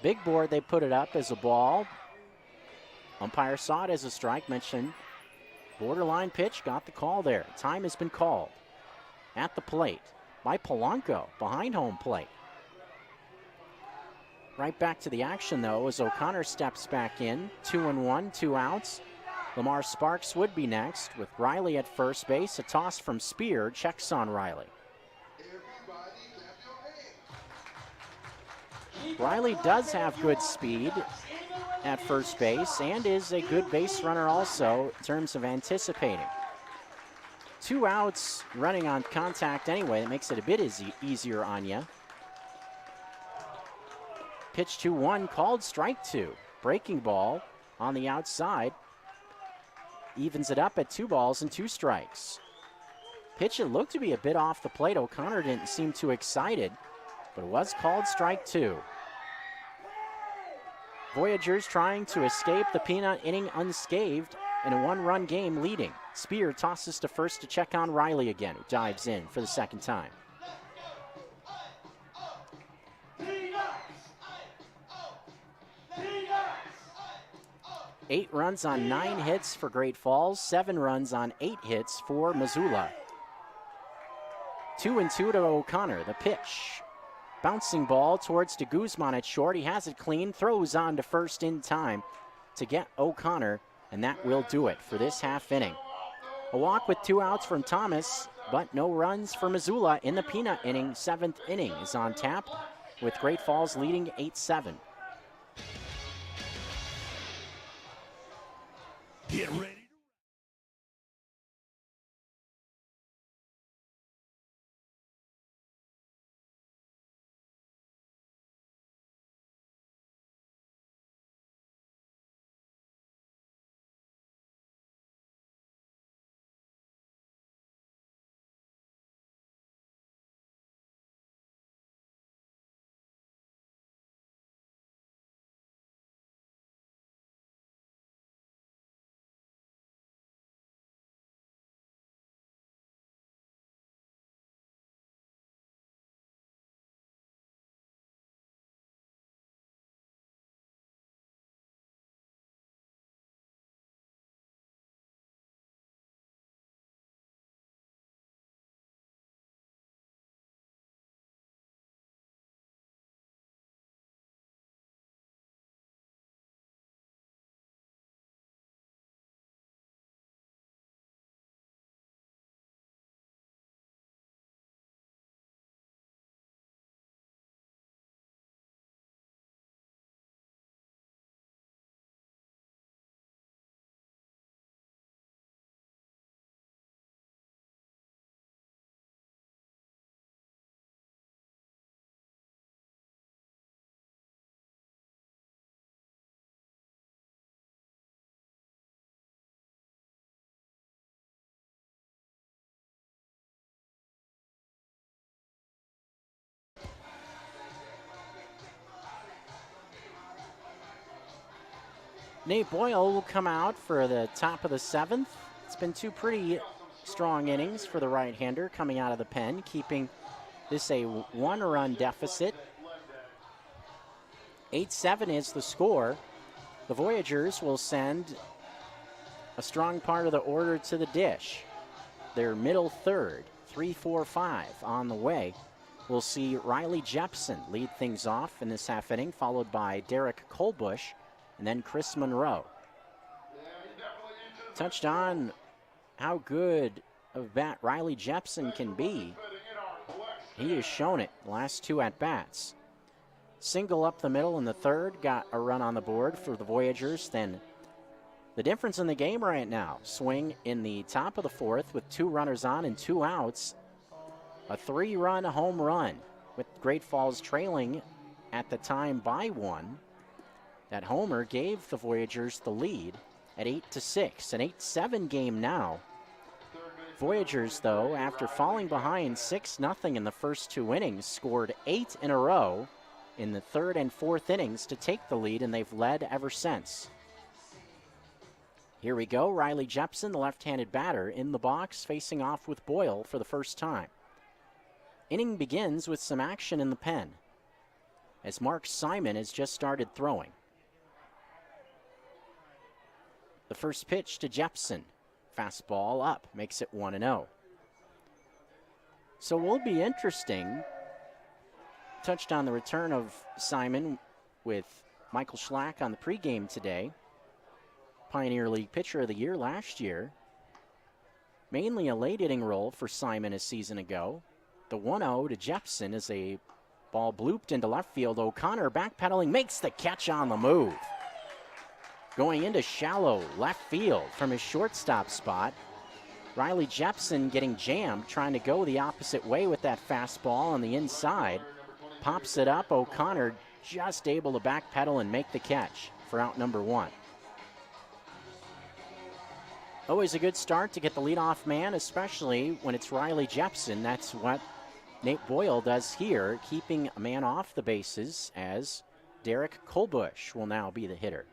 Big board, they put it up as a ball. Umpire saw it as a strike. Mentioned borderline pitch. Got the call there. Time has been called. At the plate by Polanco behind home plate. Right back to the action, though, as O'Connor steps back in. 2-1, 2 outs. Lamar Sparks would be next with Riley at first base. A toss from Spear checks on Riley. Riley does have good speed at first base and is a good base runner also in terms of anticipating. 2 outs running on contact anyway. That makes it a bit easier on you. Pitch 2-1 called strike 2. Breaking ball on the outside. Evens it up at 2 balls and 2 strikes. Pitch it looked to be a bit off the plate. O'Connor didn't seem too excited, but it was called strike 2. Voyagers trying to escape the peanut inning unscathed in a 1-run game leading. Spear tosses to first to check on Riley again, who dives in for the second time. Eight runs on 9 hits for Great Falls, 7 runs on 8 hits for Missoula. 2-2 to O'Connor, the pitch. Bouncing ball towards de Guzman at short. He has it clean, throws on to first in time to get O'Connor, and that will do it for this half inning. A walk with 2 outs from Thomas, but no runs for Missoula in the peanut inning. 7th inning is on tap with Great Falls leading 8-7. Get ready. Nate Boyle will come out for the top of the 7th. It's been 2 pretty strong innings for the right-hander coming out of the pen, keeping this a 1-run deficit. 8-7 is the score. The Voyagers will send a strong part of the order to the dish. Their middle third, 3-4-5 on the way. We'll see Riley Jepson lead things off in this half inning, followed by Derek Colbush, and then Chris Monroe. Touched on how good of bat Riley Jepson can be. He has shown it the last 2 at-bats. Single up the middle in the third, got a run on the board for the Voyagers. Then the difference in the game right now, swing in the top of the 4th with 2 runners on and 2 outs. A 3-run home run with Great Falls trailing at the time by 1. That homer gave the Voyagers the lead at 8-6, an 8-7 game now. Voyagers, though, after falling behind 6-0 in the first 2 innings, scored 8 in a row in the 3rd and 4th innings to take the lead, and they've led ever since. Here we go, Riley Jepson, the left-handed batter, in the box, facing off with Boyle for the first time. Inning begins with some action in the pen, as Mark Simon has just started throwing. The first pitch to Jepson. Fastball up, makes it 1-0. So it will be interesting. Touched on the return of Simon with Michael Schlack on the pregame today. Pioneer League Pitcher of the Year last year. Mainly a late inning role for Simon a season ago. The 1-0 to Jepson is a ball blooped into left field. O'Connor backpedaling, makes the catch on the move. Going into shallow left field from his shortstop spot. Riley Jepson getting jammed, trying to go the opposite way with that fastball on the inside. Pops it up. O'Connor just able to backpedal and make the catch for out number 1. Always a good start to get the leadoff man, especially when it's Riley Jepson. That's what Nate Boyle does here, keeping a man off the bases, as Derek Colbush will now be the hitter.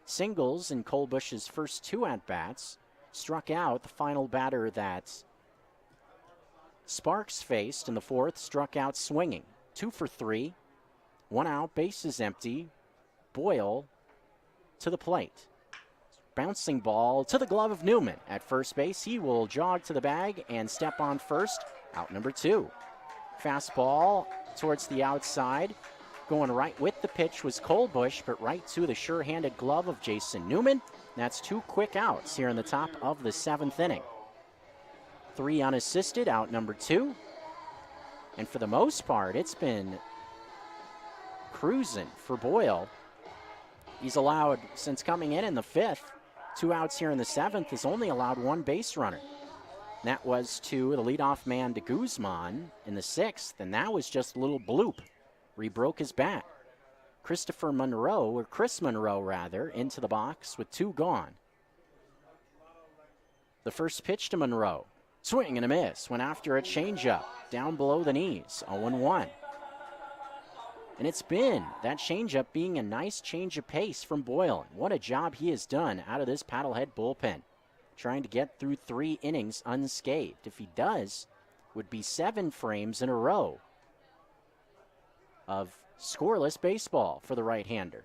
Singles in Colbush's first 2 at-bats. Struck out the final batter that Sparks faced in the 4th, struck out swinging. 2 for 3, 1 out, bases empty. Boyle to the plate. Bouncing ball to the glove of Newman at first base. He will jog to the bag and step on first. Out number 2. Fastball towards the outside. Going right with the pitch was Colbush, but right to the sure-handed glove of Jason Newman. That's 2 quick outs here in the top of the 7th inning. 3 unassisted, out number 2. And for the most part, it's been cruising for Boyle. He's allowed, since coming in the 5th, 2 outs here in the 7th, has only allowed 1 base runner. And that was to the leadoff man de Guzman in the 6th, and that was just a little bloop where he broke his bat. Chris Monroe rather, into the box with 2 gone. The first pitch to Monroe. Swing and a miss. Went after a changeup down below the knees. 0-1. And it's been that changeup being a nice change of pace from Boyle. What a job he has done out of this Paddlehead bullpen. Trying to get through 3 innings unscathed. If he does, would be 7 frames in a row of scoreless baseball for the right-hander.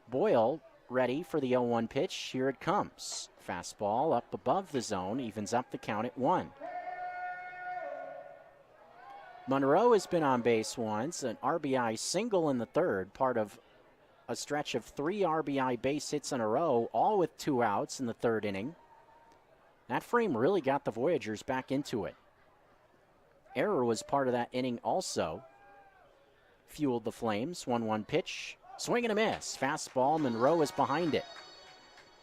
Boyle ready for the 0-1 pitch. Here it comes. Fastball up above the zone, evens up the count at 1. Monroe has been on base once, an RBI single in the 3rd, part of a stretch of 3 RBI base hits in a row, all with 2 outs in the 3rd inning. That frame really got the Voyagers back into it. Error was part of that inning also. Fueled the Flames. 1-1 pitch. Swing and a miss. Fastball. Monroe is behind it.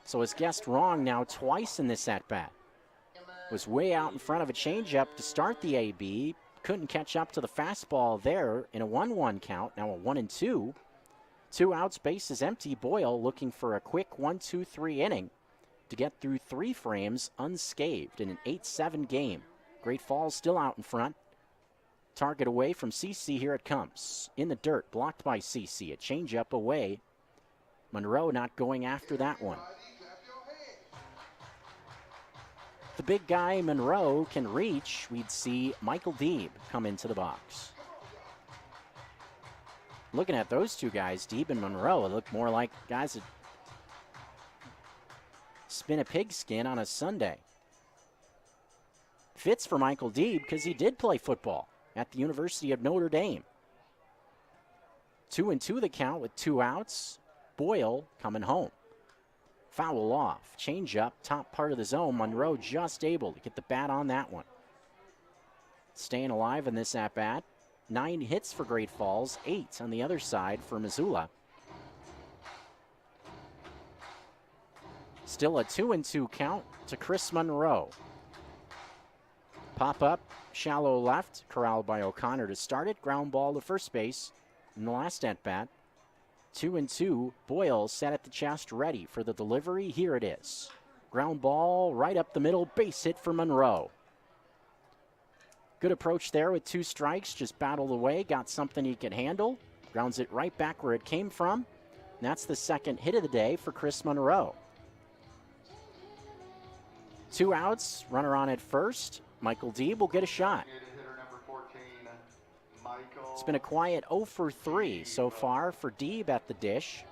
So his guessed wrong now twice in this at-bat. Was way out in front of a changeup to start the AB. Couldn't catch up to the fastball there in a 1-1 count. Now a 1-2. 2 outs, bases empty. Boyle looking for a quick 1-2-3 inning to get through 3 frames unscathed in an 8-7 game. Great Falls still out in front. Target away from CC. Here it comes. In the dirt, blocked by CC. A changeup away. Monroe not going after that one. The big guy Monroe can reach, we'd see Michael Deeb come into the box. Looking at those 2 guys, Deeb and Monroe, look more like guys that spin a pigskin on a Sunday. Fits for Michael Deeb because he did play football at the University of Notre Dame. 2-2 the count with 2 outs. Boyle coming home. Foul off. Change up, top part of the zone. Monroe just able to get the bat on that one. Staying alive in this at-bat. 9 hits for Great Falls, 8 on the other side for Missoula. Still a 2-2 count to Chris Monroe. Pop up, shallow left, corralled by O'Connor to start it. Ground ball to first base in the last at-bat. 2-2, Boyle set at the chest, ready for the delivery. Here it is. Ground ball right up the middle, base hit for Monroe. Good approach there with 2 strikes, just battled away, got something he could handle. Grounds it right back where it came from. And that's the 2nd hit of the day for Chris Monroe. 2 outs, runner on at first. Michael Deeb will get a shot. It's been a quiet 0 for 3 so far for Deeb at the dish.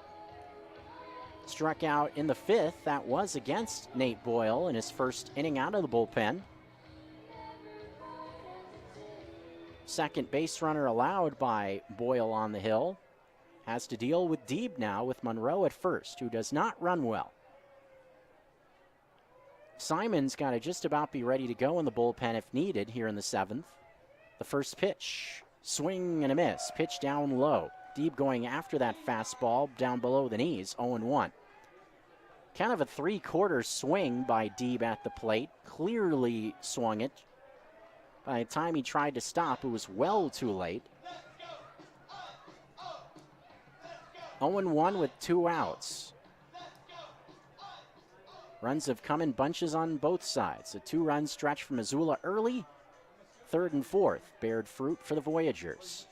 Struck out in the 5th. That was against Nate Boyle in his first inning out of the bullpen. Second base runner allowed by Boyle on the hill. Has to deal with Deeb now with Monroe at first, who does not run well. Simon's got to just about be ready to go in the bullpen if needed here in the 7th. The first pitch. Swing and a miss. Pitch down low. Deeb going after that fastball down below the knees. 0-1. Kind of a 3/4 swing by Deeb at the plate. Clearly swung it. By the time he tried to stop, it was well too late. 0-1 with 2 outs. Runs have come in bunches on both sides. A 2-run stretch for Missoula early. 3rd and 4th bared fruit for the Voyagers.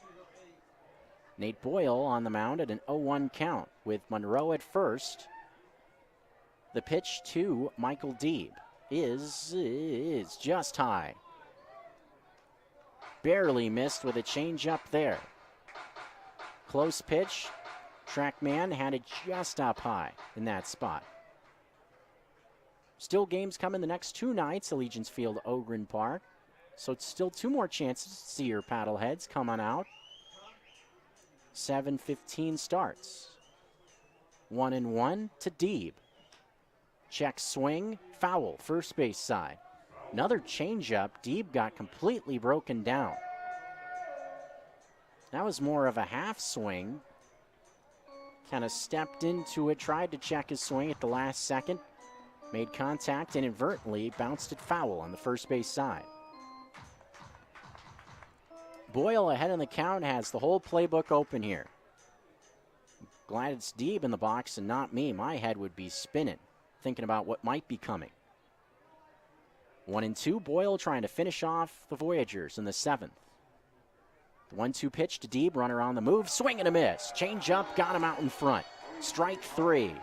Nate Boyle on the mound at an 0-1 count with Monroe at first. The pitch to Michael Deeb is just high. Barely missed with a changeup there. Close pitch. Trackman had it just up high in that spot. Still games coming the next 2 nights, Allegiance Field, Ogren Park. So it's still 2 more chances to see your Paddleheads come on out. 7:15 starts. 1-1 to Deeb. Check swing, foul, first base side. Another changeup. Deeb got completely broken down. That was more of a half swing. Kind of stepped into it, tried to check his swing at the last second. Made contact inadvertently, bounced it foul on the first base side. Boyle ahead in the count, has the whole playbook open here. Glad it's Deeb in the box and not me. My head would be spinning, thinking about what might be coming. 1-2, Boyle trying to finish off the Voyagers in the 7th. The 1-2 pitch to Deeb, runner on the move, swing and a miss. Change up, got him out in front. Strike 3.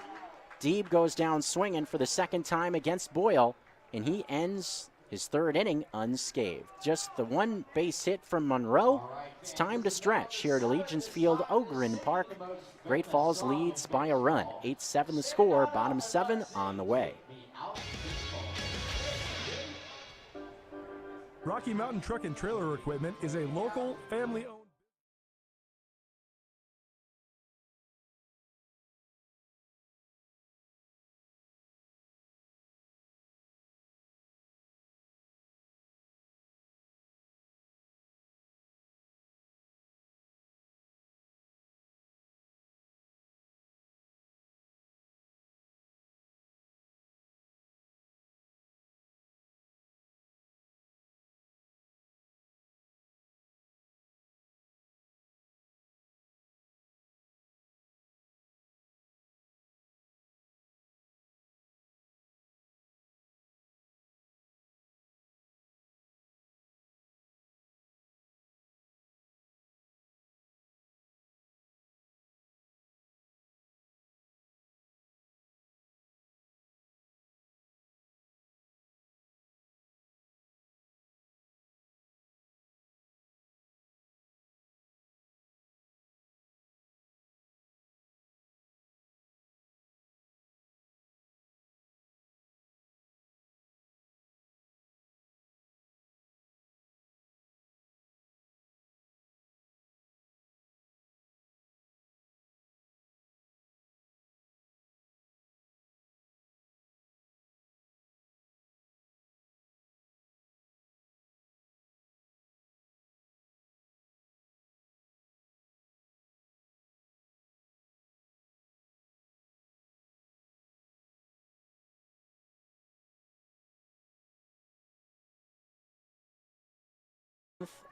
Deeb goes down swinging for the second time against Boyle, and he ends his 3rd inning unscathed. Just the one base hit from Monroe. It's time to stretch here at Allegiance Field, Ogren Park. Great Falls leads by a run. 8-7 the score, bottom 7 on the way. Rocky Mountain Truck and Trailer Equipment is a local, family-owned.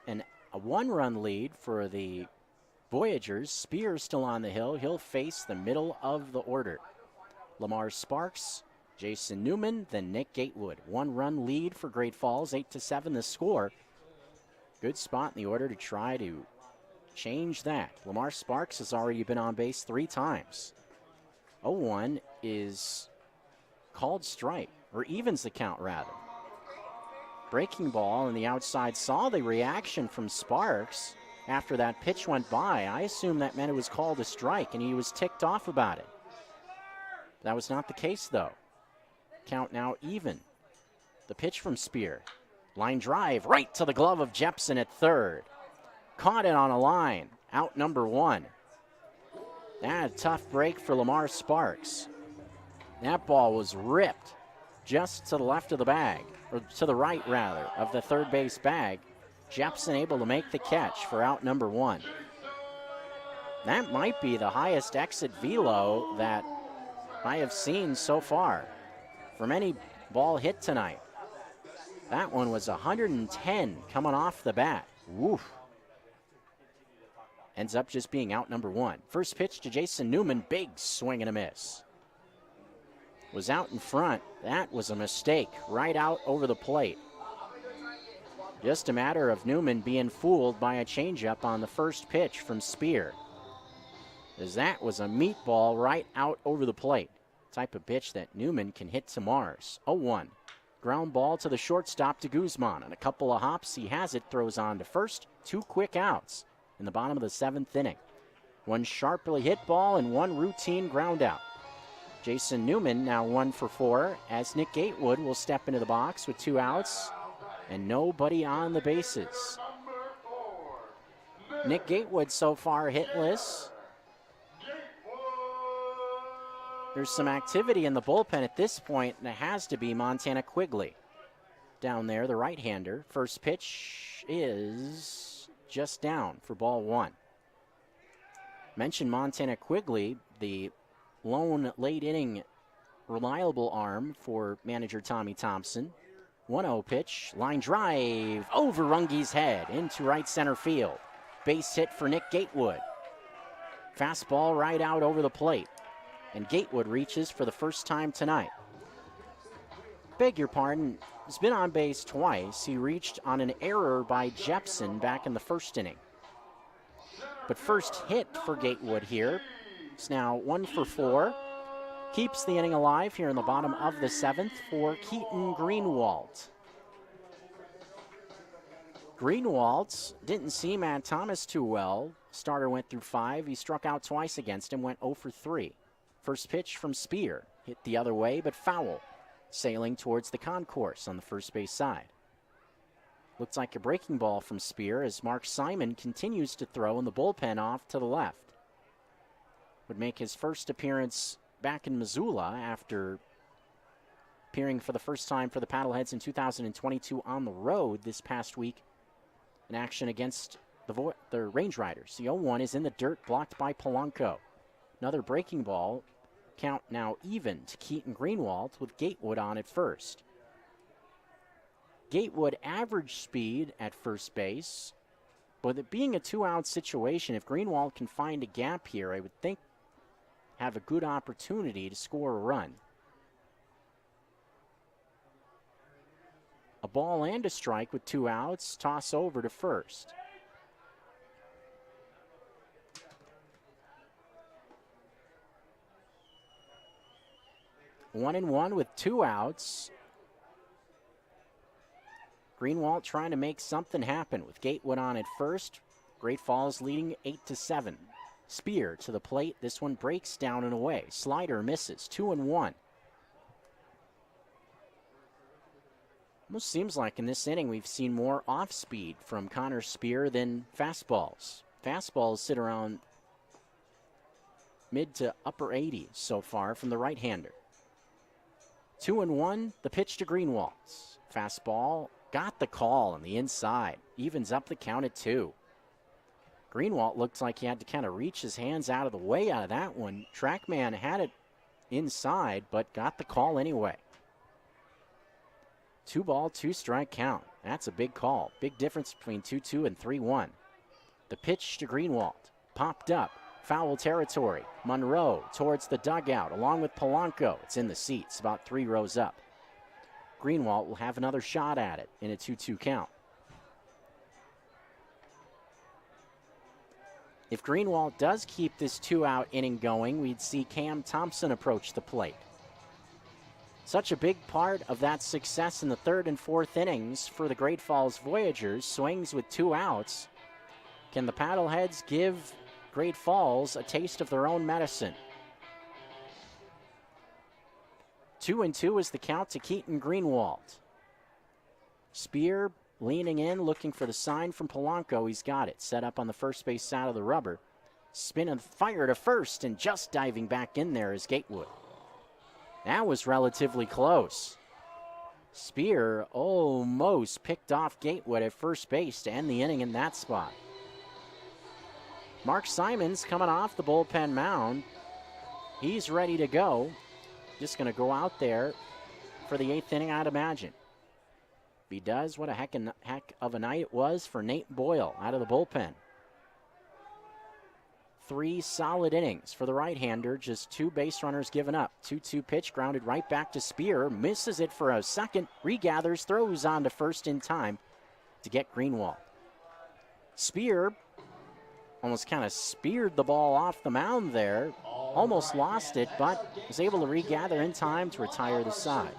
And a 1-run lead for the Voyagers. Spears still on the hill. He'll face the middle of the order. Lamar Sparks, Jason Newman, then Nick Gatewood. 1-run lead for Great Falls, 8-7 the score. Good spot in the order to try to change that. Lamar Sparks has already been on base 3 times. 0-1 is called strike, or evens the count rather. Breaking ball on the outside, saw the reaction from Sparks after that pitch went by. I assume that meant it was called a strike, and he was ticked off about it. That was not the case, though. Count now even. The pitch from Spear. Line drive right to the glove of Jepson at 3rd. Caught it on a line. Out number 1. That a tough break for Lamar Sparks. That ball was ripped just to the left of the bag, or to the right, rather, of the third base bag. Jepson able to make the catch for out number 1. That might be the highest exit velo that I have seen so far from any ball hit tonight. That one was 110 coming off the bat. Woof. Ends up just being out number 1. First pitch to Jason Newman, big swing and a miss. Was out in front. That was a mistake, right out over the plate. Just a matter of Newman being fooled by a changeup on the first pitch from Spear, as that was a meatball right out over the plate. Type of pitch that Newman can hit to Mars. 0-1. Ground ball to the shortstop to Guzman. And a couple of hops, he has it, throws on to first. 2 quick outs in the bottom of the 7th inning. 1 sharply hit ball and 1 routine ground out. Jason Newman now 1 for 4, as Nick Gatewood will step into the box with 2 outs and nobody on the bases. Nick Gatewood so far hitless. There's some activity in the bullpen at this point, and it has to be Montana Quigley. down there, the right-hander. First pitch is just down for ball one. Mentioned Montana Quigley, the lone late-inning reliable arm for manager Tommy Thompson. 1-0 pitch, line drive, over Runge's head into right center field. Base hit for Nick Gatewood. Fastball right out over the plate. And Gatewood reaches for the first time tonight. Beg your pardon, he's been on base twice. He reached on an error by Jepson back in the first inning. But first hit for Gatewood here. It's now 1 for 4. Keeps the inning alive here in the bottom of the 7th for Keaton Greenwald. Greenwald didn't see Matt Thomas too well. Starter went through 5. He struck out twice against him, went 0 for 3. First pitch from Spear. Hit the other way, but foul. Sailing towards the concourse on the first base side. Looks like a breaking ball from Spear as Mark Simon continues to throw in the bullpen off to the left. Would make his first appearance back in Missoula after appearing for the first time for the Paddleheads in 2022 on the road this past week in action against the Range Riders. The 0-1 is in the dirt, blocked by Polanco. Another breaking ball. Count now even to Keaton Greenwald with Gatewood on at first. Gatewood average speed at first base, but it being a 2-out situation, if Greenwald can find a gap here, I would think have a good opportunity to score a run. A ball and a strike with 2 outs, toss over to first. One and one with 2 outs. Greenwald trying to make something happen with Gatewood on at first. Great Falls leading 8-7. Spear to the plate. This one breaks down and away. Slider misses. 2-1. Almost seems like in this inning we've seen more off speed from Connor Spear than fastballs. Fastballs sit around mid to upper 80s so far from the right-hander. 2-1, the pitch to Greenwald. Fastball, got the call on the inside. Evens up the count at 2. Greenwald looked like he had to kind of reach his hands out of the way out of that one. Trackman had it inside, but got the call anyway. 2-ball, 2-strike count. That's a big call. Big difference between 2-2 and 3-1. The pitch to Greenwald. Popped up. Foul territory. Monroe towards the dugout along with Polanco. It's in the seats, about 3 rows up. Greenwald will have another shot at it in a 2-2 count. If Greenwald does keep this 2-out inning going, we'd see Cam Thompson approach the plate. Such a big part of that success in the 3rd and 4th innings for the Great Falls Voyagers. Swings with 2 outs. Can the Paddleheads give Great Falls a taste of their own medicine? 2-2 is the count to Keaton Greenwald. Spear leaning in, looking for the sign from Polanco. He's got it. Set up on the first base side of the rubber. Spin and fire to first, and just diving back in there is Gatewood. That was relatively close. Spear almost picked off Gatewood at first base to end the inning in that spot. Mark Simons coming off the bullpen mound. He's ready to go. Just going to go out there for the 8th inning, I'd imagine. If he does, what a heck of a night it was for Nate Boyle out of the bullpen. 3 solid innings for the right-hander, just 2 base runners given up. 2-2 pitch grounded right back to Spear, misses it for a second, regathers, throws on to first in time to get Greenwald. Spear almost kind of speared the ball off the mound there, almost lost it, but was able to regather in time to retire the side.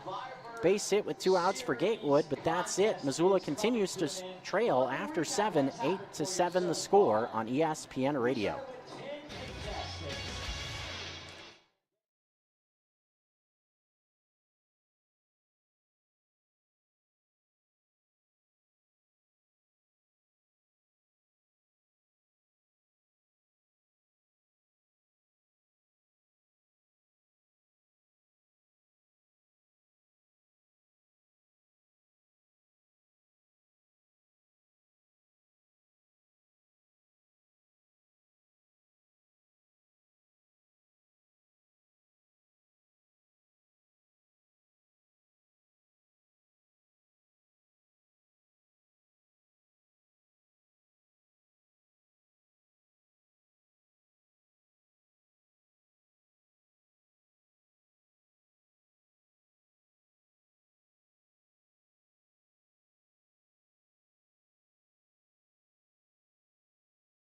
Base hit with 2 outs for Gatewood, but that's it. Missoula continues to trail after 7, 8-7 the score on ESPN Radio.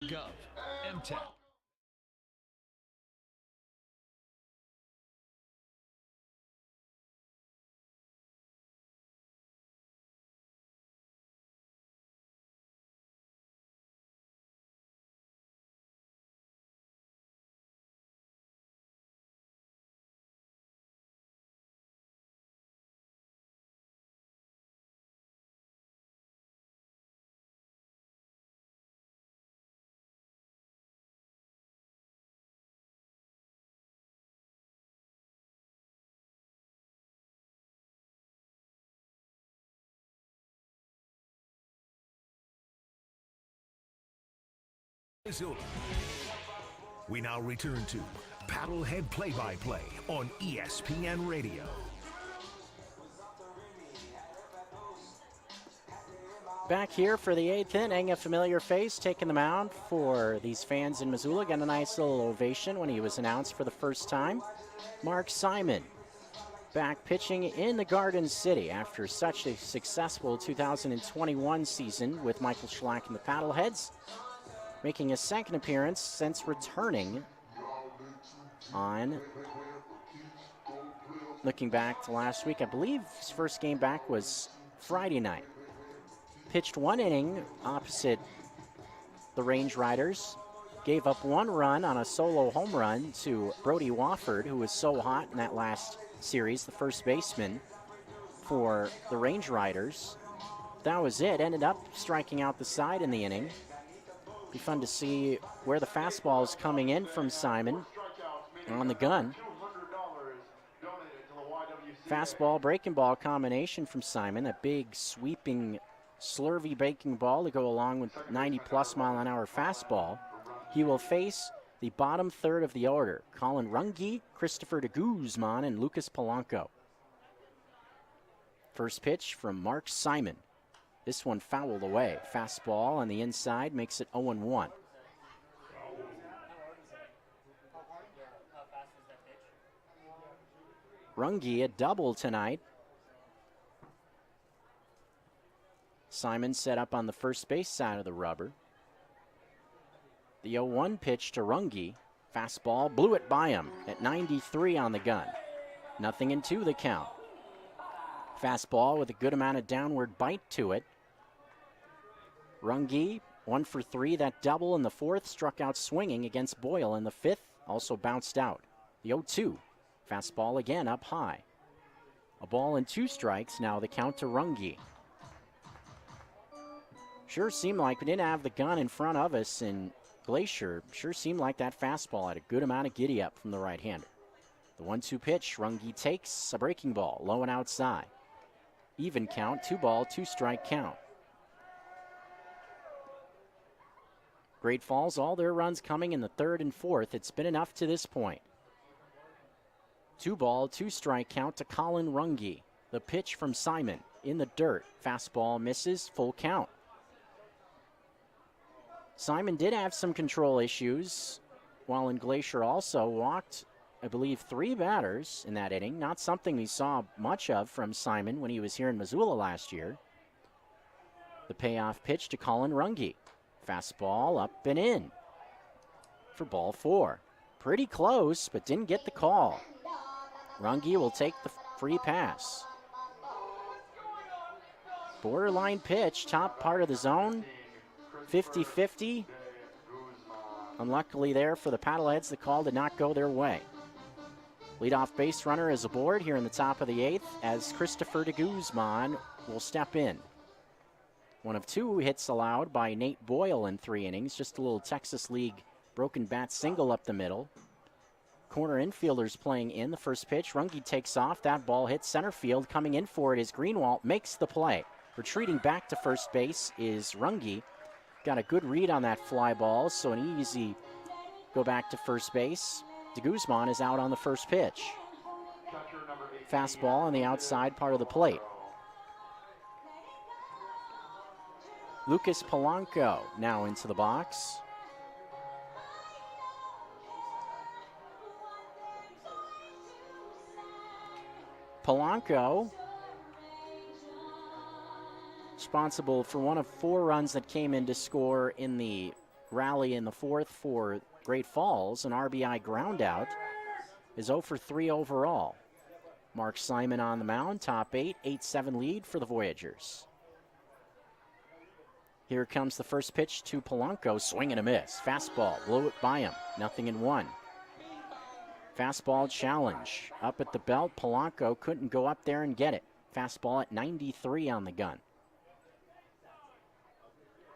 MyGov. MTAP. Missoula. We now return to Paddlehead Play-by-Play on ESPN Radio. Back here for the 8th inning, a familiar face taking the mound for these fans in Missoula. Got a nice little ovation when he was announced for the first time. Mark Simon back pitching in the Garden City after such a successful 2021 season with Michael Schlack and the Paddleheads, making a second appearance since returning on, looking back to last week, I believe his first game back was Friday night. Pitched 1 inning opposite the Range Riders, gave up 1 run on a solo home run to Brody Wofford, who was so hot in that last series, the first baseman for the Range Riders. That was it. Ended up striking out the side in the inning. Be fun to see where the fastball is coming in from Simon on the gun. Fastball, breaking ball combination from Simon. A big, sweeping, slurvy breaking ball to go along with 90-plus mile-an-hour fastball. He will face the bottom third of the order: Colin Runge, Christopher de Guzman, and Lucas Polanco. First pitch from Mark Simon. This one fouled away. Fastball on the inside makes it 0-1. Runge, a double tonight. Simon set up on the first base side of the rubber. The 0-1 pitch to Runge. Fastball, blew it by him at 93 on the gun. 0-2 the count. Fastball with a good amount of downward bite to it. Runge, 1 for 3. That double in the 4th, struck out swinging against Boyle in the 5th, also bounced out. The 0-2. Fastball again up high. A ball and 2 strikes, now the count to Runge. Sure seemed like we didn't have the gun in front of us in Glacier. Sure seemed like that fastball had a good amount of giddy up from the right-hander. The 1-2 pitch, Runge takes a breaking ball, low and outside. Even count, 2-ball, 2-strike count. Great Falls, all their runs coming in the 3rd and 4th. It's been enough to this point. 2-ball, 2-strike count to Colin Runge. The pitch from Simon in the dirt. Fastball misses, full count. Simon did have some control issues, while in Glacier also walked, I believe, 3 batters in that inning. Not something we saw much of from Simon when he was here in Missoula last year. The payoff pitch to Colin Runge. Fastball up and in for ball 4. Pretty close, but didn't get the call. Runge will take the free pass. Borderline pitch, top part of the zone. 50-50. Unluckily there for the Paddleheads, the call did not go their way. Leadoff base runner is aboard here in the top of the 8th as Christopher de Guzman will step in. 1 of 2 hits allowed by Nate Boyle in 3 innings. Just a little Texas League broken bat single up the middle. Corner infielders playing in the first pitch. Runge takes off. That ball hits center field. Coming in for it is Greenwald. Makes the play. Retreating back to first base is Runge. Got a good read on that fly ball, so an easy go back to first base. De Guzman is out on the first pitch. Fastball on the outside part of the plate. Lucas Polanco now into the box. Polanco responsible for 1 of 4 runs that came in to score in the rally in the fourth for Great Falls. An RBI ground out is 0 for 3 overall. Mark Simon on the mound, top 8, 8-7 lead for the Voyagers. Here comes the first pitch to Polanco, swing and a miss. Fastball, blew it by him, 0-1. Fastball challenge, up at the belt. Polanco couldn't go up there and get it. Fastball at 93 on the gun.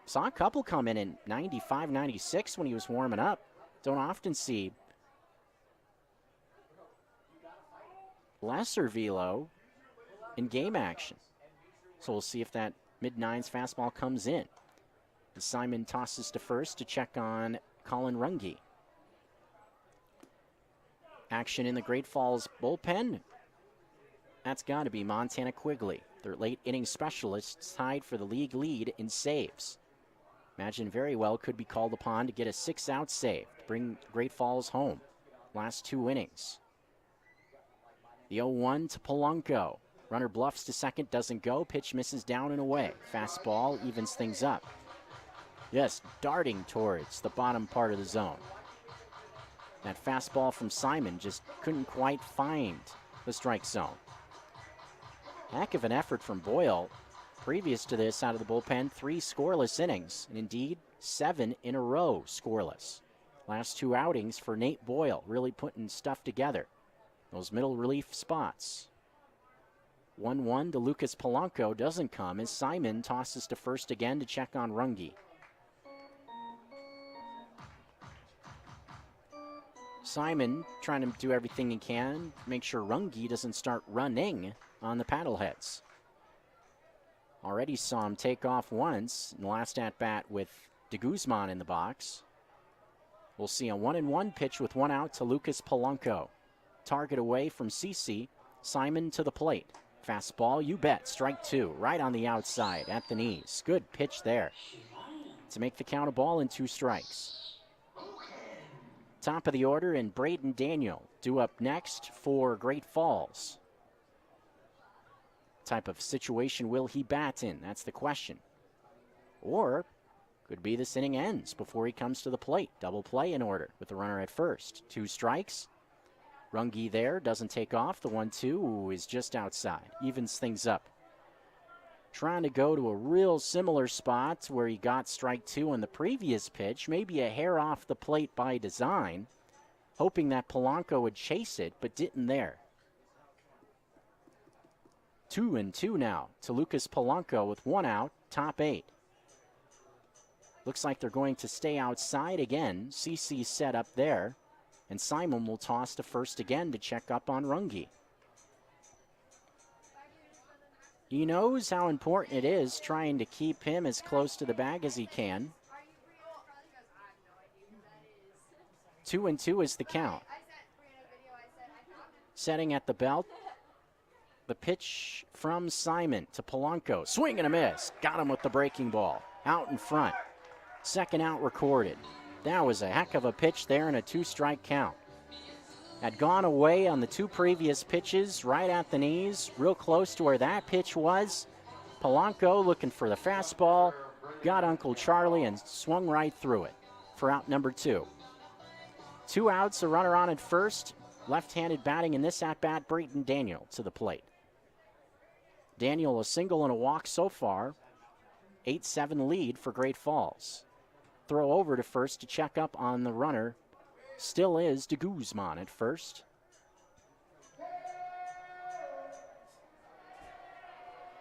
Saw a couple come in 95, 96 when he was warming up. Don't often see lesser velo in game action. So we'll see if that mid-nines fastball comes in. Simon tosses to first to check on Colin Runge. Action in the Great Falls bullpen. That's got to be Montana Quigley. Their late inning specialists tied for the league lead in saves. Imagine very well could be called upon to get a 6-out save to bring Great Falls home. Last 2 innings. The 0-1 to Polanco. Runner bluffs to second, doesn't go. Pitch misses down and away. Fastball evens things up. Yes, darting towards the bottom part of the zone. That fastball from Simon just couldn't quite find the strike zone. Heck of an effort from Boyle. Previous to this, out of the bullpen, 3 scoreless innings, and indeed 7 in a row scoreless. Last 2 outings for Nate Boyle, really putting stuff together. Those middle relief spots. 1-1 to Lucas Polanco doesn't come as Simon tosses to first again to check on Runge. Simon trying to do everything he can, make sure Runge doesn't start running on the Paddleheads. Already saw him take off once in the last at-bat with de Guzman in the box. We'll see a 1-1 pitch with 1 out to Lucas Polanco. Target away from CC. Simon to the plate. Fastball, you bet. Strike 2, right on the outside at the knees. Good pitch there to make the count a ball and 2 strikes. Top of the order, and Braden Daniel due up next for Great Falls. Type of situation will he bat in? That's the question. Or could be this inning ends before he comes to the plate. Double play in order with the runner at first. 2 strikes. Runge there, doesn't take off. The 1-2 is just outside. Evens things up. Trying to go to a real similar spot where he got strike 2 on the previous pitch. Maybe a hair off the plate by design. Hoping that Polanco would chase it, but didn't there. 2-2 now to Lucas Polanco with 1 out, top 8. Looks like they're going to stay outside again. CC set up there. And Simon will toss to first again to check up on Runge. He knows how important it is trying to keep him as close to the bag as he can. 2-2 is the count. Setting at the belt. The pitch from Simon to Polanco. Swing and a miss. Got him with the breaking ball. Out in front. 2nd out recorded. That was a heck of a pitch there and a 2-strike count. Had gone away on the 2 previous pitches, right at the knees, real close to where that pitch was. Polanco looking for the fastball, got Uncle Charlie and swung right through it for out number 2. 2 outs, a runner on at first. Left-handed batting in this at-bat, Braden Daniel to the plate. Daniel a single and a walk so far. 8-7 lead for Great Falls. Throw over to first to check up on the runner. Still is de Guzman at first.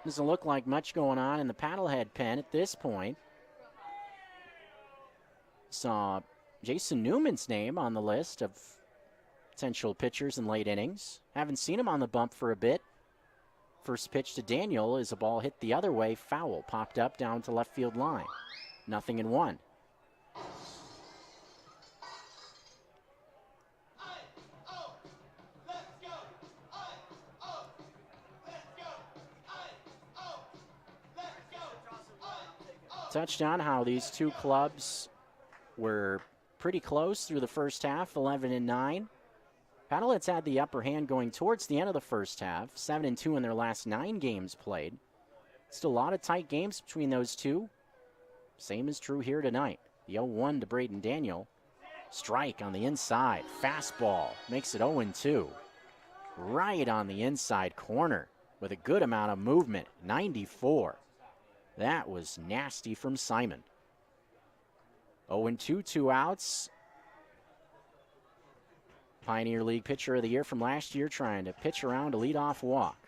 Doesn't look like much going on in the Paddlehead pen at this point. Saw Jason Newman's name on the list of potential pitchers in late innings. Haven't seen him on the bump for a bit. First pitch to Daniel is a ball hit the other way. Foul popped up down to left field line. 0-1. Touched on how these 2 clubs were pretty close through the first half, 11-9. Paddleheads had the upper hand going towards the end of the first half, 7-2 in their last 9 games played. Still a lot of tight games between those 2. Same is true here tonight. The 0-1 to Braden Daniel. Strike on the inside. Fastball makes it 0-2. Right on the inside corner with a good amount of movement. 94. That was nasty from Simon. 0-2, 2 outs. Pioneer League Pitcher of the Year from last year trying to pitch around a leadoff walk.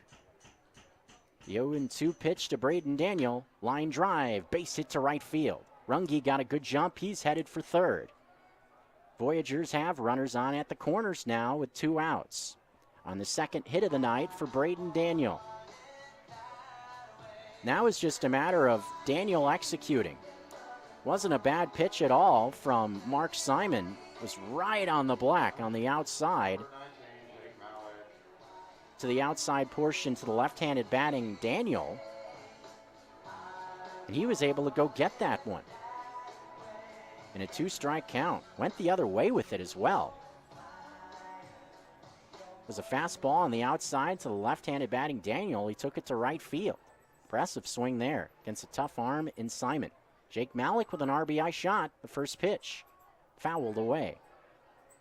The 0-2 pitch to Braden Daniel. Line drive, base hit to right field. Runge got a good jump. He's headed for third. Voyagers have runners on at the corners now with 2 outs. On the second hit of the night for Braden Daniel. Now it's just a matter of Daniel executing. Wasn't a bad pitch at all from Mark Simon. Was right on the black on the outside. To the outside portion to the left-handed batting Daniel. And he was able to go get that one. In a 2-strike count. Went the other way with it as well. It was a fastball on the outside to the left-handed batting Daniel. He took it to right field. Impressive swing there against a tough arm in Simon. Jake Malik with an RBI shot. The first pitch fouled away.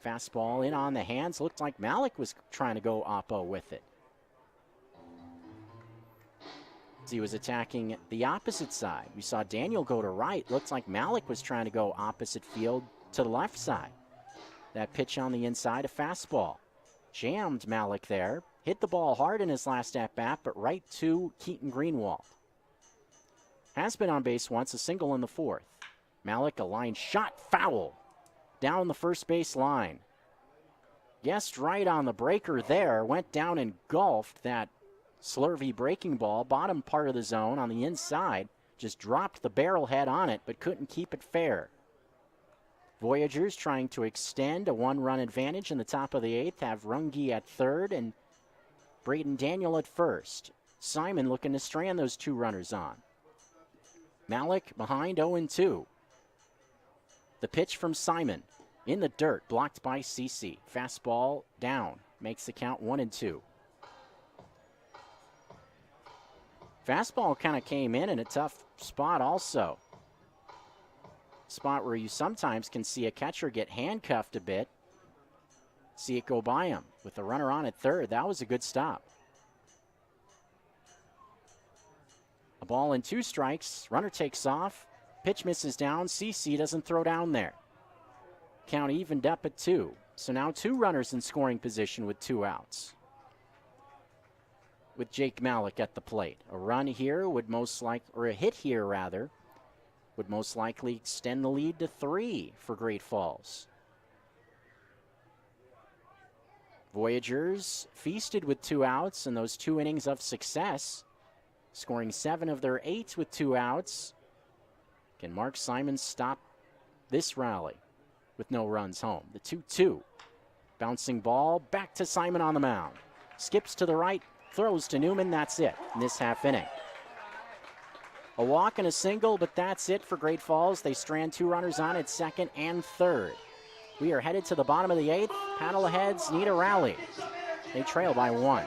Fastball in on the hands. Looked like Malik was trying to go oppo with it. As he was attacking the opposite side. We saw Daniel go to right. Looked like Malik was trying to go opposite field to the left side. That pitch on the inside, a fastball. Jammed Malik there. Hit the ball hard in his last at-bat, but right to Keaton Greenwald. Has been on base once, a single in the 4th. Malik, a line shot, foul. Down the first base line. Guessed right on the breaker there. Went down and golfed that slurvy breaking ball. Bottom part of the zone on the inside. Just dropped the barrel head on it, but couldn't keep it fair. Voyagers trying to extend a 1-run advantage in the top of the 8th. Have Runge at third and Braden Daniel at first. Simon looking to strand those 2 runners on. Malik behind 0-2. The pitch from Simon in the dirt, blocked by CeCe. Fastball down, makes the count 1-2. Fastball kind of came in a tough spot also. Spot where you sometimes can see a catcher get handcuffed a bit. See it go by him with the runner on at third. That was a good stop. A ball and 2 strikes. Runner takes off. Pitch misses down. CeCe doesn't throw down there. Count evened up at 2. So now 2 runners in scoring position with 2 outs. With Jake Malik at the plate. A run here would most likely, or a hit here rather, would most likely extend the lead to 3 for Great Falls. Voyagers feasted with 2 outs in those 2 innings of success, scoring 7 of their 8 with 2 outs. Can Mark Simon stop this rally with no runs home? The 2-2. Bouncing ball back to Simon on the mound. Skips to the right, throws to Newman. That's it in this half inning. A walk and a single, but that's it for Great Falls. They strand 2 runners on at second and third. We are headed to the bottom of the 8th. Paddleheads need a rally. They trail by 1.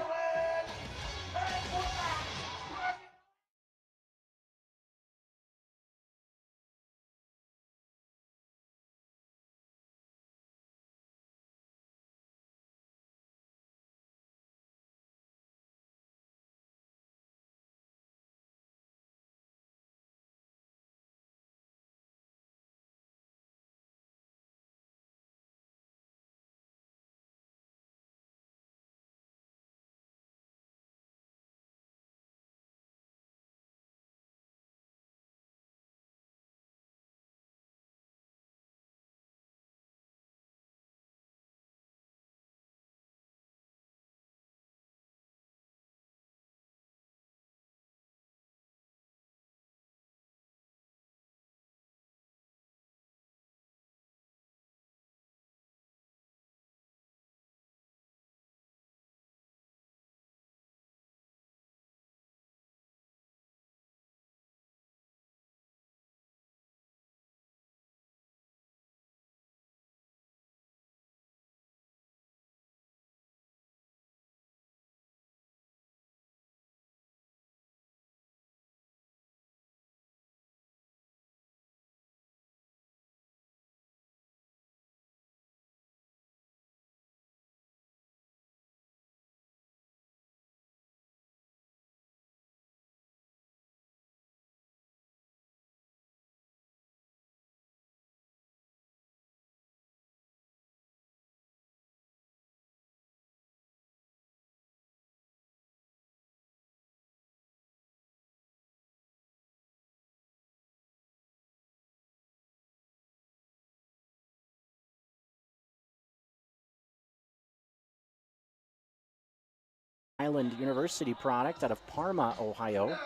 Island University product out of Parma, Ohio.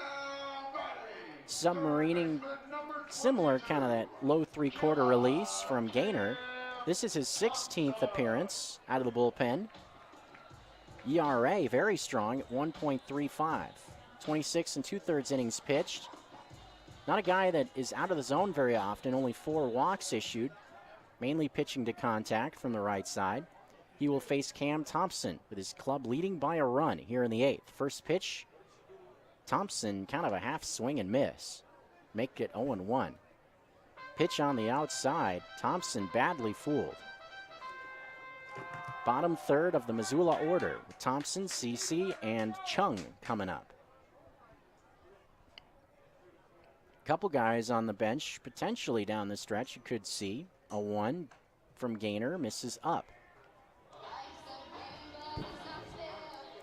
Submarining, similar kind of that low three-quarter release from Gaynor. This is his 16th appearance out of the bullpen. ERA very strong at 1.35. 26 and 2/3 innings pitched. Not a guy that is out of the zone very often, only 4 walks issued, mainly pitching to contact from the right side. He will face Cam Thompson with his club leading by a run here in the 8th. First pitch, Thompson kind of a half swing and miss. Make it 0-1. Pitch on the outside, Thompson badly fooled. Bottom third of the Missoula order with Thompson, CC, and Chung coming up. Couple guys on the bench potentially down the stretch you could see. A 1 from Gaynor misses up.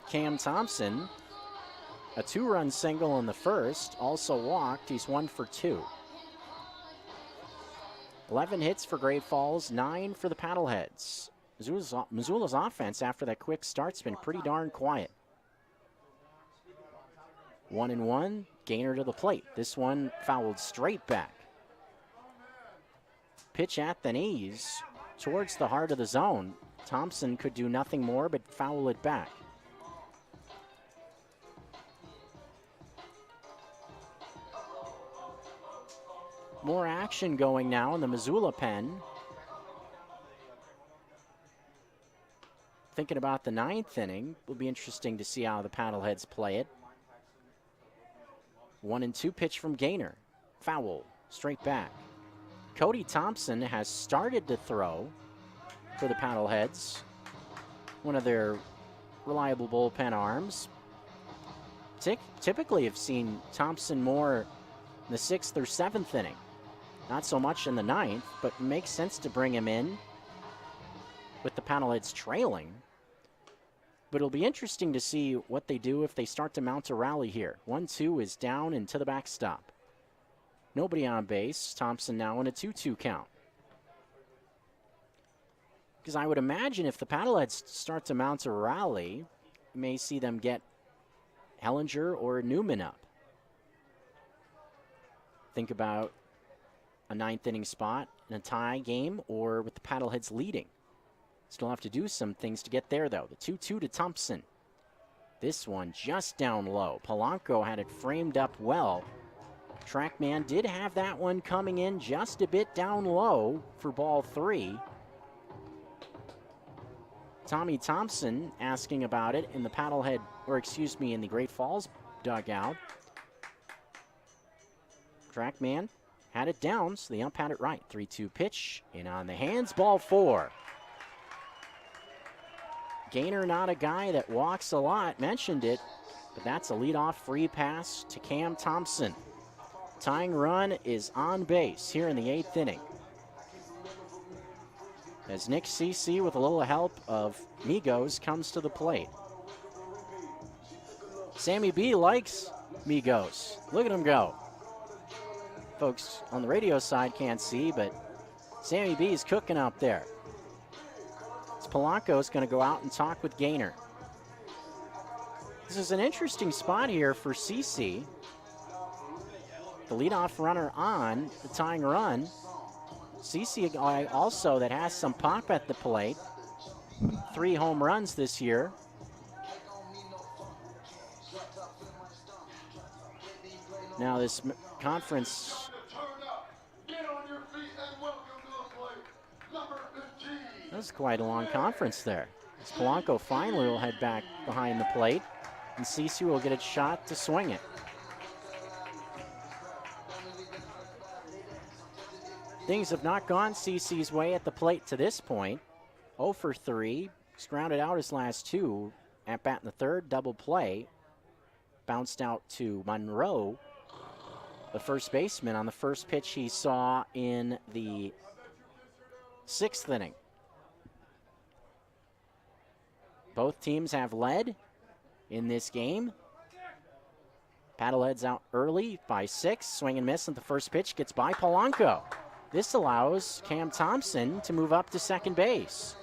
Cam Thompson, a 2-run single in the first, also walked. He's 1 for 2. 11 hits for Great Falls, 9 for the Paddleheads. Missoula's offense after that quick start's been pretty darn quiet. 1-1, Gaynor to the plate. This one fouled straight back. Pitch at the knees towards the heart of the zone. Thompson could do nothing more but foul it back. More action going now in the Missoula pen. Thinking about the 9th inning, will be interesting to see how the Paddleheads play it. 1-2 pitch from Gaynor. Foul, straight back. Cody Thompson has started to throw for the Paddleheads. One of their reliable bullpen arms. Typically have seen Thompson more in the 6th or 7th inning. Not so much in the 9th, but it makes sense to bring him in with the Paddleheads trailing. But it'll be interesting to see what they do if they start to mount a rally here. 1-2 is down and to the backstop. Nobody on base. Thompson now in a 2-2 count. Because I would imagine if the Paddleheads start to mount a rally, you may see them get Hellinger or Newman up. Think about a 9th inning spot in a tie game or with the Paddleheads leading. Still have to do some things to get there, though. The 2-2 to Thompson. This one just down low. Polanco had it framed up well. Trackman did have that one coming in just a bit down low for ball 3. Tommy Thompson asking about it in the Paddlehead, or excuse me, in the Great Falls dugout. Trackman had it down, so the ump had it right. 3-2 pitch, in on the hands, ball 4. Gaynor not a guy that walks a lot, mentioned it, but that's a leadoff free pass to Cam Thompson. Tying run is on base here in the 8th inning. As Nick CC with a little help of Migos comes to the plate. Sammy B likes Migos. Look at him go. Folks on the radio side can't see, but Sammy B is cooking up there. Polanco's going to go out and talk with Gaynor. This is an interesting spot here for CC. The leadoff runner on the tying run. CC, a guy also that has some pop at the plate. 3 home runs this year. Now this conference. That was quite a long conference there. As Polanco finally will head back behind the plate, and CC will get a shot to swing it. Things have not gone CC's way at the plate to this point. 0 for 3. He's grounded out his last 2. At bat in the 3rd, double play. Bounced out to Monroe, the first baseman, on the first pitch he saw in the 6th inning. Both teams have led in this game. Paddleheads out early by 6. Swing and miss at the first pitch. Gets by Polanco. This allows Cam Thompson to move up to second base.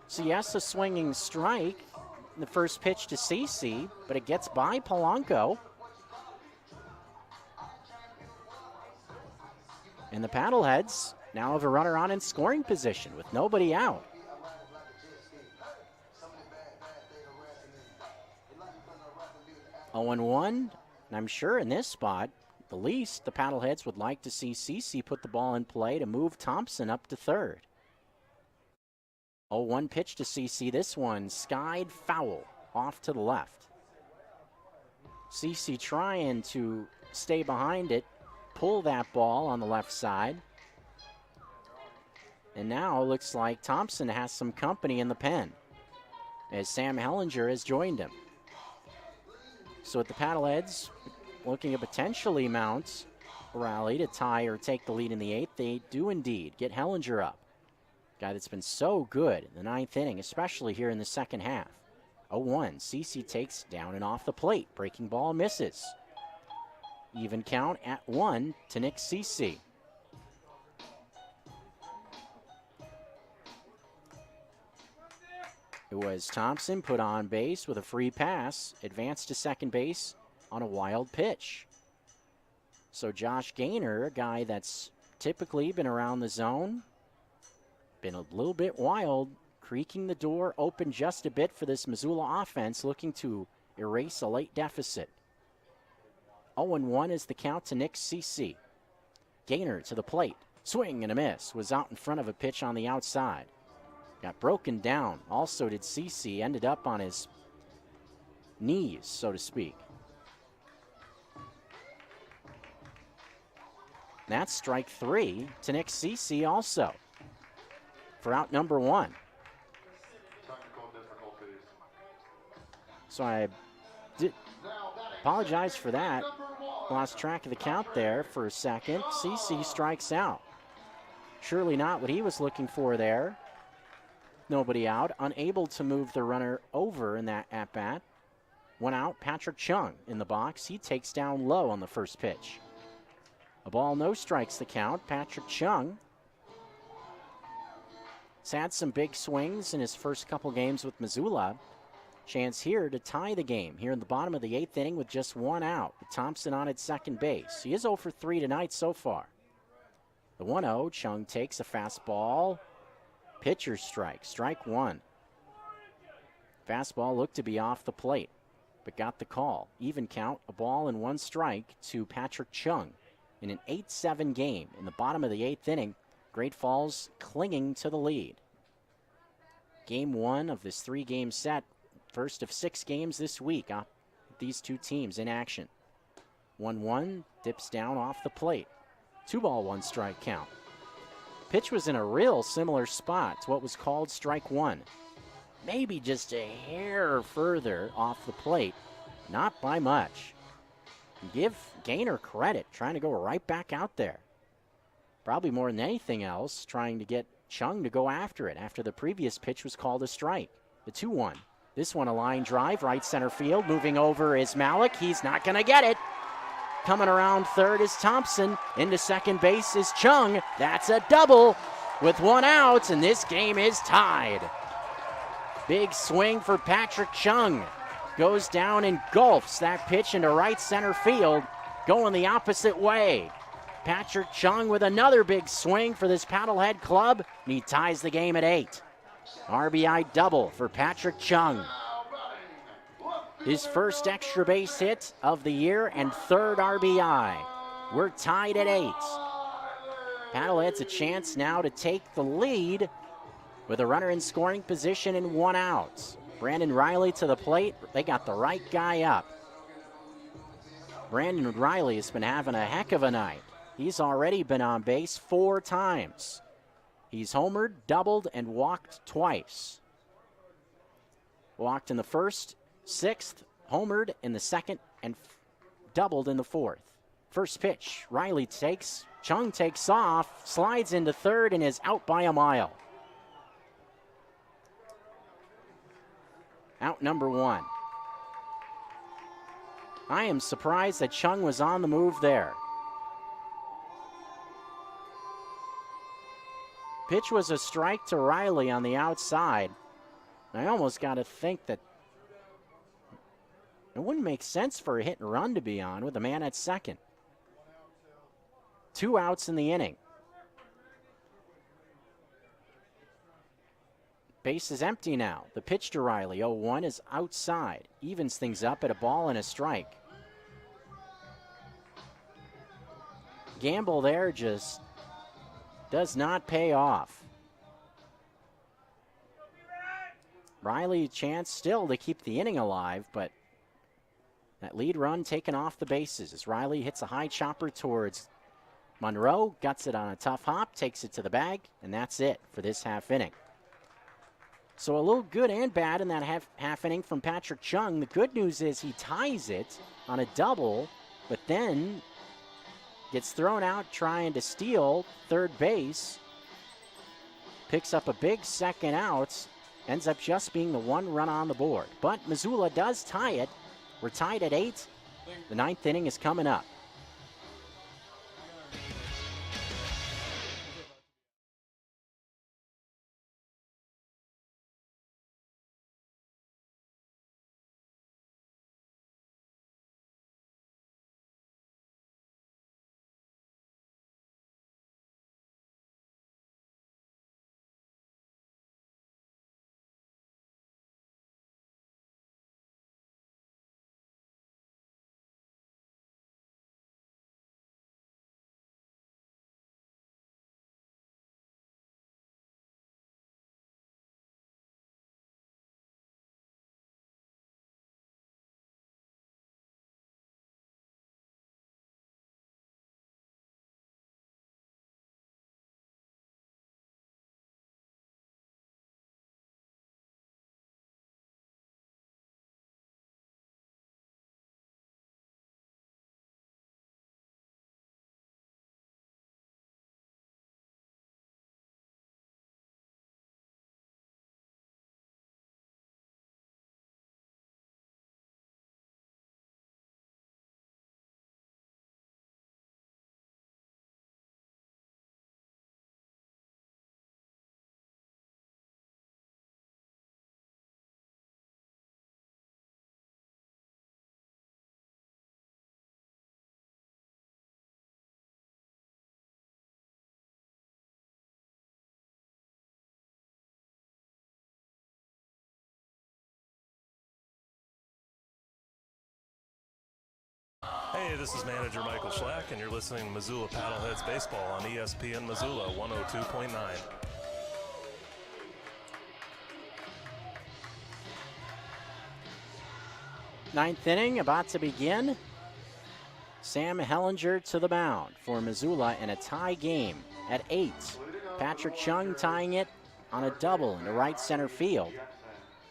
So yes, a swinging strike the first pitch to CC, but it gets by Polanco. And the Paddleheads now have a runner on in scoring position with nobody out. Oh and 1, and I'm sure in this spot, the least the Paddleheads would like to see CC put the ball in play to move Thompson up to third. 0-1 pitch to CC. This one skied foul off to the left. CC trying to stay behind it, pull that ball on the left side. And now looks like Thompson has some company in the pen as Sam Hellinger has joined him. So with the Paddleheads looking to potentially mount a rally to tie or take the lead in the 8th, they do indeed get Hellinger up. Guy that's been so good in the 9th inning, especially here in the second half. 0-1, CC takes down and off the plate. Breaking ball misses. Even count at 1 to Nick CC. It was Thompson put on base with a free pass, advanced to second base on a wild pitch. So Josh Gaynor, a guy that's typically been around the zone, been a little bit wild, creaking the door open just a bit for this Missoula offense, looking to erase a late deficit. 0-1 is the count to Nick CC. Gaynor to the plate. Swing and a miss. Was out in front of a pitch on the outside. Got broken down. Also did CC. Ended up on his knees, so to speak. That's strike 3 to Nick CC also for out number 1. So I did apologize for that. Lost track of the count there for a second. CC strikes out. Surely not what he was looking for there. Nobody out. Unable to move the runner over in that at-bat. 1 out. Patrick Chung in the box. He takes down low on the first pitch. A ball, no strikes the count. Patrick Chung has had some big swings in his first couple games with Missoula. Chance here to tie the game here in the bottom of the 8th inning with just 1 out. With Thompson on at second base. He is 0 for 3 tonight so far. The 1-0, Chung takes a fastball. Pitcher strike, strike 1. Fastball looked to be off the plate, but got the call. Even count, a ball and 1 strike to Patrick Chung in an 8-7 game. In the bottom of the 8th inning, Great Falls clinging to the lead. Game 1 of this 3-game set. First of 6 games this week. These two teams in action. 1-1, dips down off the plate. 2-ball, 1 strike count. Pitch was in a real similar spot to what was called strike 1. Maybe just a hair further off the plate. Not by much. Give Gaynor credit, trying to go right back out there. Probably more than anything else, trying to get Chung to go after it after the previous pitch was called a strike. The 2-1. This one a line drive, right center field. Moving over is Malik. He's not going to get it. Coming around third is Thompson. Into second base is Chung. That's a double with 1 out, and this game is tied. Big swing for Patrick Chung. Goes down and gulfs that pitch into right center field, going the opposite way. Patrick Chung with another big swing for this Paddlehead club, and he ties the game at 8. RBI double for Patrick Chung. His first extra base hit of the year and 3rd RBI. We're tied at 8. Paddlehead's a chance now to take the lead with a runner in scoring position and 1 out. Brandon Riley to the plate. They got the right guy up. Brandon Riley has been having a heck of a night. He's already been on base 4 times. He's homered, doubled, and walked twice. Walked in the first, 6th, homered in the second, and doubled in the 4th. First pitch, Riley takes, Chung takes off, slides into third, and is out by a mile. Out number 1. I am surprised that Chung was on the move there. Pitch was a strike to Riley on the outside. I almost got to think that It wouldn't make sense for a hit and run to be on with a man at second. 2 outs in the inning. Base is empty now. The pitch to Riley, 0-1, is outside. Evens things up at a ball and a strike. Gamble there just does not pay off. Riley, chance still to keep the inning alive, but that lead run taken off the bases as Riley hits a high chopper towards Monroe, guts it on a tough hop, takes it to the bag, and that's it for this half inning. So a little good and bad in that half inning from Patrick Chung. The good news is he ties it on a double, but then gets thrown out trying to steal third base. Picks up a big second out. Ends up just being the 1 run on the board. But Missoula does tie it. We're tied at 8. The 9th inning is coming up. Hey, this is manager Michael Schlack, and you're listening to Missoula PaddleHeads Baseball on ESPN Missoula 102.9. Ninth inning about to begin. Sam Hellinger to the mound for Missoula in a tie game at 8. Patrick Chung tying it on a double into right center field.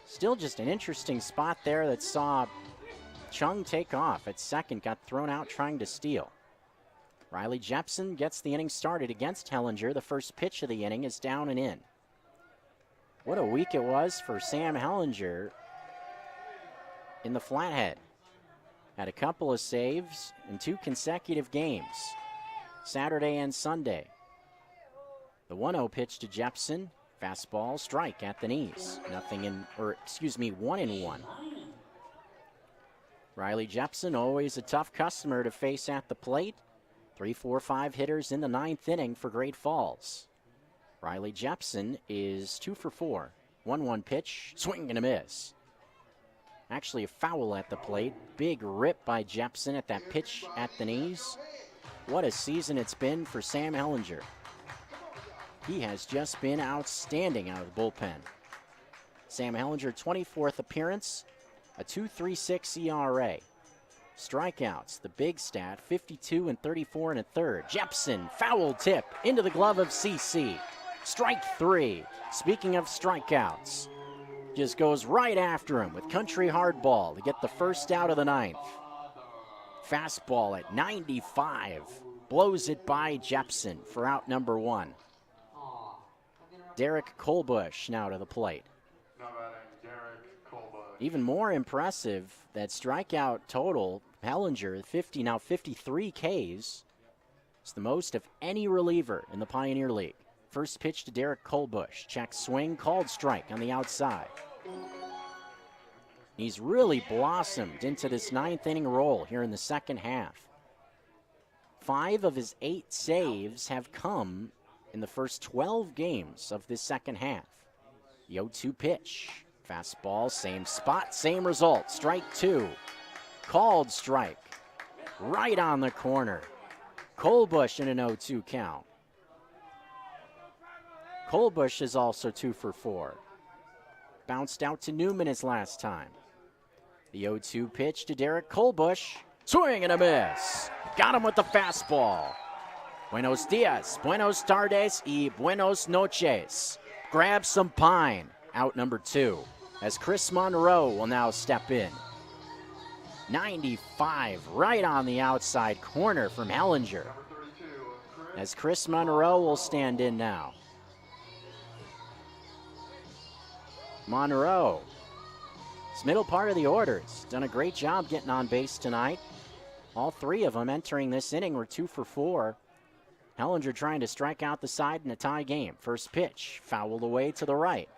Still just an interesting spot there that saw Chung take off at second, got thrown out trying to steal. Riley Jepson gets the inning started against Hellinger. The first pitch of the inning is down and in. What a week it was for Sam Hellinger in the Flathead. Had a couple of saves in 2 consecutive games, Saturday and Sunday. The 1-0 pitch to Jepson, fastball, strike at the knees. 1-1. Riley Jepson, always a tough customer to face at the plate. 3, 4, 5 hitters in the 9th inning for Great Falls. Riley Jepson is 2 for 4. 1-1 pitch, swing and a miss. Actually a foul at the plate. Big rip by Jepson at that pitch at the knees. What a season it's been for Sam Hellinger. He has just been outstanding out of the bullpen. Sam Hellinger, 24th appearance, a 2.36 ERA. Strikeouts, the big stat, 52 and 34 and a third. Jepson, foul tip into the glove of CC. Strike 3. Speaking of strikeouts, just goes right after him with country hardball to get the first out of the 9th. Fastball at 95. Blows it by Jepson for out number 1. Derek Colbush now to the plate. Even more impressive, that strikeout total, Hellinger, 53 Ks. It's the most of any reliever in the Pioneer League. First pitch to Derek Colbush. Check swing, called strike on the outside. He's really blossomed into this 9th inning role here in the second half. 5 of his 8 saves have come in the first 12 games of this second half. The 0-2 pitch. Fastball, same spot, same result. Strike 2. Called strike. Right on the corner. Colbush in an 0-2 count. Colbush is also 2 for 4. Bounced out to Newman his last time. The 0-2 pitch to Derek Colbush. Swing and a miss. Got him with the fastball. Buenos dias, buenos tardes y buenos noches. Grab some pine. Out number 2. As Chris Monroe will now step in. 95 right on the outside corner from Hellinger. As Chris Monroe will stand in now. Monroe, this middle part of the order, has done a great job getting on base tonight. All 3 of them entering this inning were 2 for 4. Hellinger trying to strike out the side in a tie game. First pitch, fouled away to the right.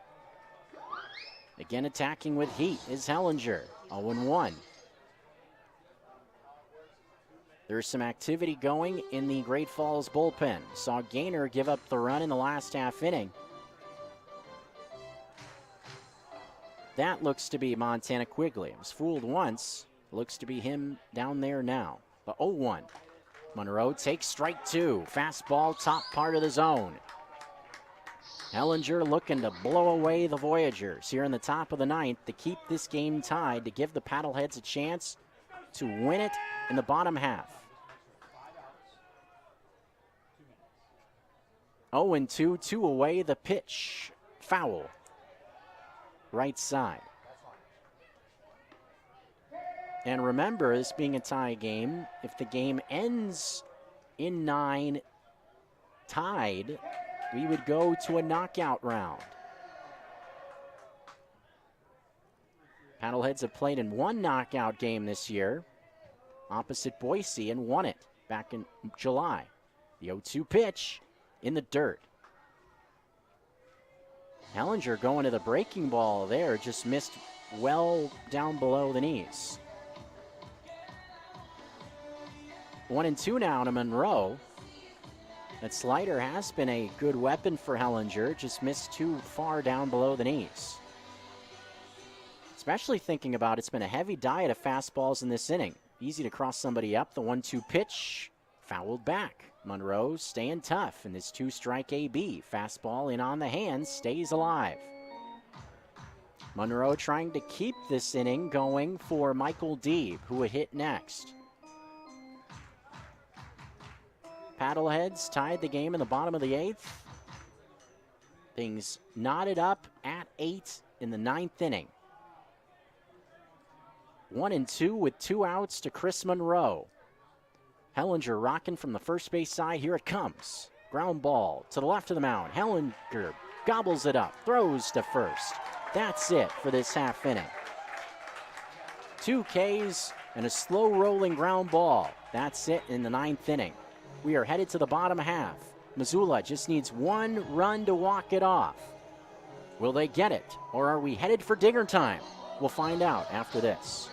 Again attacking with heat is Hellinger, 0-1. There's some activity going in the Great Falls bullpen. Saw Gaynor give up the run in the last half inning. That looks to be Montana Quigley. I was fooled once. Looks to be him down there now. The 0-1. Monroe takes strike 2. Fastball, top part of the zone. Hellinger looking to blow away the Voyagers here in the top of the 9th to keep this game tied, to give the Paddleheads a chance to win it in the bottom half. 0-2, 2 away, the pitch. Foul. Right side. And remember, this being a tie game, if the game ends in 9 tied, we would go to a knockout round. Paddleheads have played in 1 knockout game this year, opposite Boise, and won it back in July. The 0-2 pitch in the dirt. Hellinger going to the breaking ball there, just missed well down below the knees. 1-2 now to Monroe. That slider has been a good weapon for Hellinger, just missed too far down below the knees. Especially thinking about it's been a heavy diet of fastballs in this inning. Easy to cross somebody up. The 1-2 pitch, fouled back. Monroe staying tough in this 2-strike AB. Fastball in on the hands, stays alive. Monroe trying to keep this inning going for Michael Deeb, who would hit next. Paddleheads tied the game in the bottom of the 8th. Things knotted up at 8 in the 9th inning. 1-2 with 2 outs to Chris Monroe. Hellinger rocking from the first base side. Here it comes. Ground ball to the left of the mound. Hellinger gobbles it up, throws to first. That's it for this half inning. 2 Ks and a slow rolling ground ball. That's it in the 9th inning. We are headed to the bottom half. Missoula just needs 1 run to walk it off. Will they get it, or are we headed for digger time? We'll find out after this.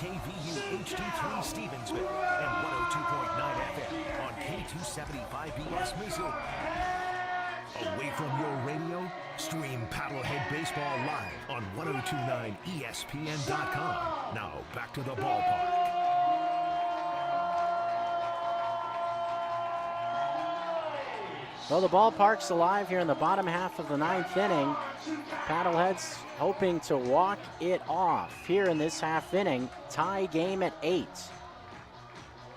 KVU HD3 Stevensville and 102.9 FM on K275BS Missoula. Away from your radio, stream Paddlehead Baseball live on 1029 ESPN.com. Now back to the ballpark. Well, the ballpark's alive here in the bottom half of the ninth inning. Paddleheads hoping to walk it off here in this half inning. Tie game at 8.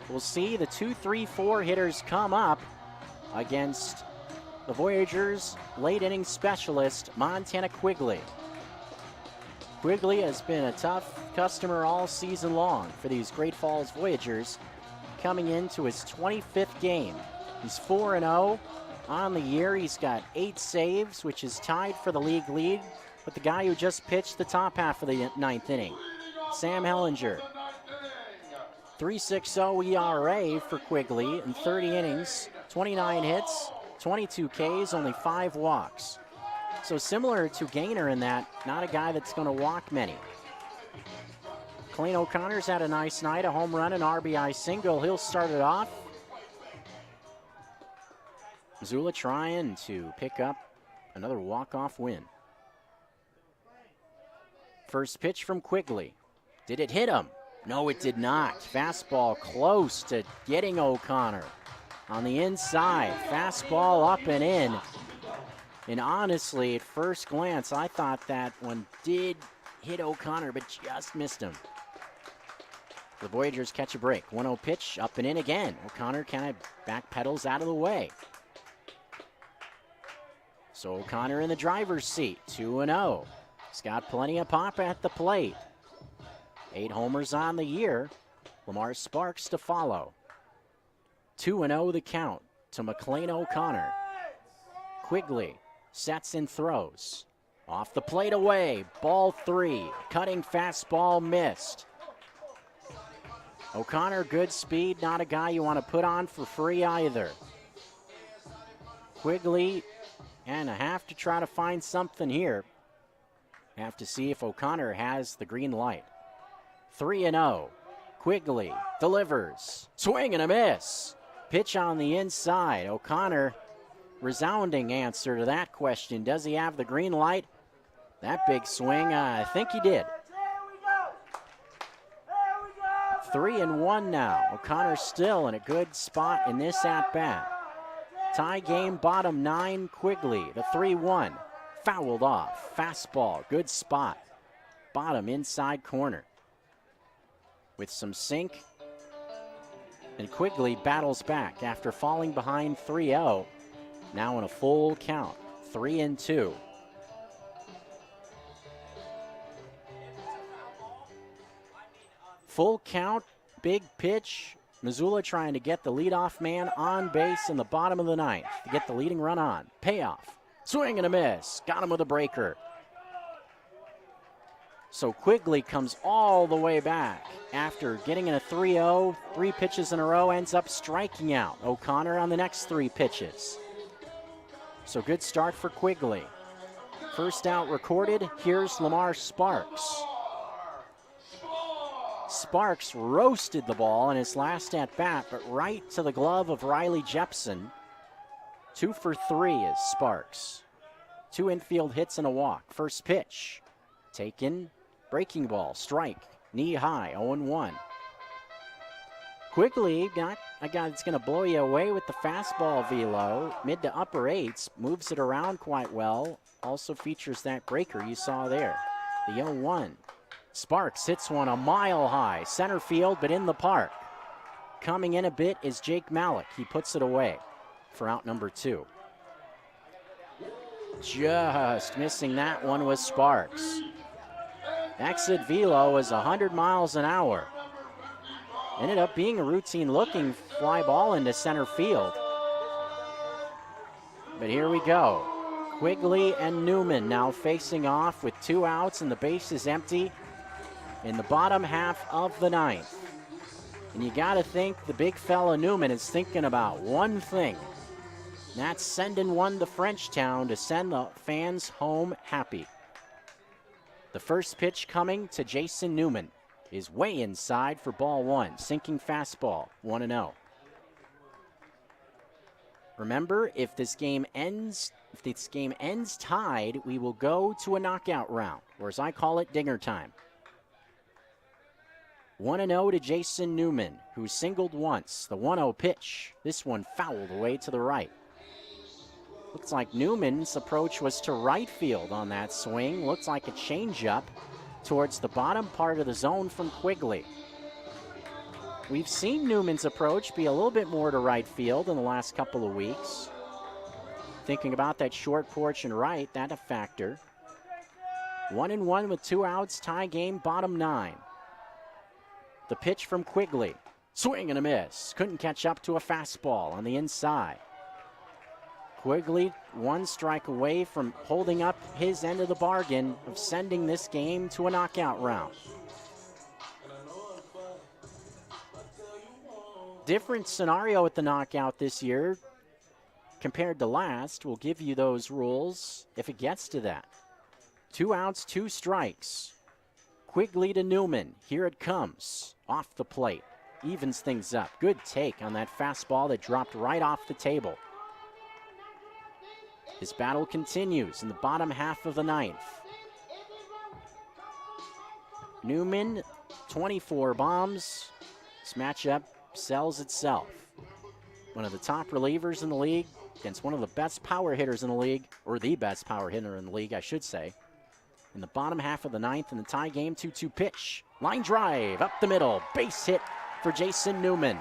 We'll see the 2-3-4 hitters come up against the Voyagers' late inning specialist, Montana Quigley. Quigley has been a tough customer all season long for these Great Falls Voyagers, coming into his 25th game. He's 4-0 on the year. He's got 8 saves, which is tied for the league lead with the guy who just pitched the top half of the ninth inning, Sam Hellinger. 3.60 ERA for Quigley in 30 innings, 29 hits, 22 Ks, only 5 walks. So similar to Gaynor in that, not a guy that's going to walk many. Clayton O'Connor's had a nice night, a home run, an RBI single. He'll start it off. Missoula trying to pick up another walk-off win. First pitch from Quigley. Did it hit him? No, it did not. Fastball close to getting O'Connor. On the inside, fastball up and in. And honestly, at first glance, I thought that one did hit O'Connor, but just missed him. The Voyagers catch a break. 1-0 pitch, up and in again. O'Connor kind of backpedals out of the way. So O'Connor in the driver's seat, 2-0. He's got plenty of pop at the plate. 8 homers on the year. Lamar Sparks to follow. 2-0 the count to McLean O'Connor. Quigley sets and throws. Off the plate away, ball 3. Cutting fastball missed. O'Connor, good speed, not a guy you want to put on for free either. Quigley, and I have to try to find something here. Have to see if O'Connor has the green light. 3-0. Quigley delivers. Swing and a miss. Pitch on the inside. O'Connor, resounding answer to that question. Does he have the green light? That big swing, I think he did. 3-1 now. O'Connor still in a good spot in this at-bat. Tie game, bottom 9, Quigley, the 3-1. Fouled off. Fastball, good spot. Bottom inside corner. With some sink. And Quigley battles back after falling behind 3-0. Now in a full count, 3-2. Full count, big pitch. Missoula trying to get the leadoff man on base in the bottom of the ninth to get the leading run on. Payoff. Swing and a miss. Got him with a breaker. So Quigley comes all the way back after getting in a 3-0, 3 pitches in a row, ends up striking out O'Connor on the next 3 pitches. So good start for Quigley. First out recorded. Here's Lamar Sparks. Sparks roasted the ball in his last at-bat, but right to the glove of Riley Jepson. 2 for 3 is Sparks. 2 infield hits and a walk. First pitch. Taken. Breaking ball. Strike. Knee high. 0-1. Quigley, not a guy that's going to blow you away with the fastball velo. Mid to upper 8s. Moves it around quite well. Also features that breaker you saw there. The 0-1. Sparks hits one a mile high. Center field, but in the park. Coming in a bit is Jake Malik. He puts it away for out number 2. Just missing that one was Sparks. Exit velo is 100 miles an hour. Ended up being a routine looking fly ball into center field. But here we go. Quigley and Newman now facing off with 2 outs and the base is empty in the bottom half of the ninth. And you got to think the big fella Newman is thinking about one thing. That's sending one to Frenchtown to send the fans home happy. The first pitch coming to Jason Newman is way inside for ball one. Sinking fastball, 1-0. Remember, if this game ends tied, we will go to a knockout round, or as I call it, dinger time. 1-0 to Jason Newman, who singled once. The 1-0 pitch. This one fouled away to the right. Looks like Newman's approach was to right field on that swing. Looks like a changeup towards the bottom part of the zone from Quigley. We've seen Newman's approach be a little bit more to right field in the last couple of weeks. Thinking about that short porch and right, that a factor. 1-1 with 2 outs, tie game, bottom 9. The pitch from Quigley. Swing and a miss. Couldn't catch up to a fastball on the inside. Quigley 1 strike away from holding up his end of the bargain of sending this game to a knockout round. Different scenario at the knockout this year compared to last. We'll give you those rules if it gets to that. 2 outs, 2 strikes. Quigley to Newman. Here it comes. Off the plate. Evens things up. Good take on that fastball that dropped right off the table. His battle continues in the bottom half of the 9th. Newman, 24 bombs. This matchup sells itself. One of the top relievers in the league against one of the best power hitters in the league, or the best power hitter in the league, I should say. In the bottom half of the 9th in the tie game, 2-2 pitch. Line drive up the middle. Base hit for Jason Newman.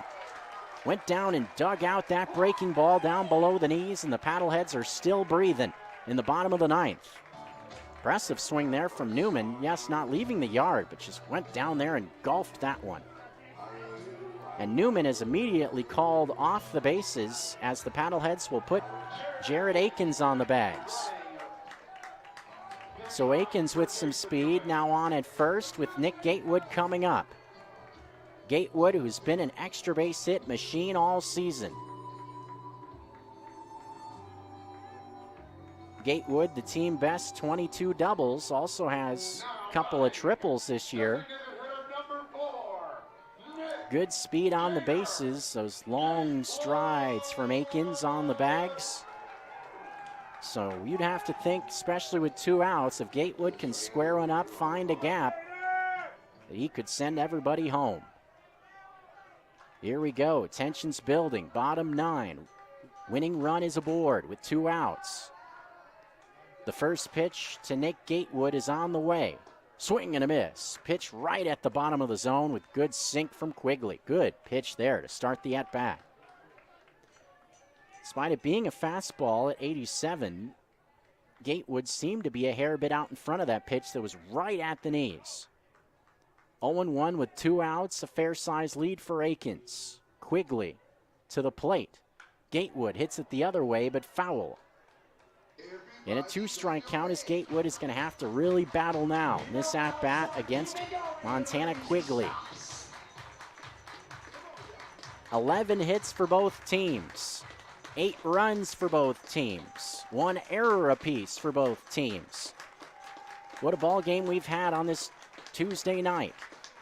Went down and dug out that breaking ball down below the knees, and the Paddleheads are still breathing in the bottom of the 9th. Impressive swing there from Newman. Yes, not leaving the yard, but just went down there and golfed that one. And Newman is immediately called off the bases as the Paddleheads will put Jared Akins on the bags. So Akins with some speed, now on at first with Nick Gatewood coming up. Gatewood, who's been an extra base hit machine all season. Gatewood, the team best 22 doubles, also has a couple of triples this year. Good speed on the bases, those long strides from Akins on the bags. So you'd have to think, especially with 2 outs, if Gatewood can square one up, find a gap, that he could send everybody home. Here we go, tension's building, bottom 9. Winning run is aboard with 2 outs. The first pitch to Nick Gatewood is on the way. Swing and a miss. Pitch right at the bottom of the zone with good sink from Quigley. Good pitch there to start the at-bat. Despite it being a fastball at 87, Gatewood seemed to be a hair bit out in front of that pitch that was right at the knees. 0-1 with 2 outs, a fair-sized lead for Akins. Quigley to the plate. Gatewood hits it the other way, but foul. In a 2-strike count, as Gatewood is going to have to really battle now in this at-bat against Montana Quigley. 11 hits for both teams. 8 runs for both teams. 1 error apiece for both teams. What a ball game we've had on this Tuesday night.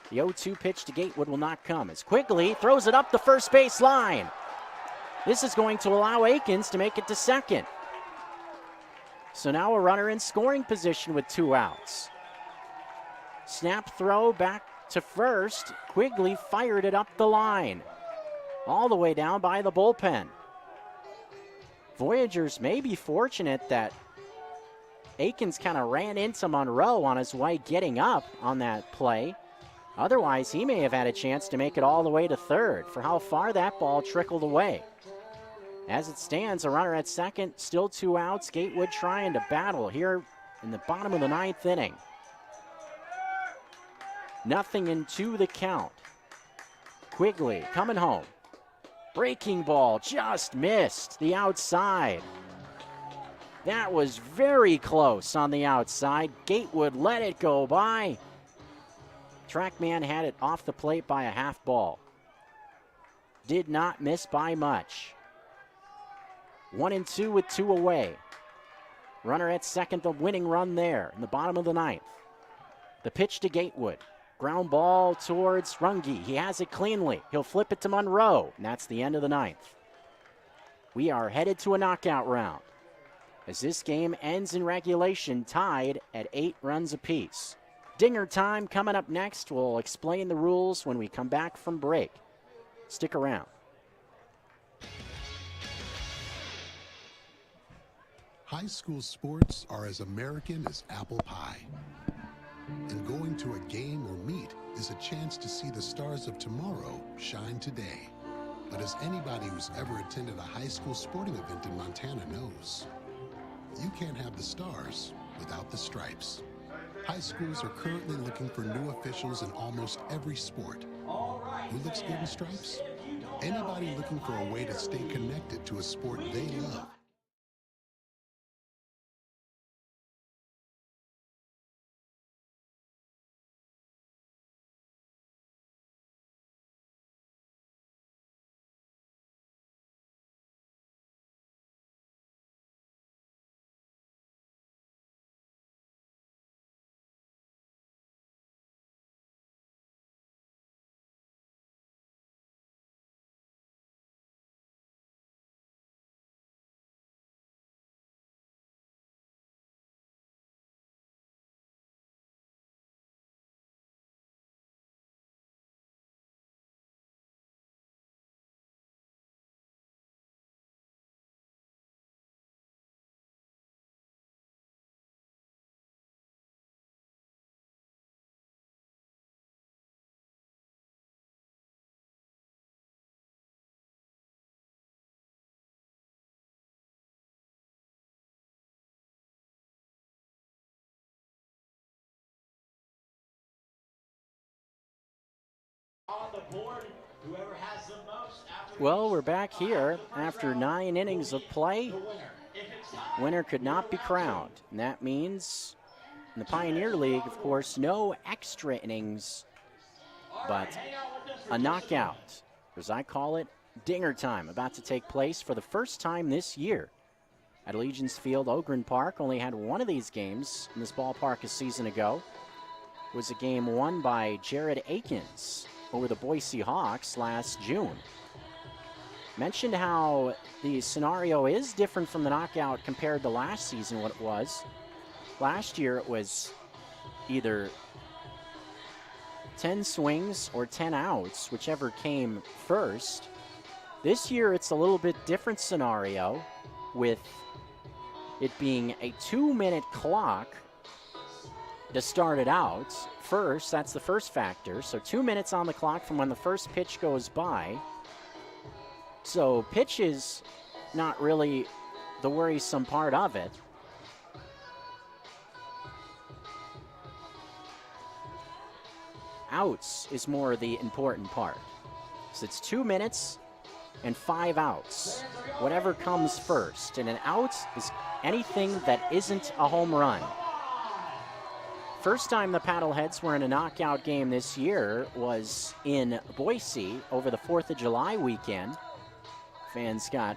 The 0-2 pitch to Gatewood will not come as Quigley throws it up the first base line. This is going to allow Akins to make it to second. So now a runner in scoring position with 2 outs. Snap throw back to first. Quigley fired it up the line. All the way down by the bullpen. Voyagers may be fortunate that Akins kind of ran into Monroe on his way getting up on that play. Otherwise, he may have had a chance to make it all the way to third for how far that ball trickled away. As it stands, a runner at second, still 2 outs. Gatewood trying to battle here in the bottom of the 9th inning. 0-2 the count. Quigley coming home. Breaking ball just missed the outside. That was very close on the outside. Gatewood let it go by. Trackman had it off the plate by a half ball. Did not miss by much. 1-2 with 2 away. Runner at second, the winning run there in the bottom of the 9th. The pitch to Gatewood. Ground ball towards Runge. He has it cleanly. He'll flip it to Monroe, and that's the end of the ninth. We are headed to a knockout round as this game ends in regulation, tied at 8 runs apiece. Dinger time coming up next. We'll explain the rules when we come back from break. Stick around. High school sports are as American as apple pie. And going to a game or meet is a chance to see the stars of tomorrow shine today. But as anybody who's ever attended a high school sporting event in Montana knows, you can't have the stars without the stripes. High schools are currently looking for new officials in almost every sport. Who looks good in stripes? Anybody looking for a way to stay connected to a sport they love. Well, we're back here after 9 innings of play. Winner could not be crowned, and that means in the Pioneer League, of course, no extra innings, but a knockout, as I call it, dinger time, about to take place for the first time this year at Allegiance Field. Ogren Park only had one of these games in this ballpark a season ago. It was a game won by Jared Akins over the Boise Hawks last June. Mentioned how the scenario is different from the knockout compared to last season, what it was. Last year it was either 10 swings or 10 outs, whichever came first. This year it's a little bit different scenario, with it being a 2-minute clock to start it out. First, that's the first factor. So 2 minutes on the clock from when the first pitch goes by. So pitch is not really the worrisome part of it. Outs is more the important part. So it's 2 minutes and 5 outs. Whatever comes first. And an out is anything that isn't a home run. First time the Paddleheads were in a knockout game this year was in Boise over the 4th of July weekend. Fans got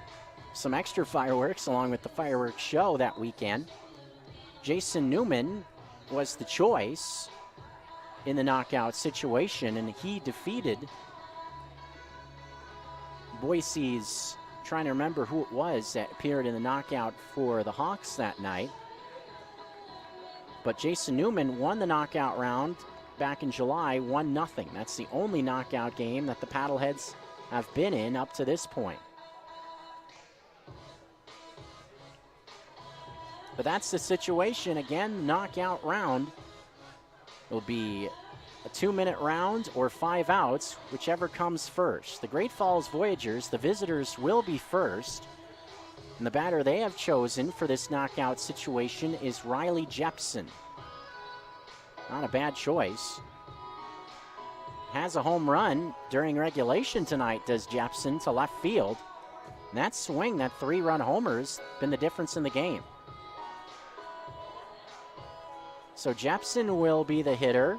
some extra fireworks along with the fireworks show that weekend. Jason Newman was the choice in the knockout situation, and he defeated Boise's, trying to remember who it was that appeared in the knockout for the Hawks that night. But Jason Newman won the knockout round back in July, 1-0. That's the only knockout game that the Paddleheads have been in up to this point. But that's the situation. Again, knockout round will be a 2-minute round or 5 outs, whichever comes first. The Great Falls Voyagers, the visitors, will be first. And the batter they have chosen for this knockout situation is Riley Jepson. Not a bad choice. Has a home run during regulation tonight, does Jepson, to left field. And that swing, that 3-run homer's been the difference in the game. So Jepson will be the hitter.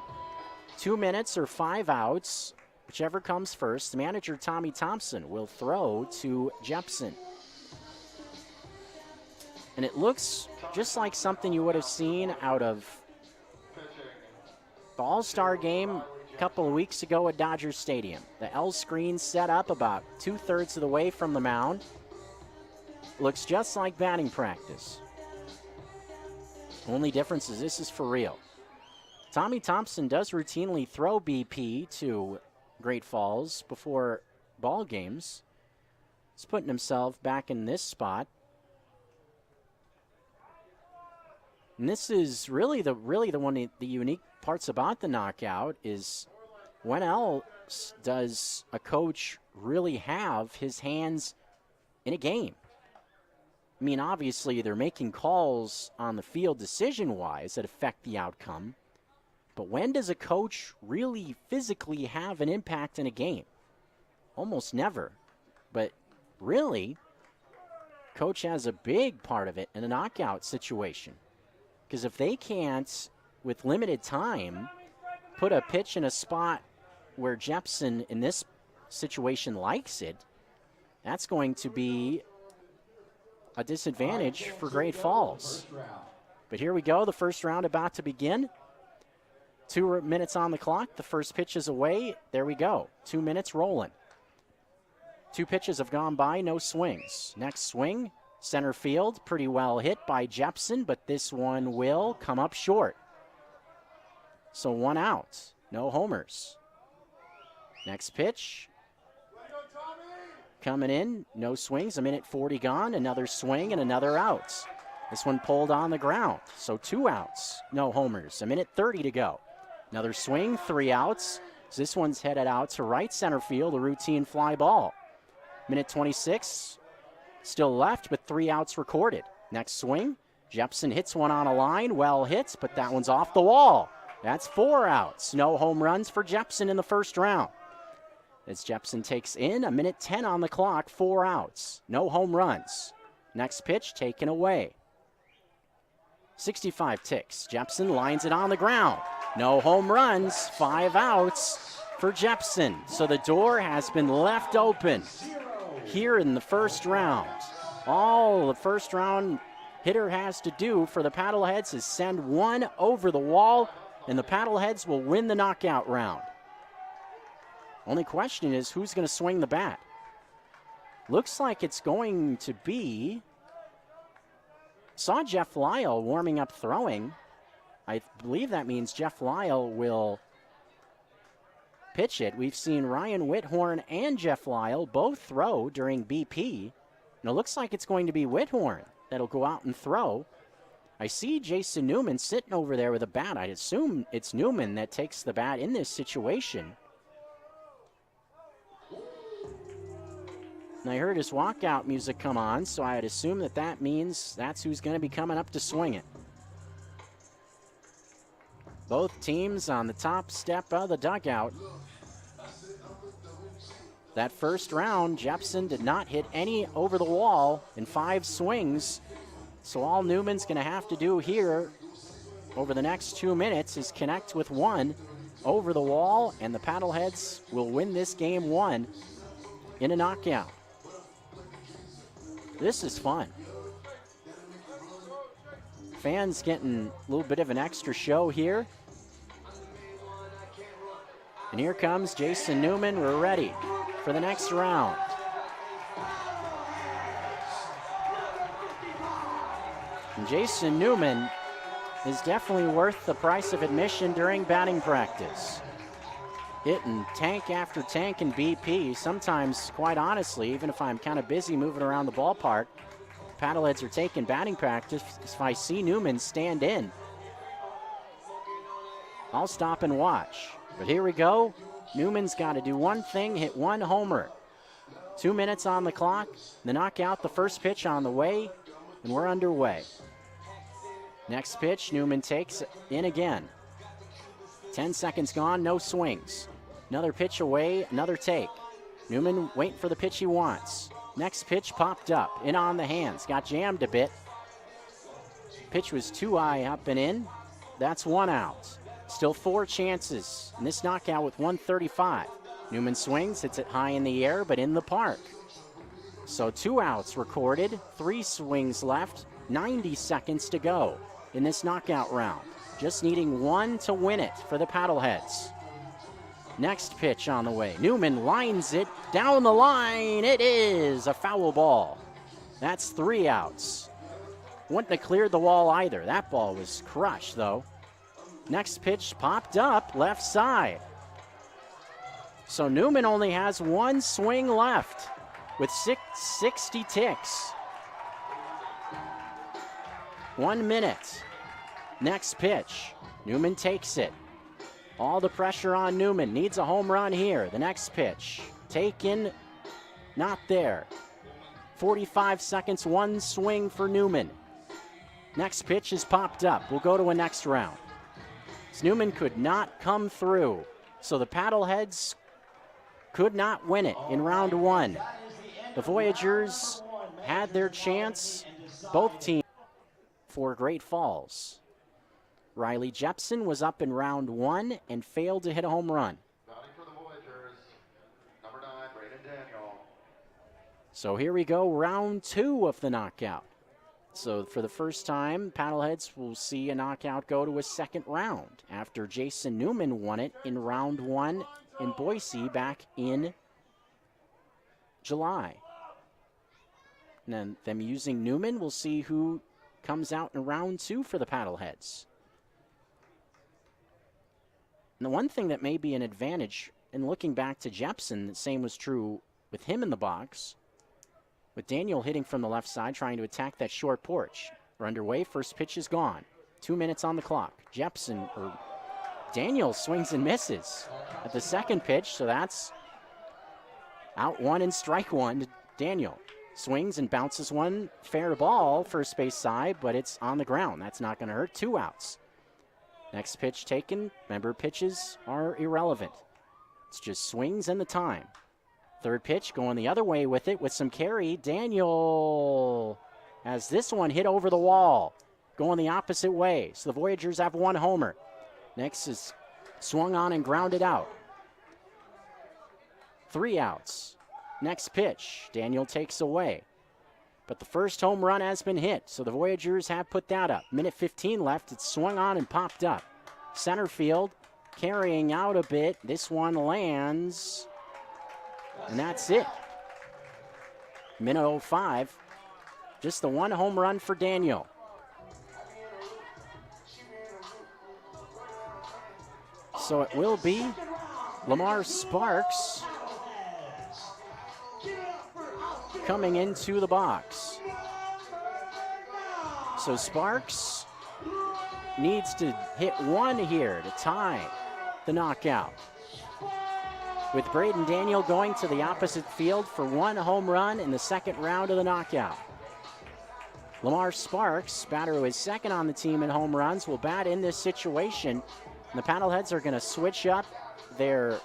2 minutes or 5 outs, whichever comes first. The manager, Tommy Thompson, will throw to Jepson. And it looks just like something you would have seen out of the All-Star game a couple of weeks ago at Dodger Stadium. The L screen set up about 2/3 of the way from the mound. Looks just like batting practice. Only difference is this is for real. Tommy Thompson does routinely throw BP to Great Falls before ball games. He's putting himself back in this spot. And this is really the one of the unique parts about the knockout is when else does a coach really have his hands in a game? I mean, obviously they're making calls on the field decision-wise that affect the outcome. But when does a coach really physically have an impact in a game? Almost never. But really, coach has a big part of it in a knockout situation. Because if they can't, with limited time, put a pitch in a spot where Jepson in this situation likes it, that's going to be a disadvantage for Great Falls. But here we go, the first round about to begin. 2 minutes on the clock. The first pitch is away. There we go. 2 minutes rolling. 2 pitches have gone by, no swings. Next swing, center field, pretty well hit by Jepson, but this one will come up short. So 1 out, no homers. Next pitch, coming in, no swings, 1:40 gone, another swing and another out. This one pulled on the ground, so 2 outs, no homers, 1:30 to go. Another swing, 3 outs. So this one's headed out to right center field, a routine fly ball. 1:26, still left, but 3 outs recorded. Next swing, Jepson hits one on a line, well hits, but that one's off the wall. That's 4 outs. No home runs for Jepson in the first round. As Jepson takes in, 1:10 on the clock, 4 outs. No home runs. Next pitch taken away. 65 ticks. Jepson lines it on the ground. No home runs, 5 outs for Jepson. So the door has been left open here in the first round. All the first round hitter has to do for the Paddleheads is send one over the wall, and the Paddleheads will win the knockout round. Only question is who's going to swing the bat. Looks like it's going to be... Saw Jeff Lyle warming up throwing. I believe that means Jeff Lyle will pitch it. We've seen Ryan Whithorn and Jeff Lyle both throw during BP. And it looks like it's going to be Whithorn that'll go out and throw. I see Jason Newman sitting over there with a bat. I'd assume it's Newman that takes the bat in this situation. And I heard his walkout music come on, so I'd assume that that means that's who's going to be coming up to swing it. Both teams on the top step of the dugout. That first round, Jepson did not hit any over the wall in 5 swings. So all Newman's going to have to do here over the next 2 minutes is connect with 1 over the wall, and the Paddleheads will win this game 1 in a knockout. This is fun. Fans getting a little bit of an extra show here. And here comes Jason Newman. We're ready for the next round. And Jason Newman is definitely worth the price of admission during batting practice. Hitting tank after tank in BP. Sometimes, quite honestly, even if I'm kind of busy moving around the ballpark, Paddleheads are taking batting practice. If I see Newman stand in, I'll stop and watch. But here we go. Newman's got to do one thing, hit 1 homer. 2 minutes on the clock. The knockout, the first pitch on the way, and we're underway. Next pitch, Newman takes in again. 10 seconds gone, no swings. Another pitch away, another take. Newman waiting for the pitch he wants. Next pitch popped up, in on the hands, got jammed a bit. Pitch was too high up and in. That's 1 out. Still 4 chances in this knockout with 135. Newman swings, hits it high in the air, but in the park. So 2 outs recorded, 3 swings left, 90 seconds to go in this knockout round. Just needing 1 to win it for the Paddleheads. Next pitch on the way. Newman lines it down the line. It is a foul ball. That's 3 outs. Wouldn't have cleared the wall either. That ball was crushed, though. Next pitch popped up left side. So Newman only has 1 swing left with 60 ticks. 1 minute. Next pitch. Newman takes it. All the pressure on Newman. Needs a home run here. The next pitch. Taken. Not there. 45 seconds. 1 swing for Newman. Next pitch is popped up. We'll go to a next round. Newman could not come through. So the Paddleheads could not win it in round 1. The Voyagers had their chance. Both teams for Great Falls. Riley Jepson was up in round 1 and failed to hit a home run. For the Voyagers, number 9, Braden Daniel. So here we go, round 2 of the knockout. So for the first time, Paddleheads will see a knockout go to a second round after Jason Newman won it in round 1 in Boise back in July. And then them using Newman, we'll see who comes out in round 2 for the Paddleheads. And the one thing that may be an advantage, in looking back to Jepson, the same was true with him in the box. With Daniel hitting from the left side, trying to attack that short porch. We're underway, first pitch is gone. 2 minutes on the clock. Daniel swings and misses at the second pitch, so that's out 1 and strike 1 to Daniel. Swings and bounces one, fair ball, first base side, but it's on the ground. That's not going to hurt, 2 outs. Next pitch taken. Remember, pitches are irrelevant. It's just swings and the time. Third pitch going the other way with it with some carry. Daniel has this one hit over the wall, going the opposite way. So the Voyagers have 1 homer. Next is swung on and grounded out. 3 outs. Next pitch, Daniel takes away. But the first home run has been hit, so the Voyagers have put that up. Minute 15 left. It's swung on and popped up. Center field carrying out a bit. This one lands, and that's it. Minute 05. Just the 1 home run for Daniel. So it will be Lamar Sparks coming into the box. So Sparks needs to hit 1 here to tie the knockout. With Braden Daniel going to the opposite field for 1 home run in the second round of the knockout. Lamar Sparks, batter who is second on the team in home runs, will bat in this situation. And the Paddleheads are going to switch up their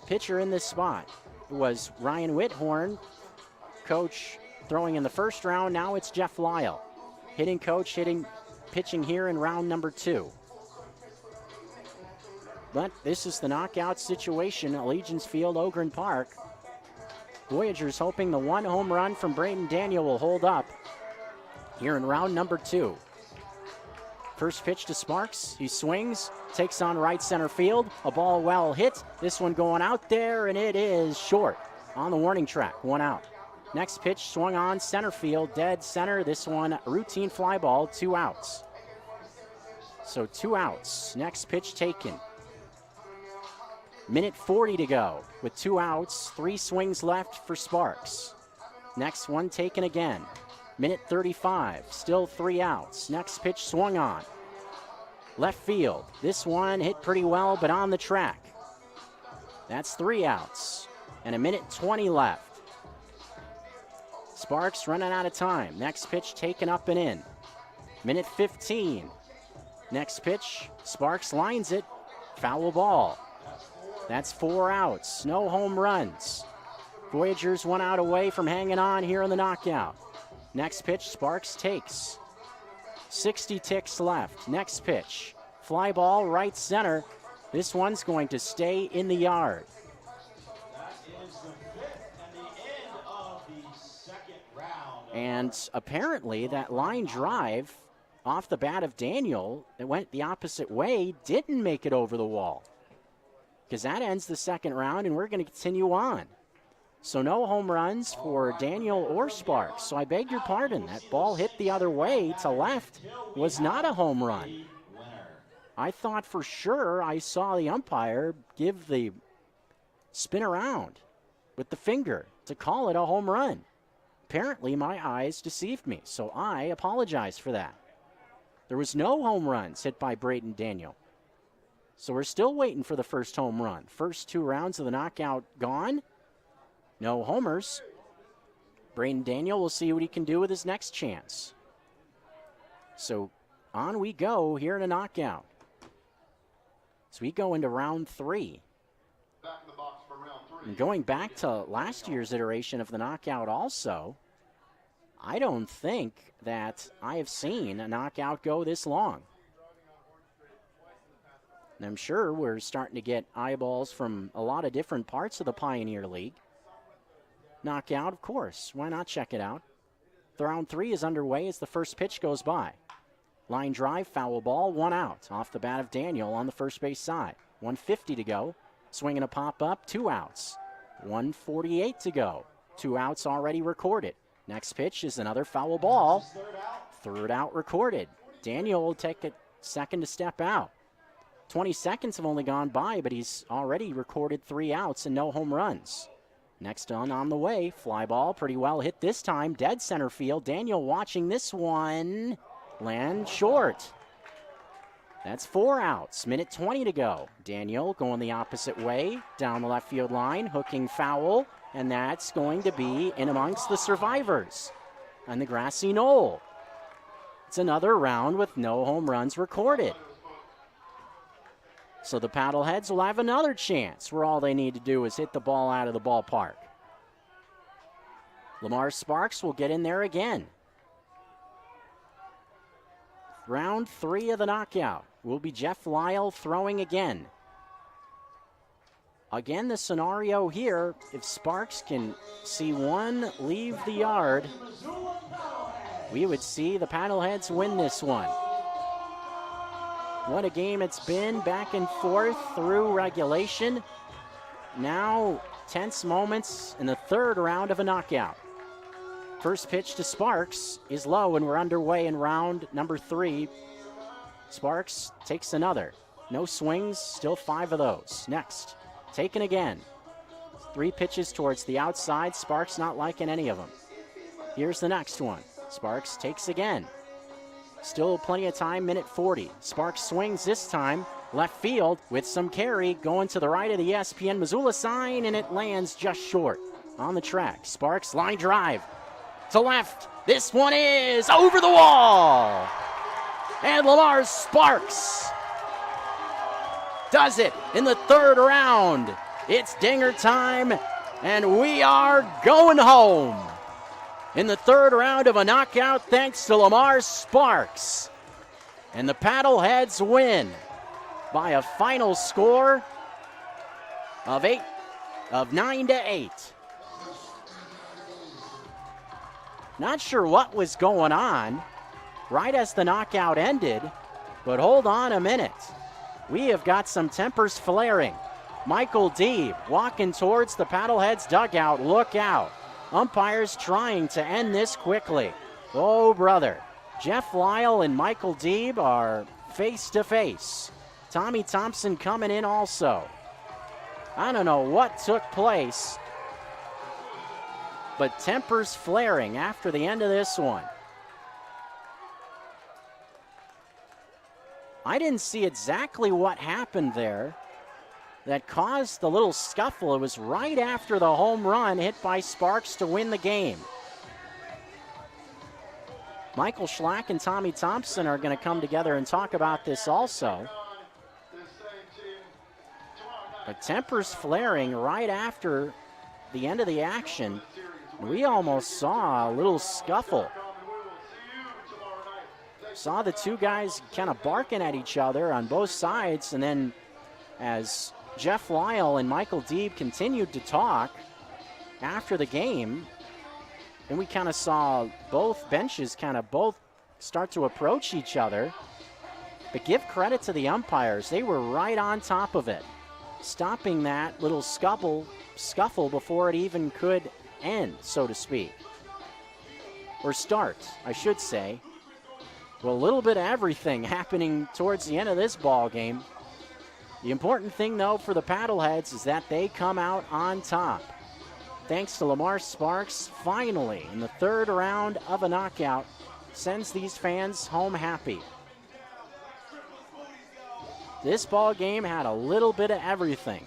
pitcher in this spot. It was Ryan Whithorn, coach throwing in the first round. Now it's Jeff Lyle, hitting coach, pitching here in round number 2. But this is the knockout situation at Allegiance Field, Ogren Park. Voyagers hoping the 1 home run from Braden Daniel will hold up here in round number 2. First pitch to Sparks. He swings, takes on right center field. A ball well hit. This one going out there, and it is short on the warning track. 1 out. Next pitch swung on center field, dead center. This one routine fly ball, 2 outs. So 2 outs. Next pitch taken. Minute 40 to go with 2 outs, 3 swings left for Sparks. Next one taken again. Minute 35, still 3 outs. Next pitch swung on. Left field. This one hit pretty well, but on the track. That's 3 outs. And a minute 20 left. Sparks running out of time. Next pitch taken up and in. Minute 15. Next pitch, Sparks lines it. Foul ball. That's 4 outs. No home runs. Voyagers 1 out away from hanging on here in the knockout. Next pitch, Sparks takes. 60 ticks left. Next pitch, fly ball right center. This one's going to stay in the yard. That is the 5th and the end of the second round. And apparently that line drive off the bat of Daniel that went the opposite way didn't make it over the wall. because that ends the second round, and we're going to continue on. So no home runs for Daniel or Sparks. So I beg your pardon. That ball hit the other way to left was not a home run. I thought for sure I saw the umpire give the spin around with the finger to call it a home run. Apparently my eyes deceived me, so I apologize for that. There was no home runs hit by Braden Daniel. So we're still waiting for the first home run. First 2 rounds of the knockout gone. No homers. Braden Daniel will see what he can do with his next chance. So on we go here in a knockout. So we go into round 3. And going back to last year's iteration of the knockout also, I don't think that I have seen a knockout go this long. And I'm sure we're starting to get eyeballs from a lot of different parts of the Pioneer League. Knockout, of course. Why not check it out? The round 3 is underway as the first pitch goes by. Line drive, foul ball, 1 out. Off the bat of Daniel on the first base side. 1:50 to go. Swinging a pop-up, 2 outs. 1:48 to go. 2 outs already recorded. Next pitch is another foul ball. Third out recorded. Daniel will take a second to step out. 20 seconds have only gone by, but he's already recorded 3 outs and no home runs. Next on the way, fly ball, pretty well hit this time, dead center field. Daniel watching this one, land short. That's 4 outs, minute 20 to go. Daniel going the opposite way, down the left field line, hooking foul, and that's going to be in amongst the survivors on the grassy knoll. It's another round with no home runs recorded. So the Paddleheads will have another chance where all they need to do is hit the ball out of the ballpark. Lamar Sparks will get in there again. Round 3 of the knockout will be Jeff Lyle throwing again. Again, the scenario here, if Sparks can see one leave the yard, we would see the Paddleheads win this one. What a game it's been, back and forth through regulation. Now, tense moments in the third round of a knockout. First pitch to Sparks is low, and we're underway in round number 3. Sparks takes another. No swings, still 5 of those. Next, taken again. 3 pitches towards the outside. Sparks not liking any of them. Here's the next one. Sparks takes again. Still plenty of time, minute 40. Sparks swings this time, left field with some carry, going to the right of the ESPN Missoula sign, and it lands just short on the track. Sparks line drive to left. This one is over the wall. And Lamar Sparks does it in the third round. It's dinger time, and we are going home. In the third round of a knockout, thanks to Lamar Sparks. And the Paddleheads win by a final score of 9-8. Not sure what was going on right as the knockout ended, but hold on a minute. We have got some tempers flaring. Michael Deeb walking towards the Paddleheads dugout. Look out. Umpires trying to end this quickly. Oh, brother. Jeff Lyle and Michael Deeb are face to face. Tommy Thompson coming in also. I don't know what took place, but tempers flaring after the end of this one. I didn't see exactly what happened there that caused the little scuffle. It was right after the home run hit by Sparks to win the game. Michael Schlack and Tommy Thompson are going to come together and talk about this also. But tempers flaring right after the end of the action. We almost saw a little scuffle. Saw the two guys kind of barking at each other on both sides, and then as Jeff Lyle and Michael Deeb continued to talk after the game, and we kind of saw both benches both start to approach each other. But give credit to the umpires. They were right on top of it. stopping that little scuffle before it even could end, so to speak. Or start, I should say. Well, a little bit of everything happening towards the end of this ball game. The important thing, though, for the Paddleheads is that they come out on top. Thanks to Lamar Sparks, finally, in the third round of a knockout, sends these fans home happy. This ball game had a little bit of everything.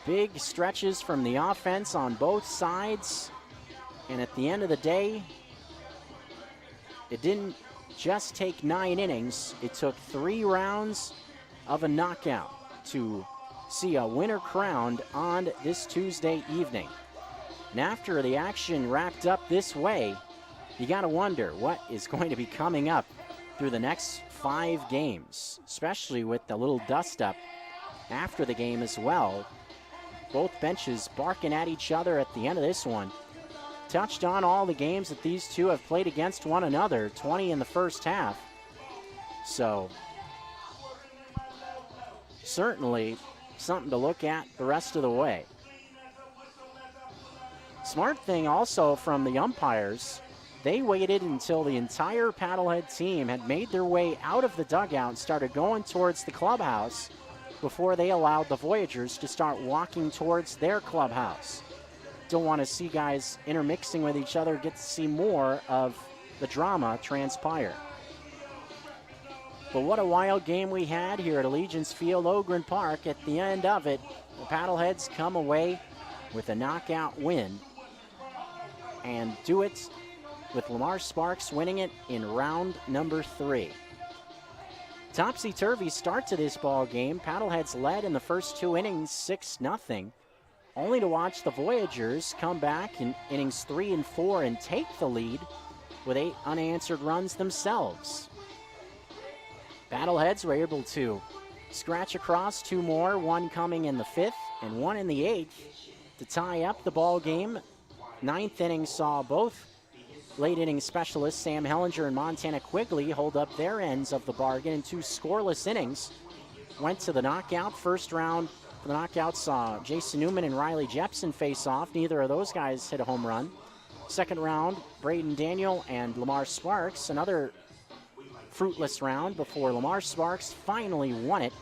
Big stretches from the offense on both sides. And at the end of the day, it didn't just take 9 innings. It took 3 rounds of a knockout to see a winner crowned on this Tuesday evening. And after the action wrapped up this way, you got to wonder what is going to be coming up through the next 5 games, especially with the little dust-up after the game as well. Both benches barking at each other at the end of this one. Touched on all the games that these two have played against one another, 20 in the first half. So, certainly something to look at the rest of the way. Smart thing also from the umpires, they waited until the entire Paddlehead team had made their way out of the dugout and started going towards the clubhouse before they allowed the Voyagers to start walking towards their clubhouse. Don't want to see guys intermixing with each other, get to see more of the drama transpire. But what a wild game we had here at Allegiance Field, Ogren Park. At the end of it, the Paddleheads come away with a knockout win and do it with Lamar Sparks winning it in round number 3. Topsy-turvy start to this ball game. Paddleheads led in the first 2 innings 6-0. Only to watch the Voyagers come back in innings 3 and 4 and take the lead with 8 unanswered runs themselves. Paddleheads were able to scratch across 2 more, one coming in the 5th and one in the 8th to tie up the ball game. 9th inning saw both late inning specialists Sam Hellinger and Montana Quigley hold up their ends of the bargain in 2 scoreless innings. Went to the knockout. First round for the knockout saw Jason Newman and Riley Jepson face off. Neither of those guys hit a home run. Second round, Braden Daniel and Lamar Sparks. Another fruitless round before Lamar Sparks finally won it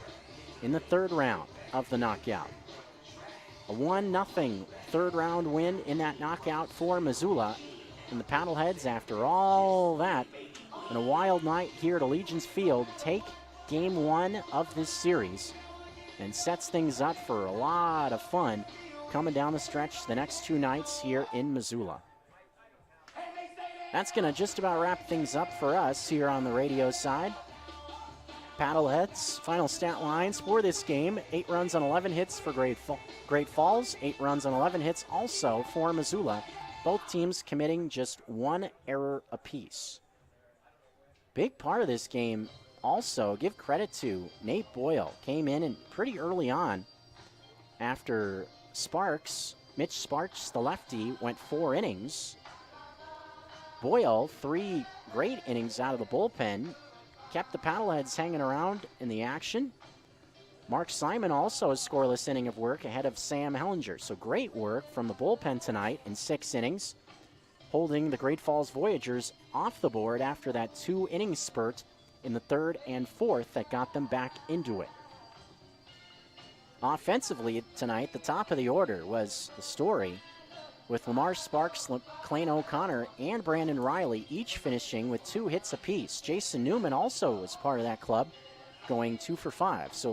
in the 3rd round of the knockout. A 1-0 third round win in that knockout for Missoula. And the Paddleheads, after all that, and a wild night here at Allegiance Field, take game 1 of this series and sets things up for a lot of fun coming down the stretch the next 2 nights here in Missoula. That's going to just about wrap things up for us here on the radio side. Paddleheads, final stat lines for this game: 8 runs on 11 hits for Great Falls, 8 runs on 11 hits also for Missoula. Both teams committing just 1 error apiece. Big part of this game also, give credit to Nate Boyle. Came in and pretty early on after Mitch Sparks, the lefty, went 4 innings. Boyle, 3 great innings out of the bullpen, kept the Paddleheads hanging around in the action. Mark Simon also a scoreless inning of work ahead of Sam Hellinger. So great work from the bullpen tonight in 6 innings, holding the Great Falls Voyagers off the board after that 2-inning spurt in the 3rd and 4th that got them back into it. Offensively tonight, the top of the order was the story, with Lamar Sparks, Clayton O'Connor, and Brandon Riley each finishing with 2 hits apiece. Jason Newman also was part of that club, going 2 for 5. So